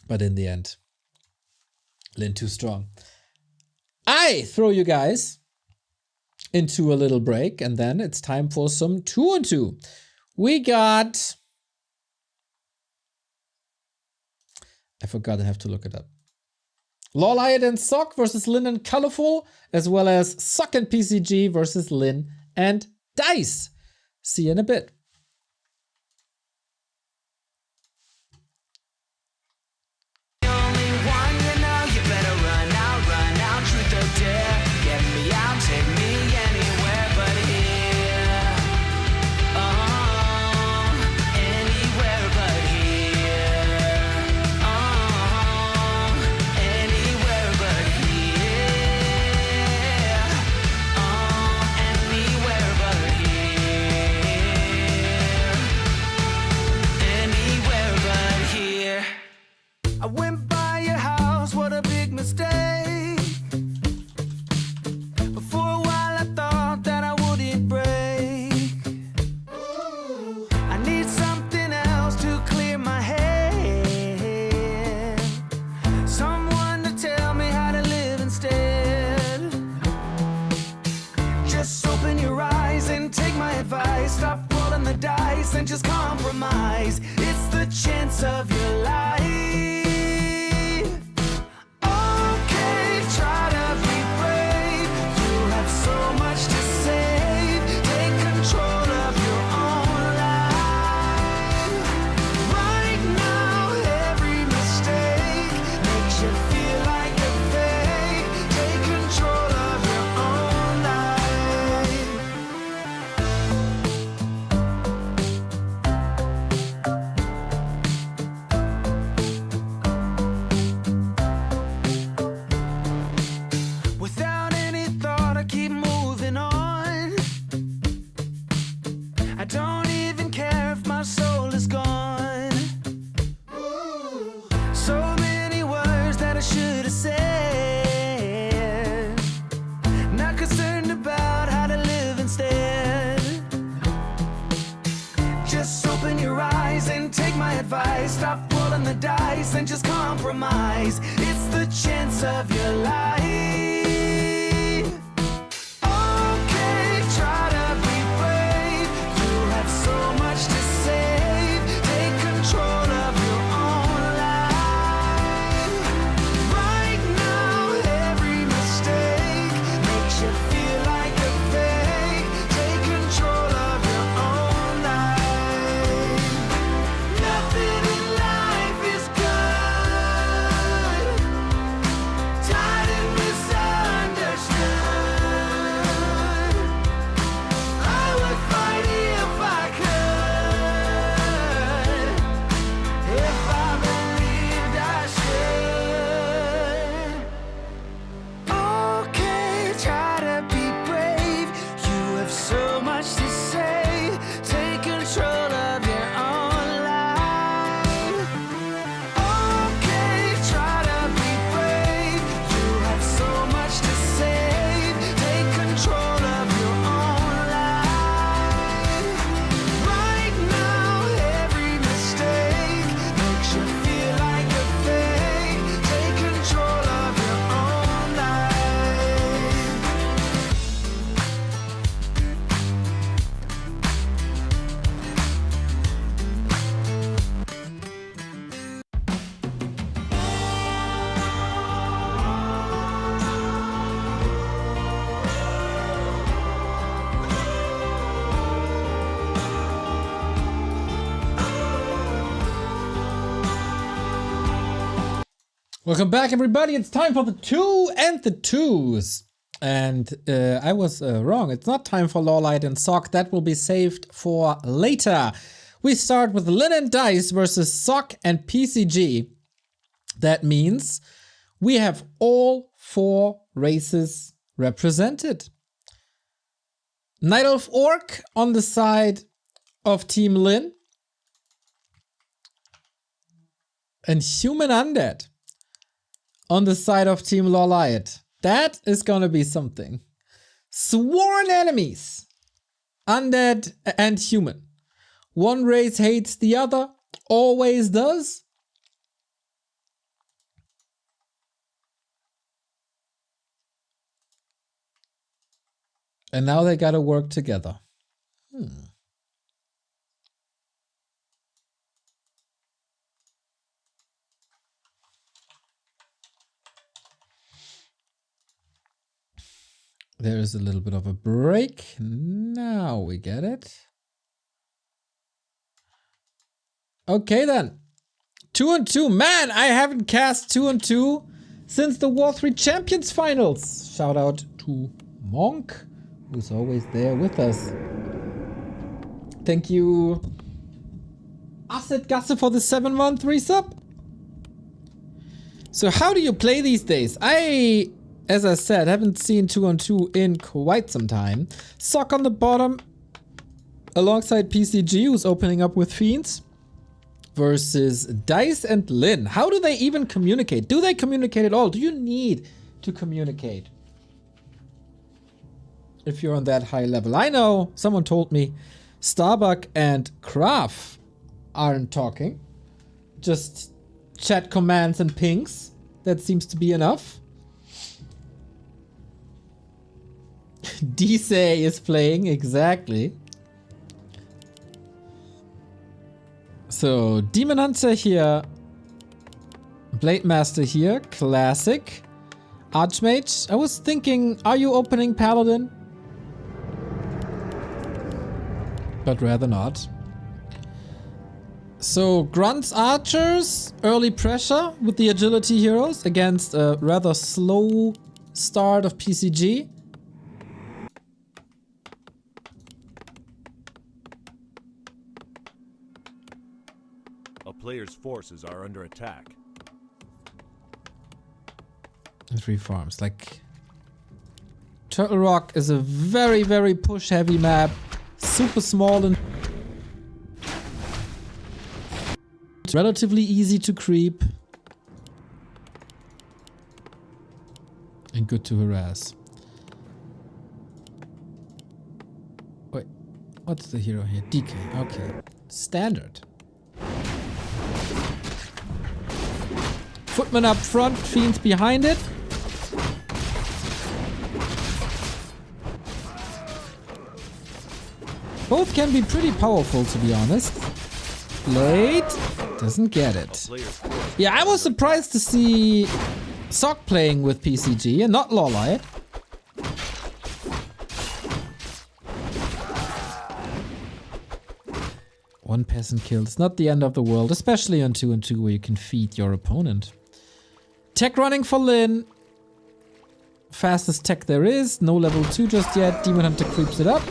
F: But in the end, Lin too strong. I throw you guys into a little break, and then it's time for some 2-on-2. We got... I forgot, I have to look it up. LawLiet and Sock versus Lin and Colorful, as well as Sock and PCG versus Lin and Dice. See you in a bit.
A: I went by your house, what a big mistake. But for a while I thought that I wouldn't break. I need something else to clear my head. Someone to tell me how to live instead. Just open your eyes and take my advice. Stop rolling the dice and just compromise. It's the chance of your life. Okay. rolling the dice, then just compromise. It's the chance of your life. Okay, try to be brave. You have so much to save. Take control of your own life. Right now, every mistake makes you feel like a fake. Take control of your own life. Nothing in life is good. Tired and misunderstood. I would fight if I could. If I believed I should. Okay, try to be brave. You have so much to say. Take control of your own life. Okay, try to be brave. You have so much to say. Take control of your own life. Right now, every mistake makes you feel like a fake. Take control of your own life.
F: Welcome back, everybody. It's time for the 2 and the 2s. And I was wrong. It's not time for LawLiet and Sock. That will be saved for later. We start with Lin and Dice versus Sock and PCG. That means we have all 4 races represented. Night Elf Orc on the side of Team Lin. And Human Undead on the side of Team LawLiet. That is gonna be something. Sworn enemies. Undead and human. One race hates the other. Always does. And now they gotta work together. There is a little bit of a break. Now we get it. Okay then. 2 and 2. Man, I haven't cast 2 and 2 since the War 3 Champions Finals. Shout out to Monk, who's always there with us. Thank you, Asset Gasse, for the 7-1 3-sub. So how do you play these days? As I said, haven't seen 2 on 2 in quite some time. Sock on the bottom alongside PCG, who's opening up with Fiends, versus Dice and Lin. How do they even communicate? Do they communicate at all? Do you need to communicate if you're on that high level? I know someone told me Starbuck and Kraft aren't talking. Just chat commands and pings. That seems to be enough. Disay is playing, exactly. So, Demon Hunter here. Blade Master here, classic. Archmage. I was thinking, are you opening Paladin? But rather not. So, Grunts Archers, early pressure with the Agility Heroes against a rather slow start of PCG.
D: A player's forces are under attack.
F: And 3 farms. Like, Turtle Rock is a very, very push-heavy map. Super small and relatively easy to creep. And good to harass. Wait, what's the hero here? DK, okay. Standard. equipment up front, Fiends behind it. Both can be pretty powerful, to be honest. Blade doesn't get it. Yeah, I was surprised to see Sock playing with PCG and not LawLiet. One peasant killed. It's not the end of the world, especially on 2-2 where you can feed your opponent. Tech running for Lin. Fastest tech there is. No level 2 just yet. Demon Hunter creeps it up.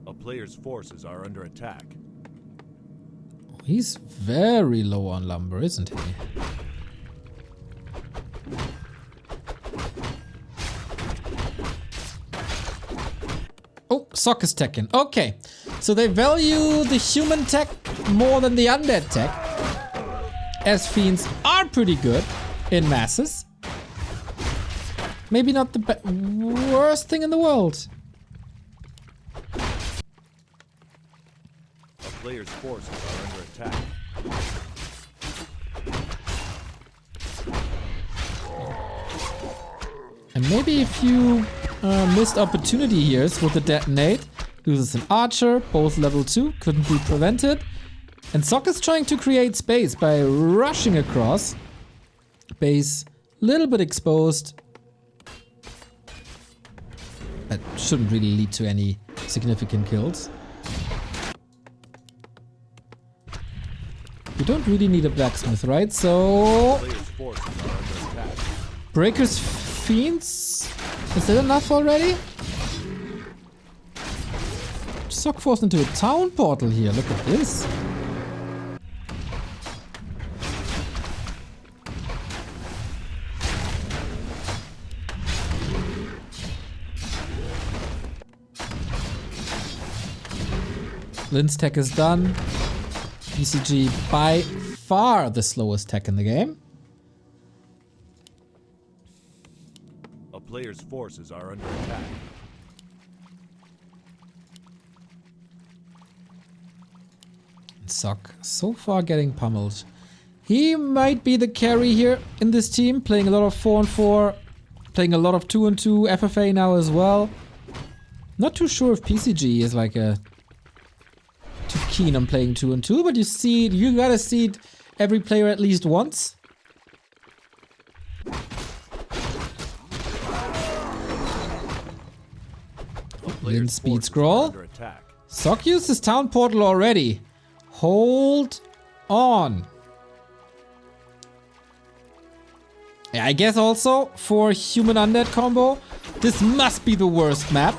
D: A player's forces are under attack.
F: He's very low on lumber, isn't he? Oh, Sock is teching. Okay, so they value the human tech more than the undead tech, as Fiends are pretty good in masses. Maybe not the worst thing in the world.
D: A player's forces are under attack.
F: And maybe a few missed opportunity here with the detonate. Loses an archer, both level 2, couldn't be prevented. And Sock is trying to create space by rushing across. Base a little bit exposed. That shouldn't really lead to any significant kills. You don't really need a blacksmith, right? So
D: Player's forces are under attack.
F: Breaker's Fiends? Is that enough already? Sock forced into a town portal here, look at this. Lin's tech is done. PCG by far the slowest tech in the game.
D: A player's forces are under attack.
F: Sock so far getting pummeled. He might be the carry here in this team, playing a lot of 4-on-4, playing a lot of 2-on-2 FFA now as well. Not too sure if PCG is like too keen on playing 2-on-2, but you gotta seed every player at least once. Lin speed scroll. Sock used his town portal already. Hold on. Yeah, I guess also for human undead combo, this must be the worst map.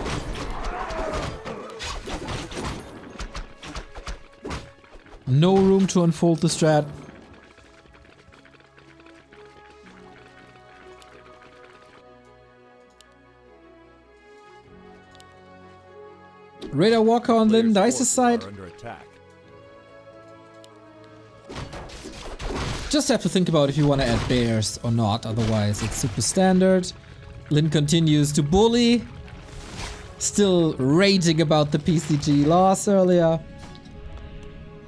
F: No room to unfold the strat. Radar Walker on Lin Dice's side. Just have to think about if you want to add bears or not, otherwise it's super standard. Lin continues to bully. Still raging about the PCG loss earlier.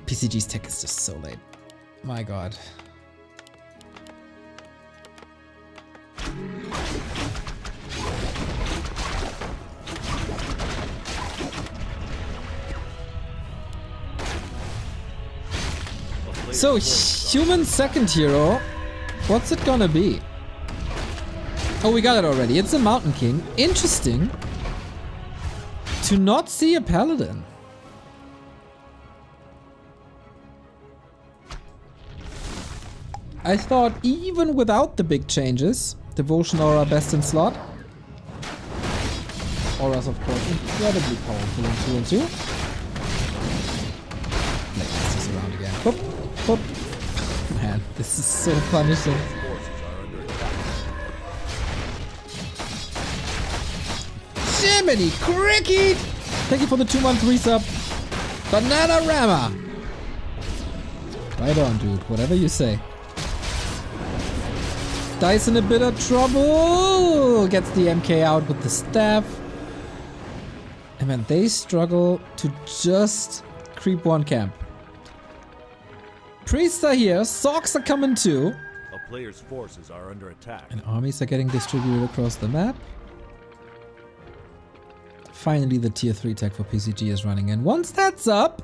F: PCG's tech is just so late. My god. So, human second hero, what's it gonna be? Oh, we got it already. It's a Mountain King. Interesting to not see a Paladin. I thought even without the big changes, Devotion Aura best in slot. Aura's of course incredibly powerful in 2-on-2. Let this around again. Boop, boop. Man, this is so punishing. Jiminy Cricket! Thank you for the 2-month resub. Bananarama! Right on, dude. Whatever you say. Dice in a bit of trouble! Gets the MK out with the staff. And man, they struggle to just creep 1 camp. Priests are here, Socks are coming too.
D: A player's forces are under attack.
F: And armies are getting distributed across the map. Finally, the tier 3 tech for PCG is running. And once that's up,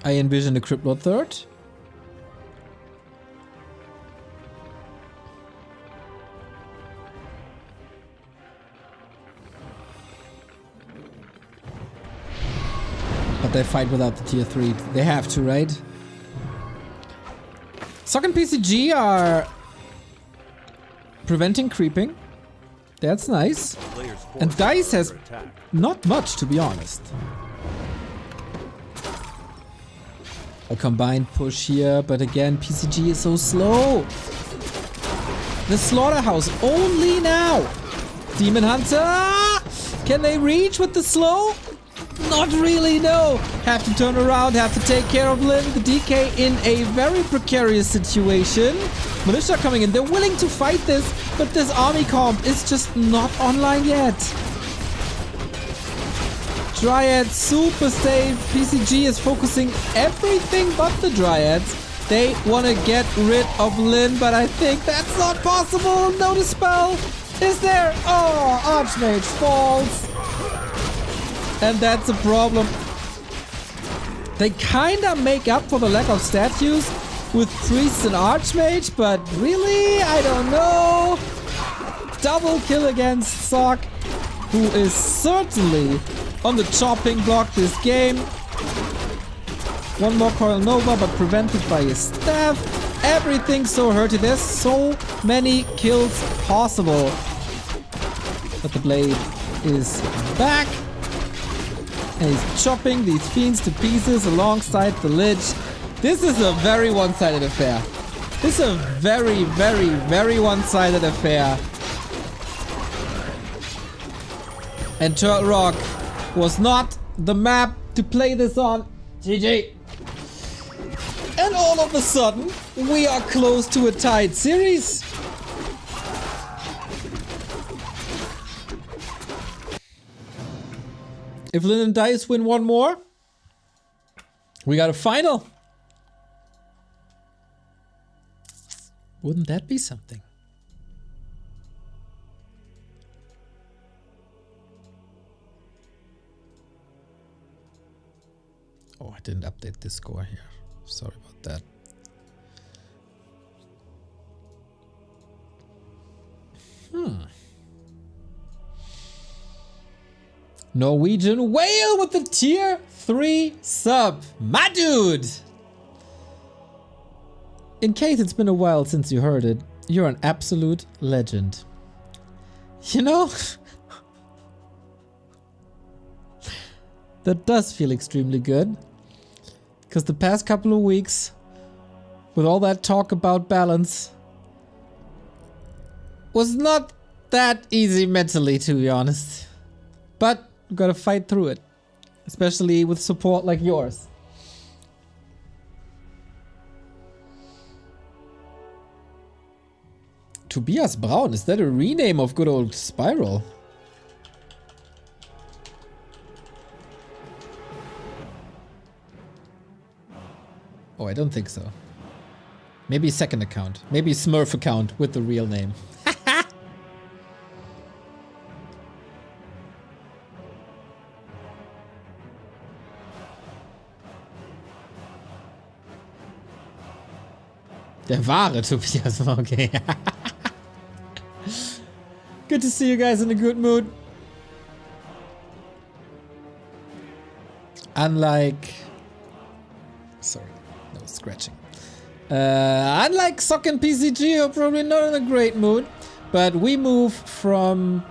F: I envision a Crypt Lord 3rd. But they fight without the tier 3. They have to, right? Sock and PCG are preventing creeping. That's nice.
D: Player's
F: And
D: forces
F: Dice
D: are
F: has
D: under attack.
F: not much, to be honest. A combined push here, but again, PCG is so slow. The slaughterhouse only now. Demon Hunter! Can they reach with the slow? Not really, no. Have to turn around, have to take care of Lin. The DK in a very precarious situation. Militia coming in. They're willing to fight this, but this army comp is just not online yet. Dryad super safe. PCG is focusing everything but the Dryads. They want to get rid of Lin, but I think that's not possible. No dispel. Is there? Oh, Archmage falls. And that's a problem. They kinda make up for the lack of statues with Priests and Archmage, but really? I don't know. Double kill against Sock, who is certainly on the chopping block this game. One more Coil Nova, but prevented by his staff. Everything's so hurty. There's so many kills possible. But the blade is back. And he's chopping these fiends to pieces alongside the Lich. This is a very one-sided affair. This is a very, very, very one-sided affair. And Turtle Rock was not the map to play this on. GG. And all of a sudden, we are close to a tied series. If Lin and Dice win one more, we got a final. Wouldn't that be something? Oh, I didn't update this score here. Sorry about that. Norwegian Whale with the tier 3 sub. My dude! In case it's been a while since you heard it, you're an absolute legend. You know, that does feel extremely good. Because the past couple of weeks, with all that talk about balance, was not that easy mentally, to be honest. But we gotta fight through it. Especially with support like yours. Tobias Braun, is that a rename of good old Spiral? Oh, I don't think so. Maybe second account. Maybe Smurf account with the real name. Der wahre Tobias, okay. Good to see you guys in a good mood. Unlike... Sorry, no scratching. Unlike Sock and PCG, you're probably not in a great mood. But we move from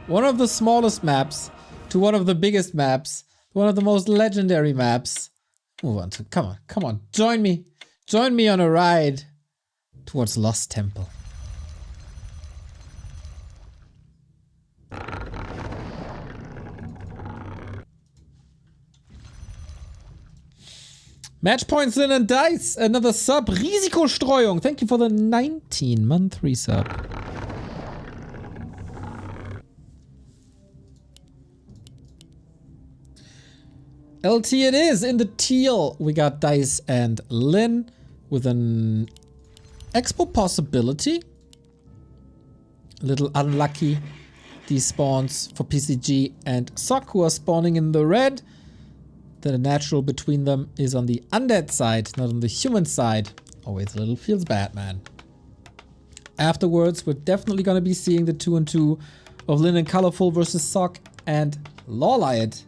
F: one of the smallest maps to one of the biggest maps. One of the most legendary maps. Move on to... Come on, join me. Join me on a ride towards Lost Temple. Match points, Lin and Dice. Another sub. Risikostreuung. Thank you for the 19-month resub. LT it is. In the teal, we got Dice and Lin with an expo possibility. A little unlucky despawns for PCG and Sock, who are spawning in the red. The natural between them is on the undead side, not on the human side. Always a little feels bad, man. Afterwards, we're definitely going to be seeing the 2-on-2 of Lin and Colorful versus Sock and LawLiet.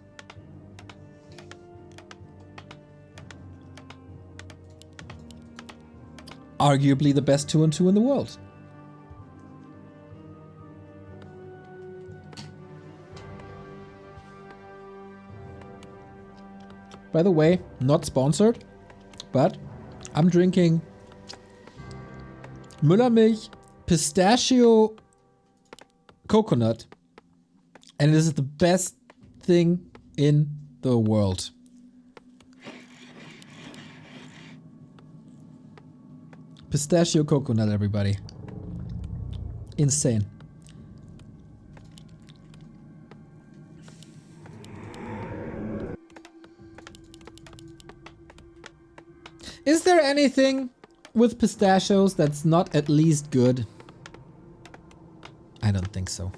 F: Arguably the best 2-on-2 in the world. By the way, not sponsored, but I'm drinking Müllermilch Pistachio Coconut, and this is the best thing in the world. Pistachio coconut, everybody. Insane. Is there anything with pistachios that's not at least good? I don't think so.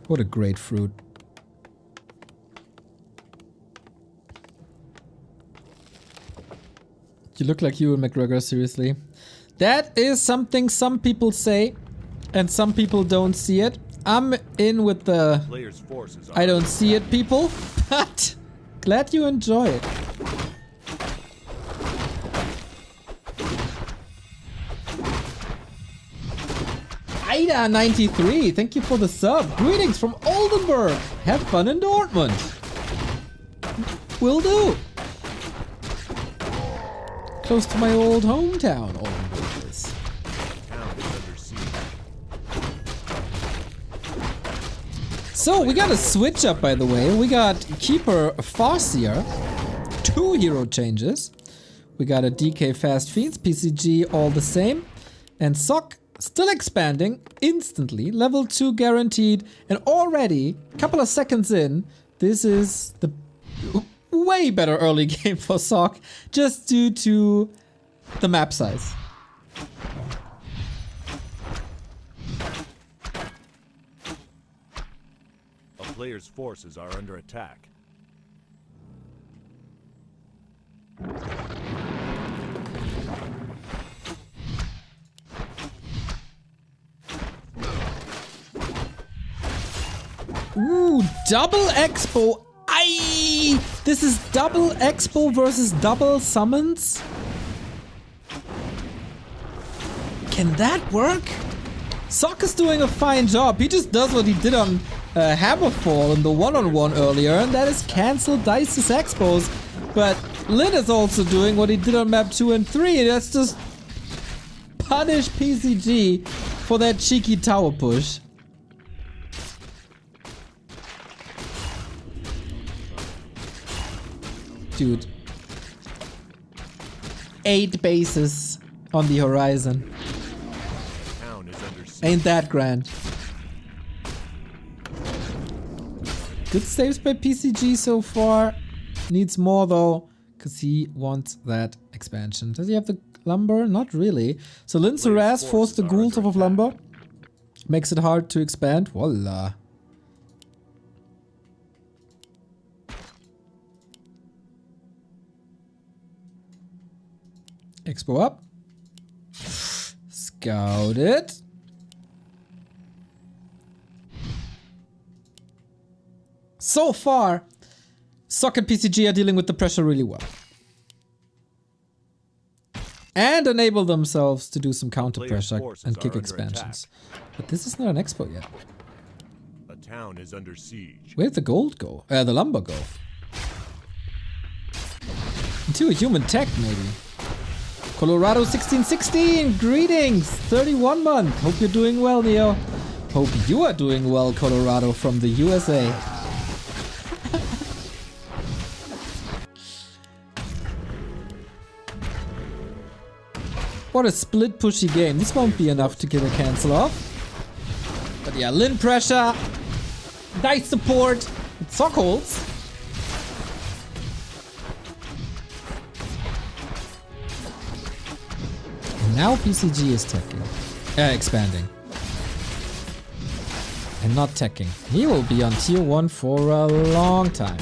F: What a great fruit. You look like Ewan McGregor, seriously. That is something some people say, and some people don't see it. I'm in with the
D: Players' forces are
F: I don't see it people, but glad you enjoy it. Ida93, thank you for the sub. Greetings from Oldenburg. Have fun in Dortmund. Will do. Close to my old hometown, Oldenburg is.
D: town is under siege.
F: So we got a switch up, by the way. We got Keeper Farseer, 2 hero changes. We got a DK Fast Fiends, PCG all the same. And Sock still expanding instantly, level 2 guaranteed. And already, a couple of seconds in, this is the way better early game for Sock, just due to the map size.
D: A player's forces are under attack.
F: Ooh, double expo. Aye! This is double expo versus double summons? Can that work? Sock is doing a fine job. He just does what he did on Hammerfall in the one-on-one earlier, and that is cancel Dice's expos. But Lin is also doing what he did on map 2 and 3, and that's just punish PCG for that cheeky tower push. Dude. 8 bases on the horizon.
D: Town is under siege.
F: Ain't that grand. Good saves by PCG so far. Needs more though, because he wants that expansion. Does he have the lumber? Not really. So Lin's harass forced the ghouls off of lumber. Makes it hard to expand. Voila. Expo up. Scout it. So far, Sock and PCG are dealing with the pressure really well. And enable themselves to do some counter pressure and kick expansions. But this is not an expo yet.
D: A town is under siege.
F: Where did the gold go? The lumber go? Into a human tech, maybe. Colorado 1616, greetings! 31 month. Hope you're doing well, Neo. Hope you are doing well, Colorado, from the USA. What a split pushy game. This won't be enough to get a cancel off. But yeah, Lin pressure. Dice support. Sock holds. Now PCG is teching. Expanding. And not teching. He will be on tier 1 for a long time.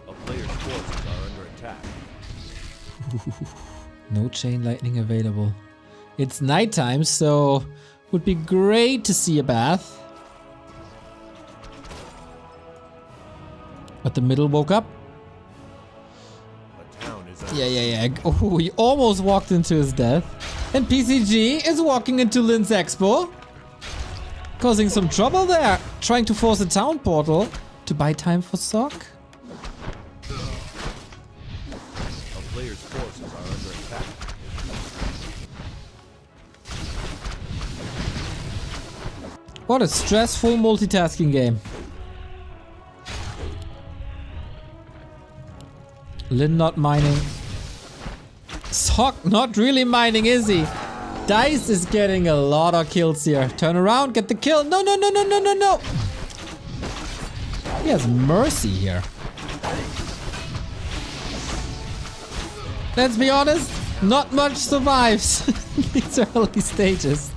D: A player's forces are under attack.
F: No chain lightning available. It's nighttime, so would be great to see a bath. But the middle woke up.
D: A town is under
F: Yeah. Oh, he almost walked into his death. And PCG is walking into Lin's Expo. Causing some trouble there. Trying to force a town portal to buy time for Sock.
D: A player's forces are under attack.
F: What a stressful multitasking game. Lin not mining. Sock not really mining, is he? Dice is getting a lot of kills here. Turn around, get the kill. No. He has mercy here. Let's be honest, not much survives these early stages.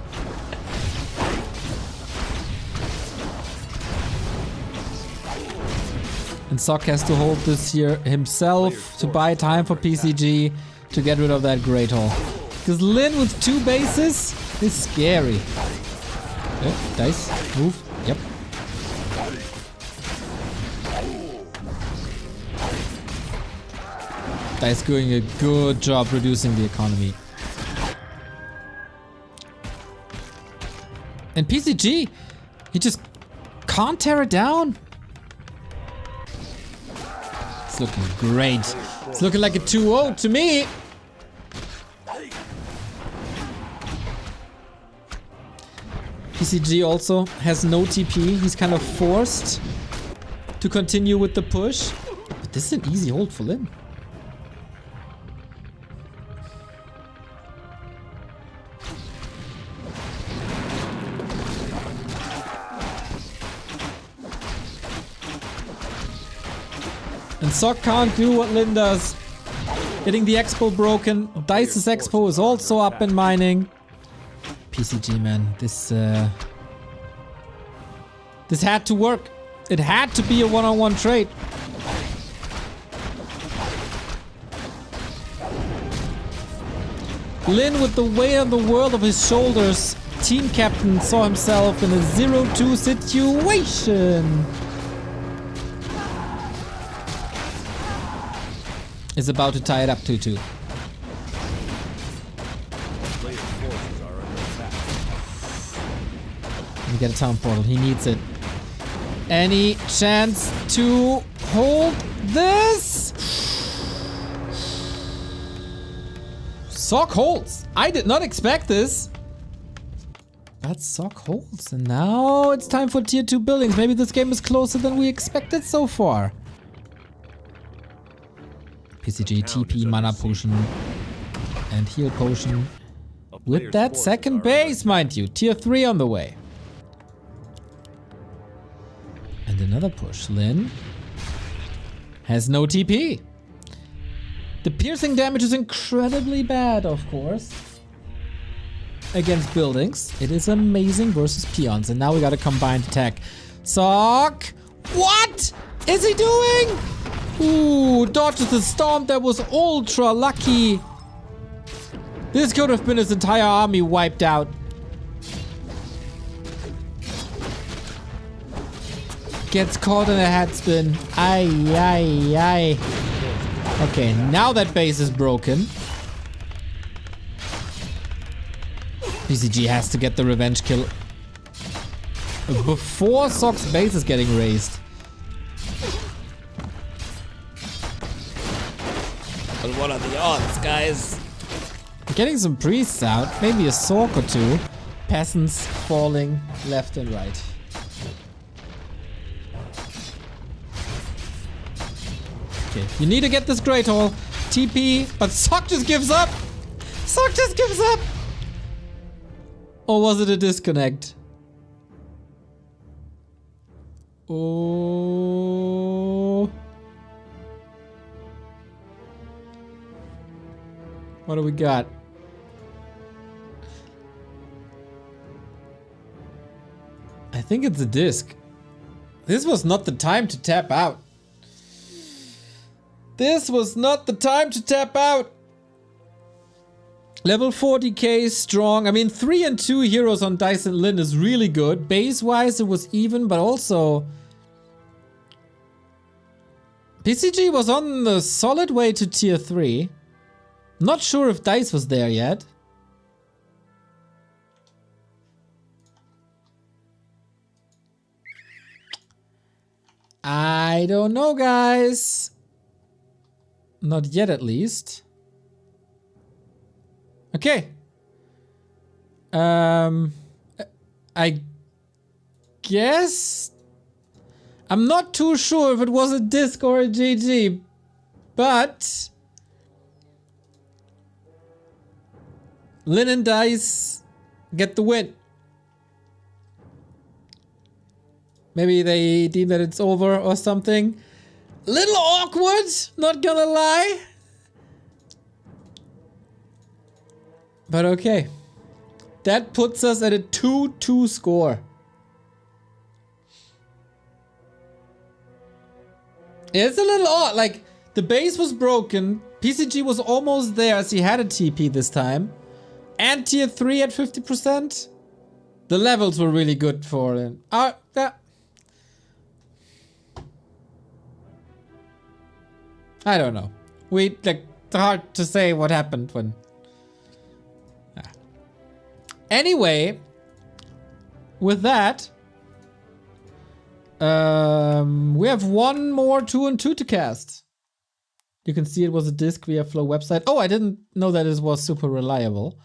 F: And Sock has to hold this here himself to buy time for PCG to get rid of that Great Hall. Because Lin with 2 bases is scary. Dice, move. Yep. Dice doing a good job reducing the economy. And PCG, he just can't tear it down. It's looking great. It's looking like a 2-0 to me. PCG also has no TP. He's kind of forced to continue with the push. But this is an easy hold for Lin. And Sock can't do what Lin does. Getting the Expo broken. Dice's Expo is also up and mining. PCG, man, this had to work. It had to be a one-on-one trade. Lin, with the weight of the world of his shoulders, team captain saw himself in a 0-2 situation. Is about to tie it up 2-2.
D: Player's forces are under attack.
F: Let me get a town portal. He needs it. Any chance to hold this? Sock holds. I did not expect this. But Sock holds. And now it's time for tier 2 buildings. Maybe this game is closer than we expected so far. PCG, TP, mana potion, and heal potion. With that second base, mind you. Tier 3 on the way. And another push. Lin has no TP. The piercing damage is incredibly bad, of course. Against buildings. It is amazing versus peons. And now we got a combined attack. Sock! What is he doing? Ooh, dodges the storm. That was ultra lucky. This could have been his entire army wiped out. Gets caught in a hat spin. Ay. Okay, now that base is broken. PCG has to get the revenge kill before Sock's base is getting raised. But what are the odds, guys? Getting some priests out, maybe a Sork or 2. Peasants falling left and right. Okay, you need to get this Great Hall. TP, but Sock just gives up. Sock just gives up. Or was it a disconnect? Oh. What do we got? I think it's a disc. This was not the time to tap out. This was not the time to tap out. Level 40k strong. I mean, 3 and 2 heroes on Dice and Lin is really good. Base-wise, it was even, but also PCG was on the solid way to tier 3. Not sure if Dice was there yet. I don't know, guys. Not yet, at least. Okay. I guess I'm not too sure if it was a disc or a GG, but Lin and Dice get the win. Maybe they deem that it's over or something. Little awkward, not gonna lie. But okay. That puts us at a 2-2 score. It's a little odd, like the base was broken, PCG was almost there as he had a TP this time. And tier 3 at 50%. The levels were really good for him. I don't know. It's hard to say what happened when. Anyway, with that, we have one more 2 and 2 to cast. You can see it was a disc via Flow website. Oh, I didn't know that it was super reliable.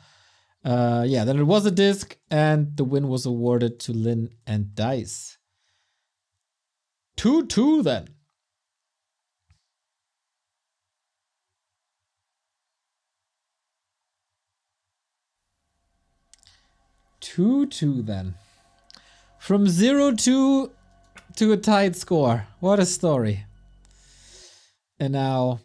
F: Yeah, then it was a disc, and the win was awarded to Lin and Dice. 2-2 then. 2-2 then. From 0-2 to a tied score. What a story. And now,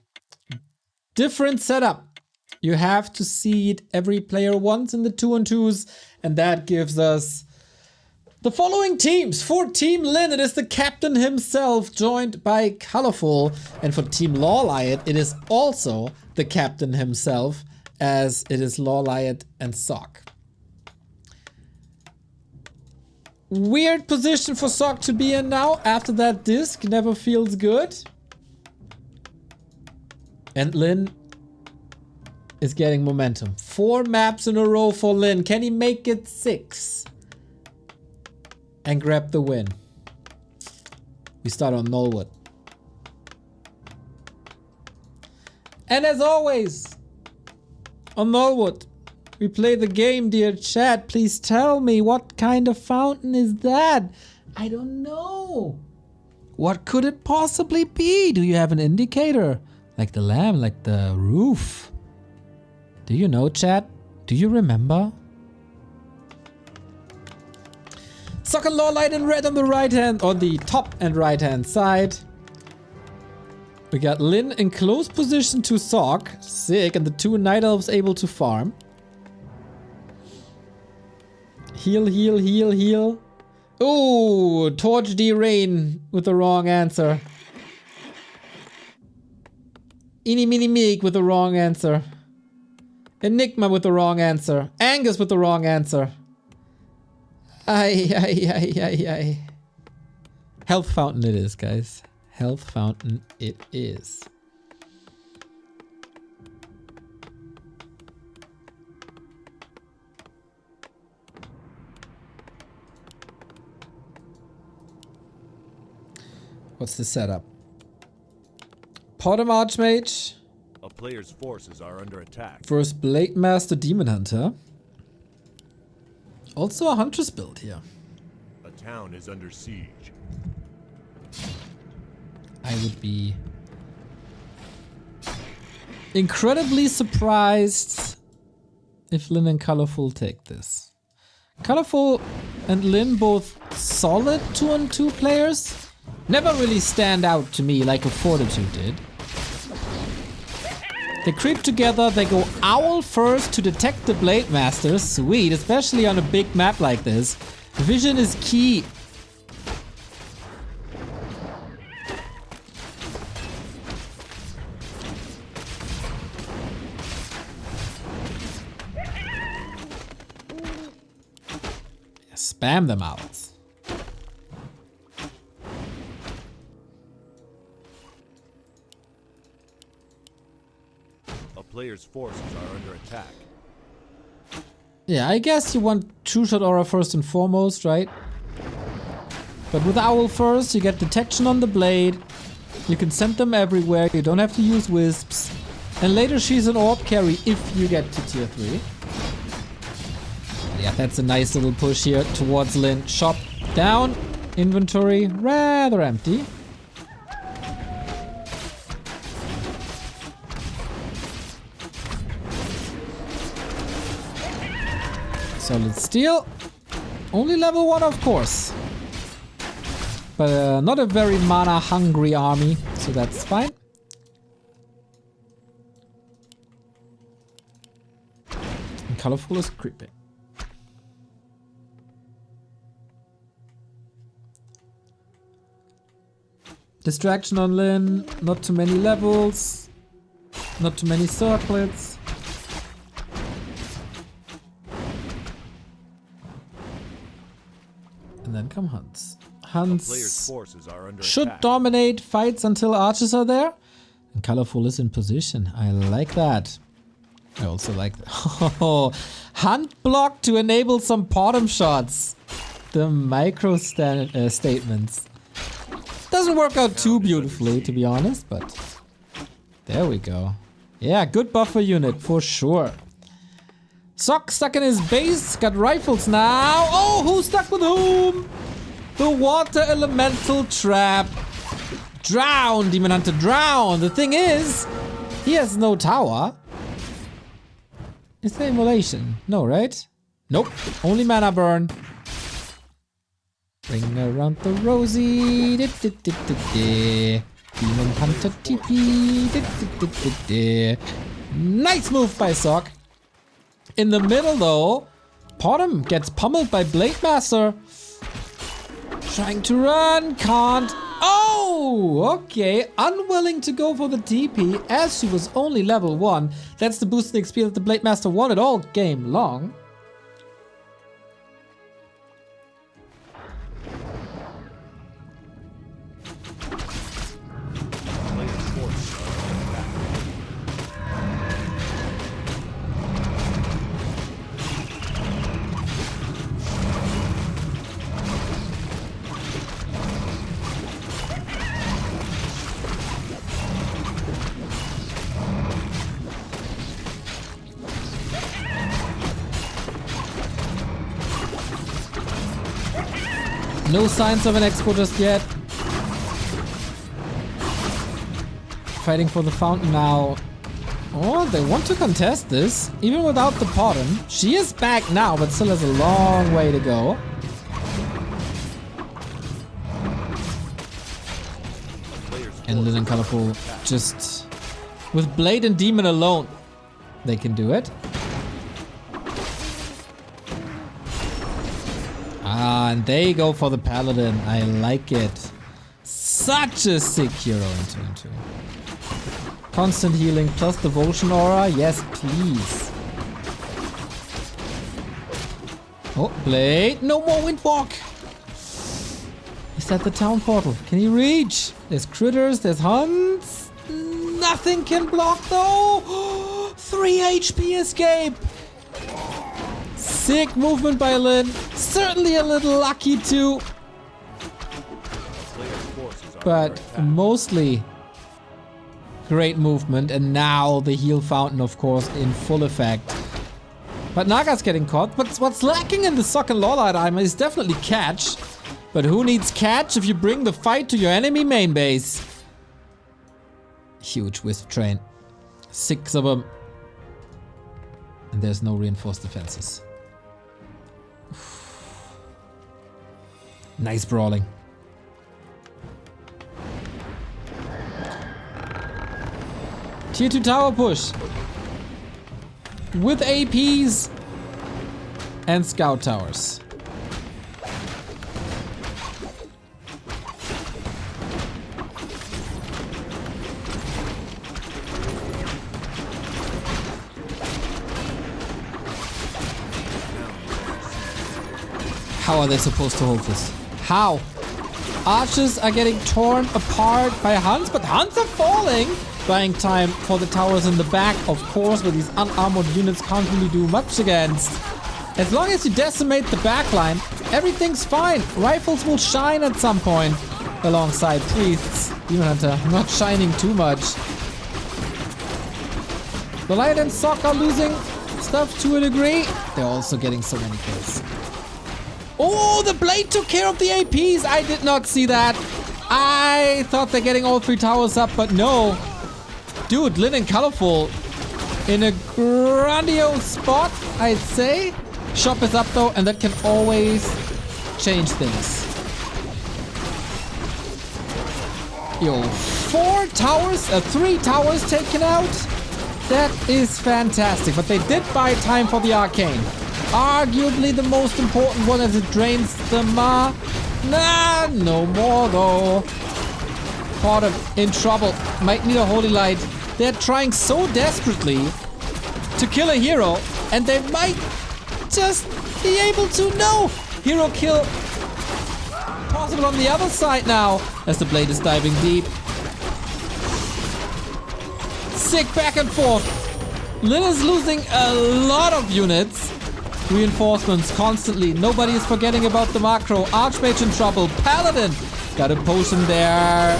F: different setup. You have to seed every player once in the 2 and 2s, and that gives us the following teams. For Team Lin, it is the captain himself, joined by Colorful. And for Team LawLiet, it is also the captain himself, as it is LawLiet and Sock. Weird position for Sock to be in now after that disc. Never feels good. And Lin is getting momentum. 4 maps in a row for Lin. Can he make it 6? And grab the win. We start on Nullwood. And as always, on Nullwood, we play the game, dear chat. Please tell me, what kind of fountain is that? I don't know. What could it possibly be? Do you have an indicator? Like the lamp, like the roof? Do you know, chat? Do you remember? Sock and LawLiet in red on the right hand, on the top and right hand side. We got Lin in close position to Sock. Sick, and the 2 Night Elves able to farm. Heal, heal, heal, heal. Ooh, Torch D Rain with the wrong answer. Eeny Meeny Meek with the wrong answer. Enigma with the wrong answer. Angus with the wrong answer. Ay, ay, ay, ay, ay. Health fountain it is, guys. Health fountain it is. What's the setup? Potter Archmage.
D: A player's forces are under attack.
F: First Blade Master Demon Hunter. Also a Huntress build here.
D: A town is under siege.
F: I would be incredibly surprised if Lin and Colorful take this. Colorful and Lin both solid 2 and 2 players. never really stand out to me like a Fortitude did. They creep together, they go Owl first to detect the Blade Master. Sweet, especially on a big map like this. Vision is key. Spam them owls.
D: A player's forces are under attack.
F: Yeah, I guess you want True Shot Aura first and foremost, right? But with Owl first, you get detection on the blade. You can send them everywhere. You don't have to use Wisps. And later she's an orb carry if you get to tier 3. Yeah, that's a nice little push here towards Lin. Shop down. Inventory rather empty. Solid steel. Only level 1, of course. But not a very mana hungry army, so that's fine. And colorful is creepy. Distraction on Lin, not too many levels, not too many circlets. And then come Hunts.
D: Player's
F: Hunts
D: forces are under
F: should
D: attack.
F: dominate fights until archers are there. And colorful is in position. I like that. I also like that. Oh, Hunt block to enable some bottom shots. The micro statements. Doesn't work out too beautifully, to be honest, but there we go. Yeah, good buffer unit for sure. Sock stuck in his base, got rifles now. Oh, who's stuck with whom? The water elemental trap. Drown, Demon Hunter, drown. The thing is, he has no tower. Is there immolation? No, right? Nope, only mana burn. Bring around the Rosie. Demon Hunter TP. Nice move by Sock. In the middle though, Bottom gets pummeled by Blade Master. Trying to run, can't. Oh, okay. Unwilling to go for the TP as she was only level 1. That's the boosted XP that the Blade Master wanted all game long.
D: Player's forces are under attack.
F: No signs of an expo just yet. Fighting for the fountain now. Oh, they want to contest this, even without the bottom. She is back now, but still has a long way to go. And Lin and Colorful just... with Blade and Demon alone, they can do it. Ah, and they go for the Paladin. I like it. Such a sick hero in 2-2. Constant healing plus Devotion Aura. Yes, please. Oh, Blade. No more Windwalk. Is that the town portal? Can he reach? There's critters, there's hunts. Nothing can block though. 3 HP escape. Sick movement by Lin. Certainly a little lucky too. But mostly great movement. And now the heal fountain, of course, in full effect. But Naga's getting caught. But what's lacking in the Sock and LawLiet armor is definitely catch. But who needs catch if you bring the fight to your enemy main base? Huge Wisp train. 6 of them. And there's no reinforced defenses. Nice brawling. Tier 2 tower push. With APs and scout towers. How are they supposed to hold this? How? Archers are getting torn apart by Huns, but Huns are falling! Buying time for the towers in the back, of course, but these unarmored units can't really do much against. As long as you decimate the backline, everything's fine. Rifles will shine at some point alongside priests. Demon Hunter not shining too much. LawLiet and Sock are losing stuff to a degree. They're also getting so many kills. Oh, the blade took care of the APs. I did not see that. I thought they're getting all 3 towers up, but no. Dude, Lin and Colorful in a grandiose spot, I'd say. Shop is up though, and that can always change things. Yo, 3 towers taken out. That is fantastic, but they did buy time for the arcane. Arguably the most important one as it drains the Ma. Nah, no more though. Caught in trouble. Might need a holy light. They're trying so desperately to kill a hero, and they might just be able to. No! Hero kill possible on the other side now as the blade is diving deep. Sick back and forth. Lin is losing a lot of units. Reinforcements constantly. Nobody is forgetting about the macro. Archmage in trouble. Paladin. Got a potion there.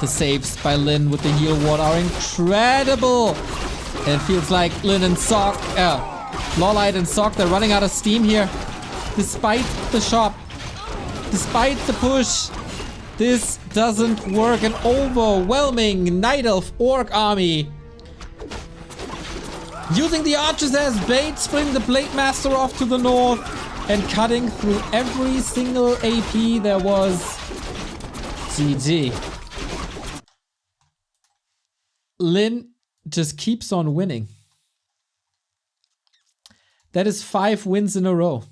F: The saves by Lin with the heal ward are incredible. And it feels like Lin and Sock, LawLiet and Sock, they're running out of steam here. Despite the shop. Despite the push. This doesn't work. An overwhelming Night Elf Orc army. Using the archers as bait, spring the Blade Master off to the north and cutting through every single AP there was. GG. Lin just keeps on winning. That is 5 wins in a row.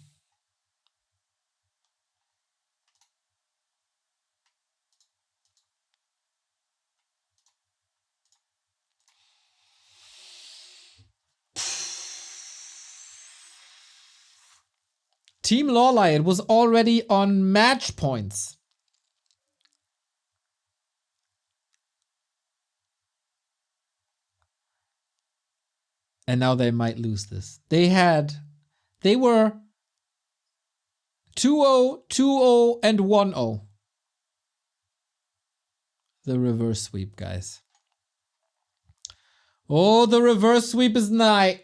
F: Team LawLiet was already on match points. And now they might lose this. They were 2-0, 2-0, and 1-0. The reverse sweep, guys. Oh, the reverse sweep is nigh.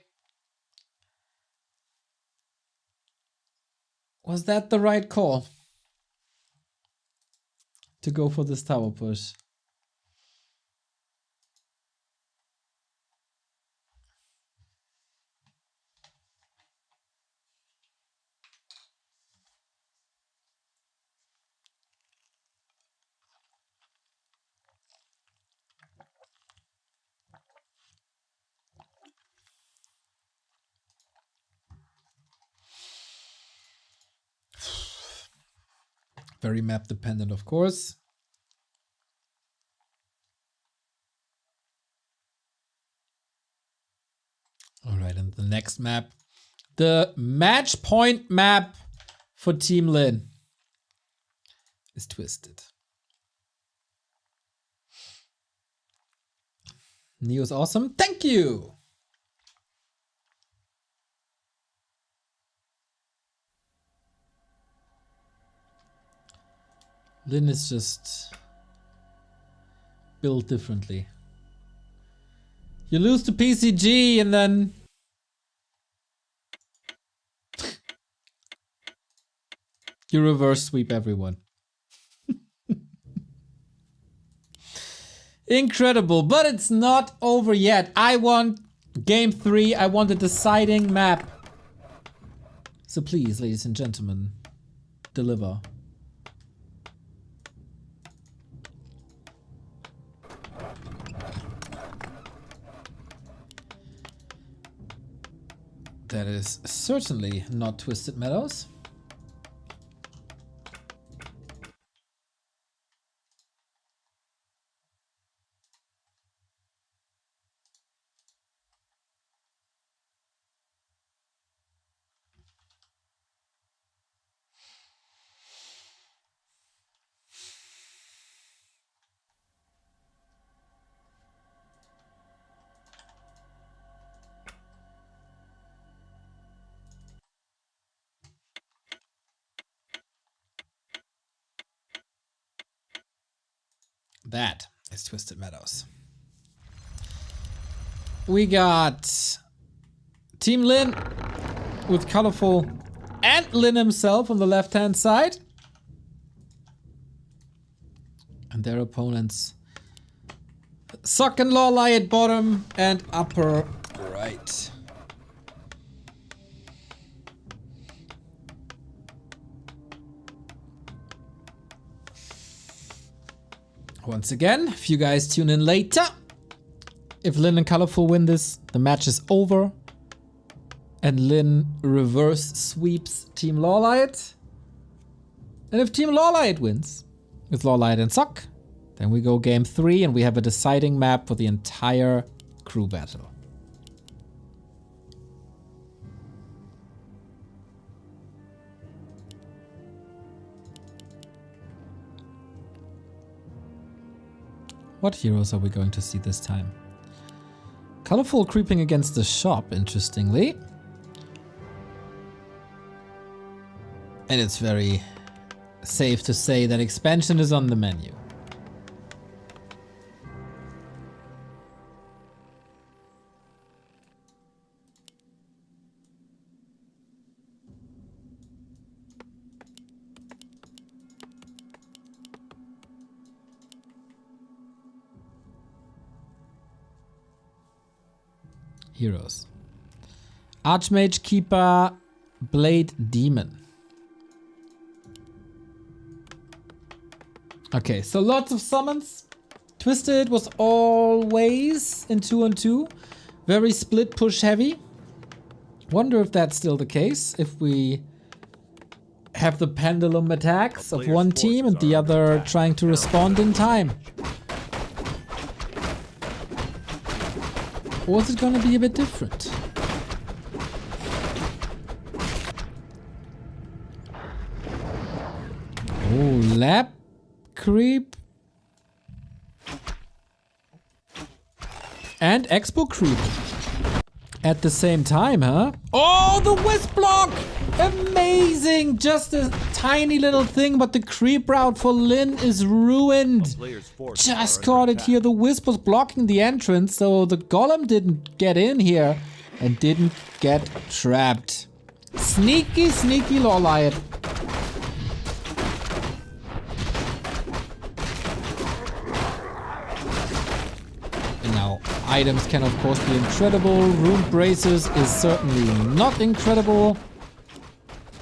F: Was that the right call? To go for this tower push? Very map dependent, of course. All right, and the next map, the match point map for Team Lin is twisted. Neo's awesome. Thank you. Lin is just built differently. You lose to PCG and then you reverse sweep everyone. Incredible, but it's not over yet. I want game 3. I want a deciding map. So please, ladies and gentlemen, deliver. That is certainly not Twisted Meadows. That is Twisted Meadows. We got Team Lin with Colorful and Lin himself on the left-hand side. And their opponents Sock and LawLiet bottom and upper right. Once again, if you guys tune in later, if Lin and Colorful win this, the match is over. And Lin reverse sweeps Team LawLiet. And if Team LawLiet wins, with LawLiet and Sock, then we go game 3 and we have a deciding map for the entire crew battle. What heroes are we going to see this time? Colorful creeping against the shop, interestingly. And it's very safe to say that expansion is on the menu. Heroes. Archmage, Keeper, Blade, Demon. Okay, so lots of summons. Twisted was always in 2-on-2. Very split push heavy. Wonder if that's still the case. If we have the pendulum attacks of one team and the other trying to respond in time. Or is it gonna be a bit different? Oh, lab creep. And expo creep. At the same time, huh? Oh, the wisp block! Amazing! Just a tiny little thing, but the creep route for Lin is ruined. Just caught it here. The wisp was blocking the entrance, so the golem didn't get in here and didn't get trapped. Sneaky, sneaky LawLiet. And now, items can of course be incredible. Rune Braces is certainly not incredible.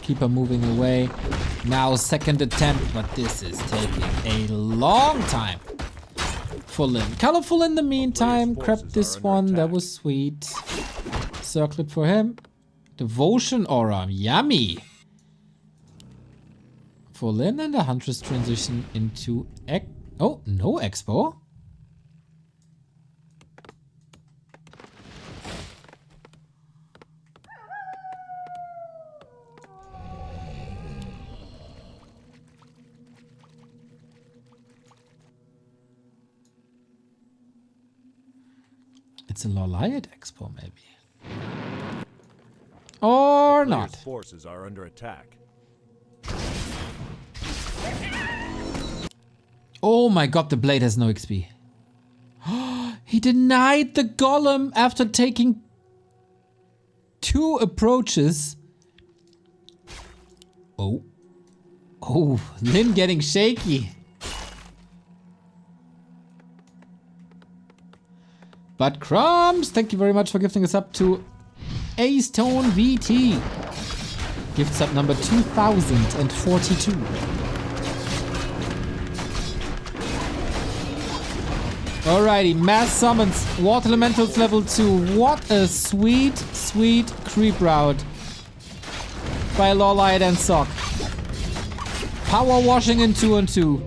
F: Keeper moving away. Now second attempt, but this is taking a long time for Lin. Colorful in the meantime, crept this one, that was sweet. Circlet for him. Devotion Aura, yummy. For Lin and the Huntress transition into... Oh, no Expo. It's a LawLiet Expo, maybe. Or not.
D: Forces are under attack.
F: Oh my god, the blade has no XP. He denied the golem after taking 2 approaches. Oh. Oh, Lin getting shaky. But Crumbs, thank you very much for gifting us up to A-Stone VT. Gift sub number 2042. Alrighty, mass summons, water elementals level 2. What a sweet, sweet creep route by LawLiet and Sock. Power washing in 2-on-2.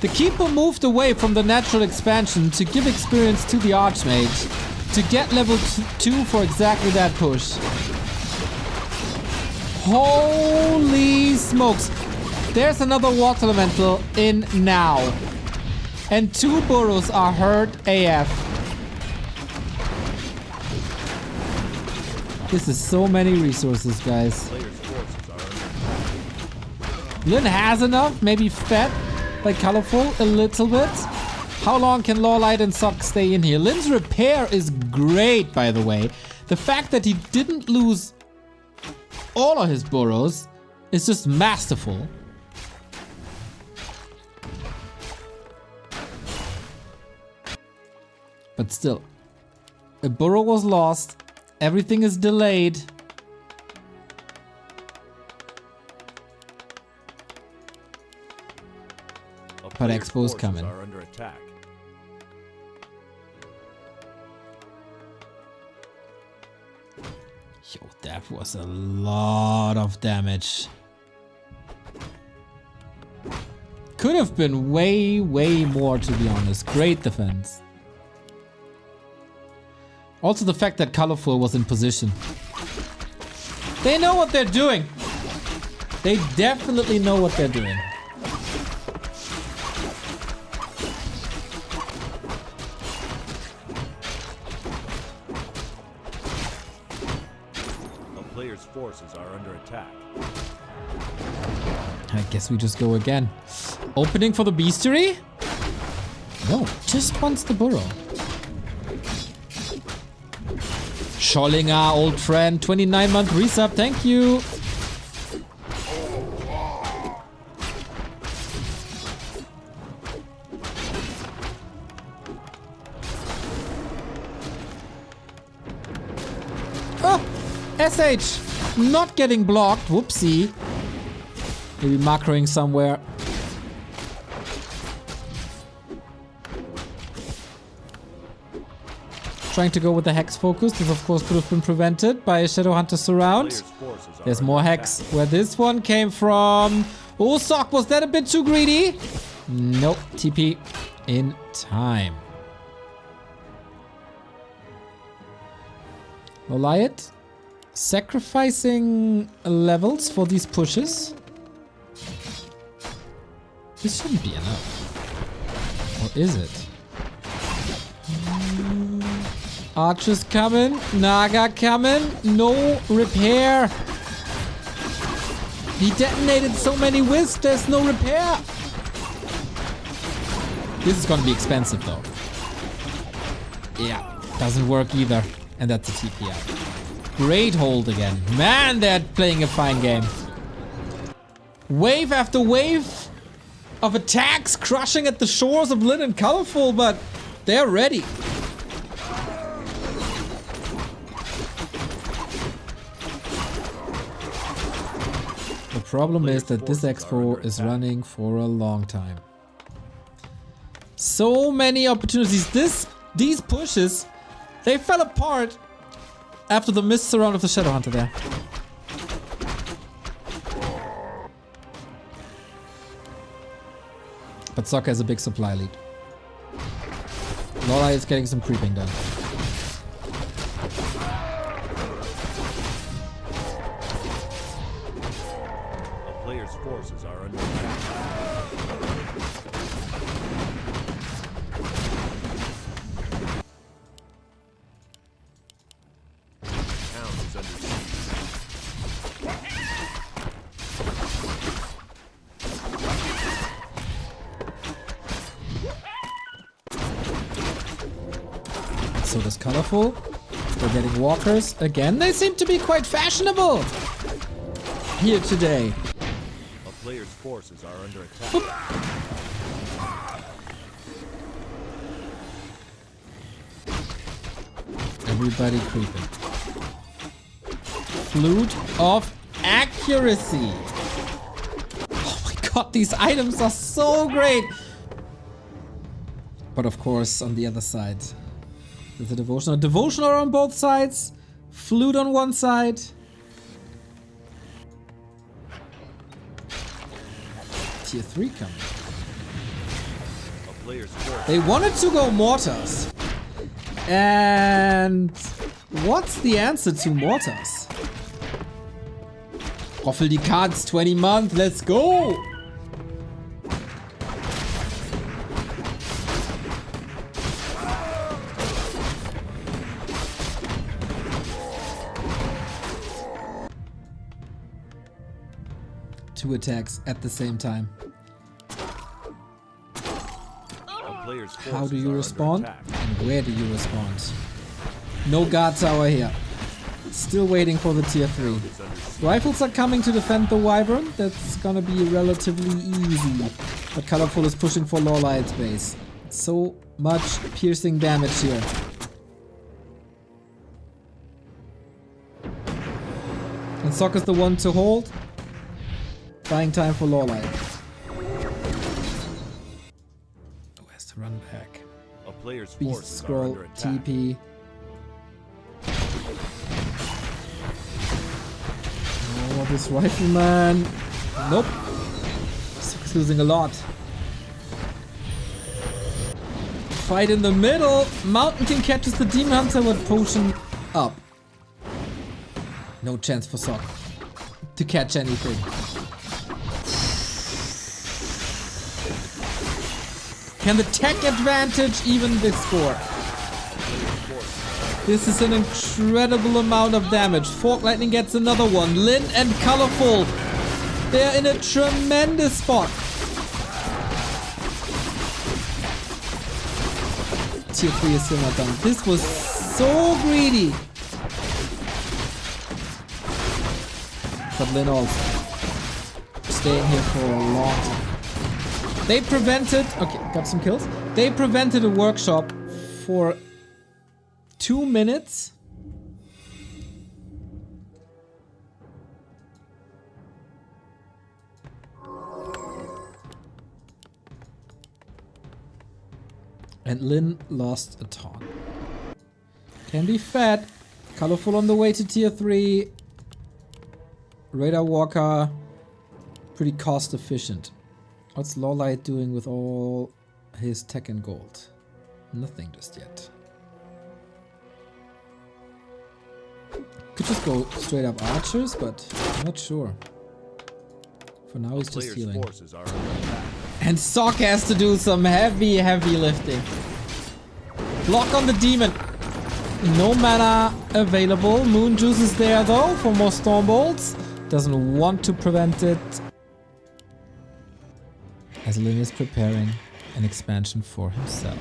F: The Keeper moved away from the natural expansion to give experience to the Archmage to get level 2 for exactly that push. Holy smokes. There's another water elemental in now. And 2 burrows are hurt AF. This is so many resources, guys. Lin has enough, maybe fed by Colorful a little bit. How long can LawLiet and Sock stay in here? Lin's repair is great, by the way. The fact that he didn't lose all of his burrows is just masterful. But still, a burrow was lost. Everything is delayed. But Expo's coming.
D: Are under attack.
F: Yo, that was a lot of damage. Could have been way, way more, to be honest. Great defense. Also the fact that Colorful was in position. They know what they're doing. They definitely know what they're doing.
D: A player's forces are under attack.
F: I guess we just go again. Opening for the Beastery? No, just wants the burrow. Schollinger, old friend, 29-month resub, thank you. Oh, SH, not getting blocked, whoopsie. Maybe macroing somewhere. Trying to go with the Hex focus. This, of course, could have been prevented by a Shadowhunter surround. There's more Hex where this one came from. Oh, Sock, was that a bit too greedy? Nope. TP in time. LawLiet sacrificing levels for these pushes. This shouldn't be enough. Or is it? Archers coming. Naga coming. No repair. He detonated so many wisps. There's no repair. This is gonna be expensive though. Yeah. Doesn't work either. And that's a TP out. Great hold again. Man, they're playing a fine game. Wave after wave of attacks crushing at the shores of Lin and Colorful, but they're ready. The problem is that this expo is running for a long time. So many opportunities. These pushes, they fell apart after the missed surround of the Shadowhunter there. But Sokka has a big supply lead. LawLiet is getting some creeping done.
D: A player's forces are under attack. Town is under siege.
F: So does Colorful. We're getting walkers again. They seem to be quite fashionable here today.
D: A player's forces are under attack.
F: Everybody creeping. Flute of accuracy. Oh my god, these items are so great. But of course, on the other side, there's a devotional. Devotional on both sides. Flute on one side. Tier 3 coming.
D: A player's force.
F: They wanted to go mortars. And what's the answer to mortars? Roffel die cards, 20 months, let's go! Two attacks at the same time.
D: A player's
F: How do
D: forces
F: you
D: are
F: respond?
D: under attack.
F: And where do you respond? No guard tower here. Still waiting for the tier 3. Rifles are coming to defend the Wyvern. That's gonna be relatively easy. But Colorful is pushing for LawLiet's base. So much piercing damage here. And Sock is the one to hold. Buying time for LawLiet. Oh, has to run back.
D: A player's
F: Beast
D: forces are
F: Scroll,
D: under attack.
F: TP. Oh, this rifleman. Nope. Sock's losing a lot. Fight in the middle. Mountain King catches the Demon Hunter with potion up. No chance for Sock to catch anything. Can the tech advantage even this score? This is an incredible amount of damage. Fork Lightning gets another one. Lin and Colorful. They're in a tremendous spot. Tier 3 is still not done. This was so greedy. But Lin also staying here for a long time. They prevented... Okay, got some kills. They prevented a workshop for 2 minutes. And Lin lost a ton. Can be fed. Colorful on the way to tier 3. Radar Walker. Pretty cost efficient. What's LawLiet doing with all his tech and gold? Nothing just yet. Could just go straight up archers, but I'm not sure. For now he's just
D: Player's
F: healing.
D: forces are under attack.
F: And Sock has to do some heavy lifting. Block on the demon. No mana available. Moon Juice is there though for more Storm Bolts. Doesn't want to prevent it. As Lin is preparing an expansion for himself.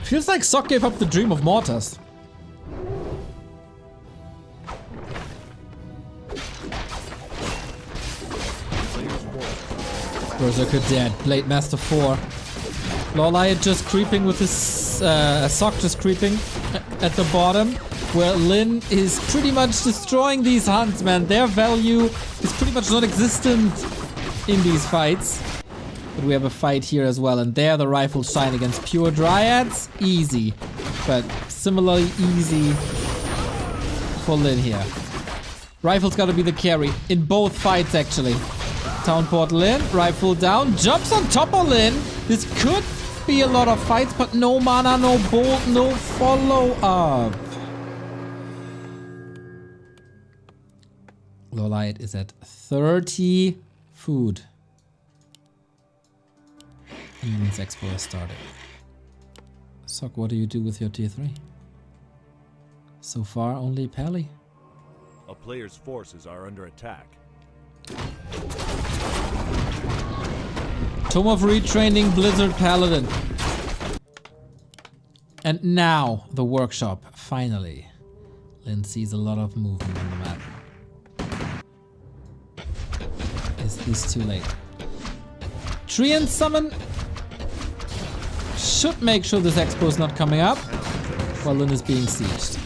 F: Feels like Sock gave up the dream of mortars. Berserker dead. Blade Master 4. LawLiet just creeping with his Sock just creeping at the bottom, where Lin is pretty much destroying these hunts, man. Their value is pretty much non-existent in these fights. But we have a fight here as well, and there the rifles shine against pure Dryads. Easy, but similarly easy for Lin here. Rifle's gotta be the carry in both fights, actually. Townport Lin, rifle down, jumps on top of Lin. This could be a lot of fights, but no mana, no bolt, no follow-up. LawLiet is at 30 food. And Lin's Expo has started. Sock, what do you do with your tier 3? So far, only Pally.
D: A player's forces are under attack.
F: Tome of Retraining Blizzard Paladin. And now, the workshop, finally. Lin sees a lot of movement on the map. Is this too late? Treant Summon should make sure this expo is not coming up while Lin is being sieged.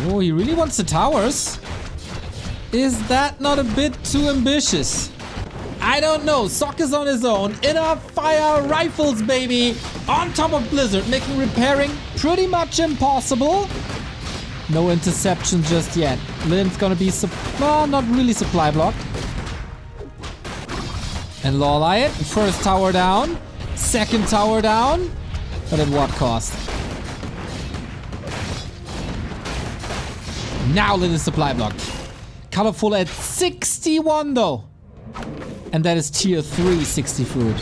F: Oh, he really wants the towers. Is that not a bit too ambitious? I don't know. Sock is on his own. Inner fire rifles, baby. On top of Blizzard, making repairing pretty much impossible. No interception just yet. Lin's gonna be not really supply block. And LawLiet, first tower down. Second tower down. But at what cost? Now Lin is supply blocked. Colorful at 61 though. And that is tier 3 60 food.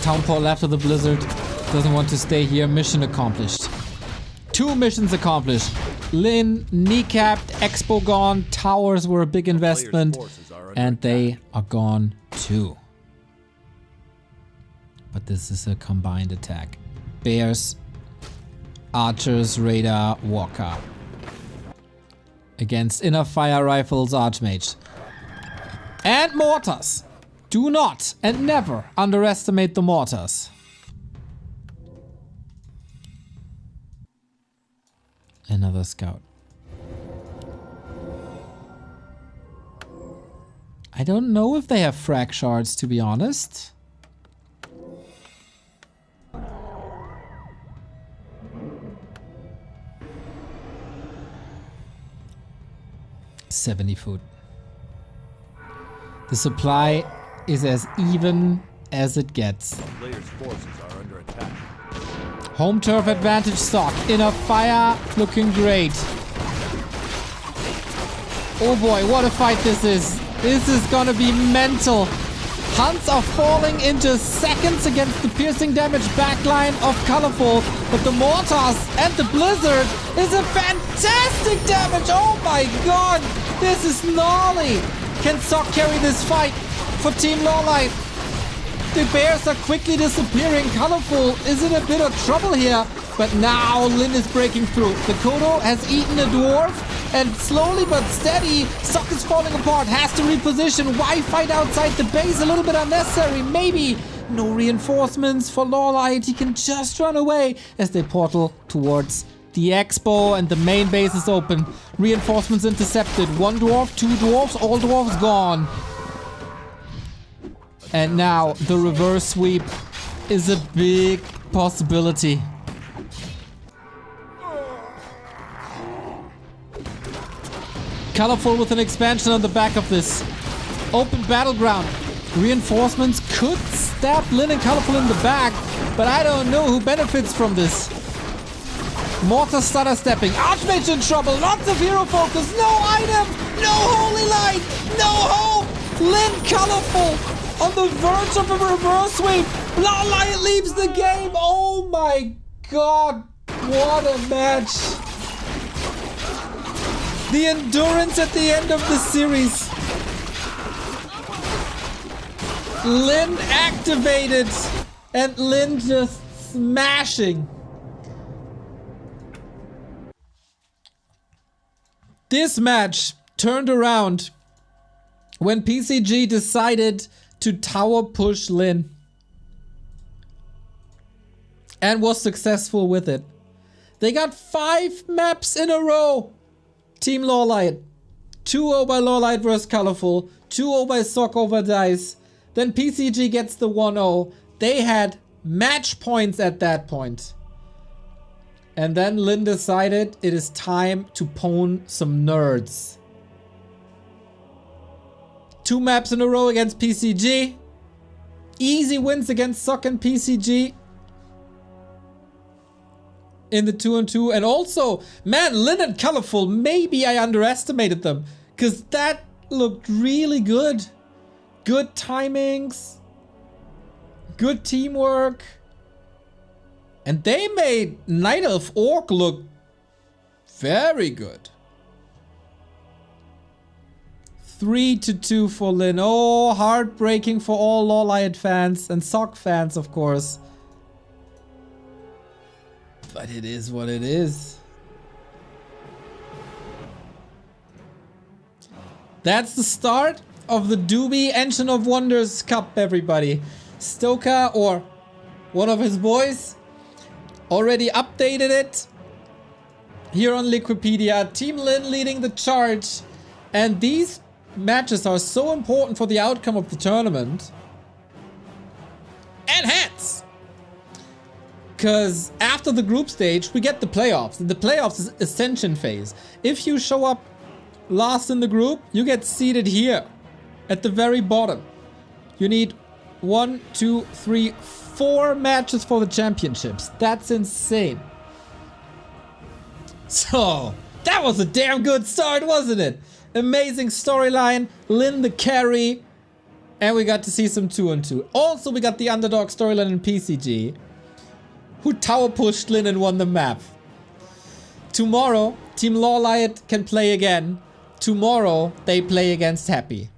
F: Townfall after the blizzard. Doesn't want to stay here. Mission accomplished. 2 missions accomplished. Lin kneecapped, Expo gone, towers were a big investment, and they are gone too. But this is a combined attack. Bears, archers, radar, walker. Against inner fire rifles, archmage. And mortars. Do not and never underestimate the mortars. Another scout. I don't know if they have frag shards, to be honest. $70 food. The supply is as even as it gets.
D: Players' forces are under attack.
F: Home turf advantage stock. Inner fire looking great. Oh boy, what a fight this is. This is gonna be mental. Hunts are falling into seconds against the piercing damage backline of Colorful, but the mortars and the blizzard is a fantastic damage. Oh my god, this is gnarly. Can Sock carry this fight for Team LawLiet? The bears are quickly disappearing. Colorful is in a bit of trouble here, but now Lin is breaking through. The Kodo has eaten a dwarf, and slowly but steady, Sock is falling apart, has to reposition. Why fight outside the base? A little bit unnecessary, maybe. No reinforcements for LawLiet. He can just run away as they portal towards the Expo, and the main base is open. Reinforcements intercepted. 1 dwarf, 2 dwarfs, all dwarfs gone. And now the reverse sweep is a big possibility. Colorful with an expansion on the back of this. Open battleground. Reinforcements could stab Lin and Colorful in the back, but I don't know who benefits from this. Mortar stutter stepping. Archmage in trouble. Lots of hero focus. No item. No holy light. No hope. Lin Colorful on the verge of a reverse sweep. LawLiet leaves the game. Oh my god. What a match. The endurance at the end of the series. Lin activated and Lin just smashing. This match turned around when PCG decided to tower push Lin and was successful with it. They got 5 maps in a row. Team LawLiet. 2-0 by LawLiet versus Colorful. 2-0 by Sock over Dice. Then PCG gets the 1-0. They had match points at that point. And then Lin decided it is time to pwn some nerds. 2 maps in a row against PCG. Easy wins against Sock and PCG. In the 2-on-2. And also, man, Lin and Colorful, maybe I underestimated them. Because that looked really good. Good timings. Good teamwork. And they made Night Elf Orc look very good. 3-2 for Lin. Oh, heartbreaking for all LawLiet fans and Sock fans, of course. But it is what it is. That's the start of the Doubi Engine of Wonders Cup, everybody. Stoker, or one of his boys, already updated it here on Liquipedia. Team Lin leading the charge. And these matches are so important for the outcome of the tournament. And hats! Because after the group stage, we get the playoffs. And the playoffs is ascension phase. If you show up last in the group, you get seated here at the very bottom. You need 1, 2, 3, 4 matches for the championships. That's insane. So, that was a damn good start, wasn't it? Amazing storyline, Lin the carry, and we got to see some 2-on-2. Also, we got the underdog storyline in PCG, who tower pushed Lin and won the map. Tomorrow, Team LawLiet can play again. Tomorrow, they play against Happy.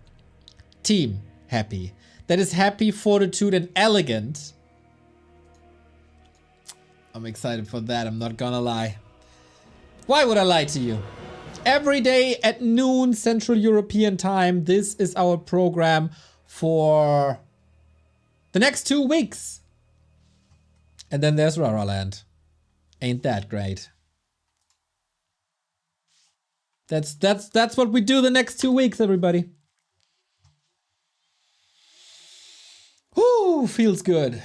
F: Team Happy. That is Happy, Fortitude, and Elegant. I'm excited for that, I'm not gonna lie. Why would I lie to you? Every day at noon Central European time, this is our program for the next 2 weeks. And then there's Rara Land. Ain't that great? That's what we do the next 2 weeks, everybody. Whoo, feels good.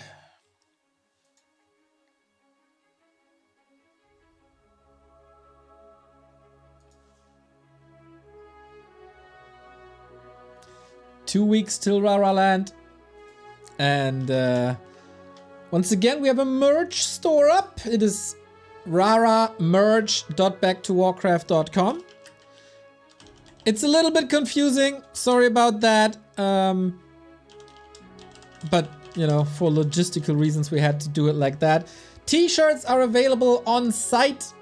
F: Two weeks till Rara Land. And once again, we have a merch store up. It is raramerch.backtowarcraft.com. It's a little bit confusing. Sorry about that. But, you know, for logistical reasons, we had to do it like that. T-shirts are available on site.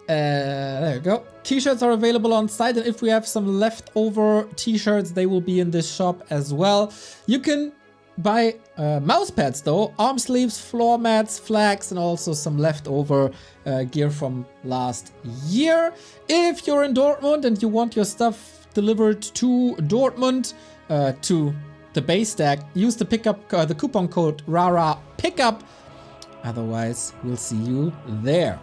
F: There you go. T-shirts are available on site, and if we have some leftover t-shirts, they will be in this shop as well. You can buy mouse pads though, arm sleeves, floor mats, flags, and also some leftover gear from last year. If you're in Dortmund and you want your stuff delivered to Dortmund, to the base stack, use the the coupon code RARA PICKUP. Otherwise, we'll see you there.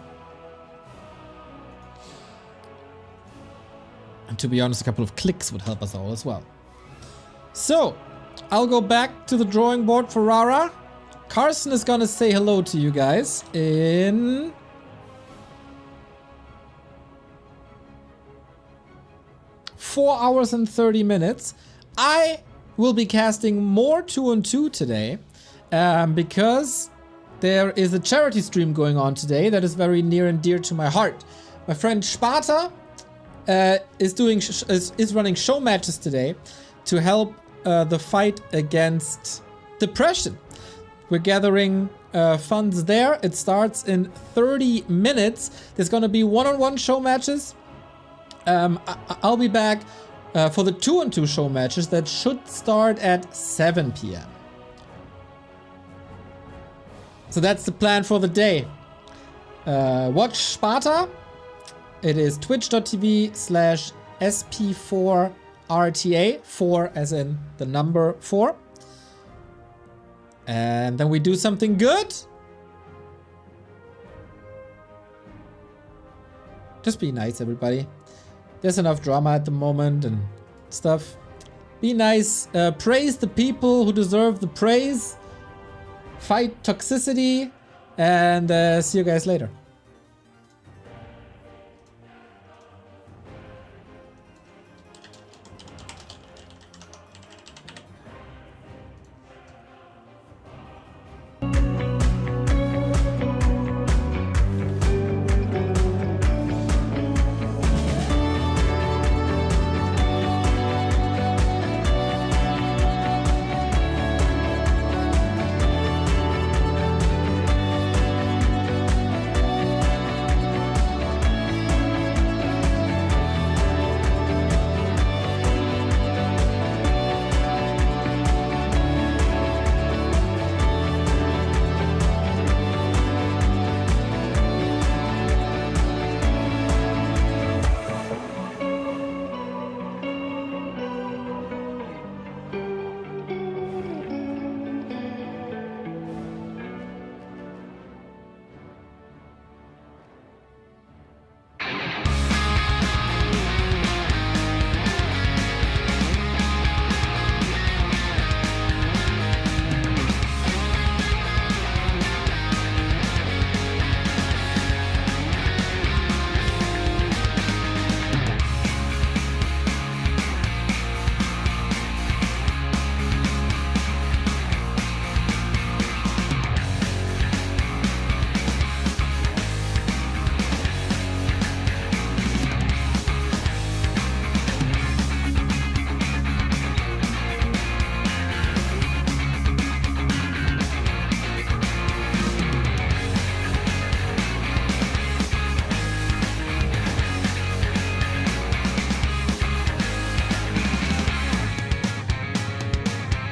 F: And to be honest, a couple of clicks would help us all as well. So, I'll go back to the drawing board for Rara. Carson is gonna say hello to you guys in... ...4 hours and 30 minutes. I will be casting more 2-on-2 today because there is a charity stream going on today that is very near and dear to my heart. My friend Sparta is running show matches today to help the fight against depression. We're gathering funds there. It starts in 30 minutes. There's gonna be one-on-one show matches. I'll be back for the 2-on-2 show matches that should start at 7 p.m. So that's the plan for the day. Watch Sparta. It is twitch.tv/SP4RTA, 4 as in the number 4. And then we do something good. Just be nice, everybody. There's enough drama at the moment and stuff. Be nice. Praise the people who deserve the praise. Fight toxicity. And see you guys later.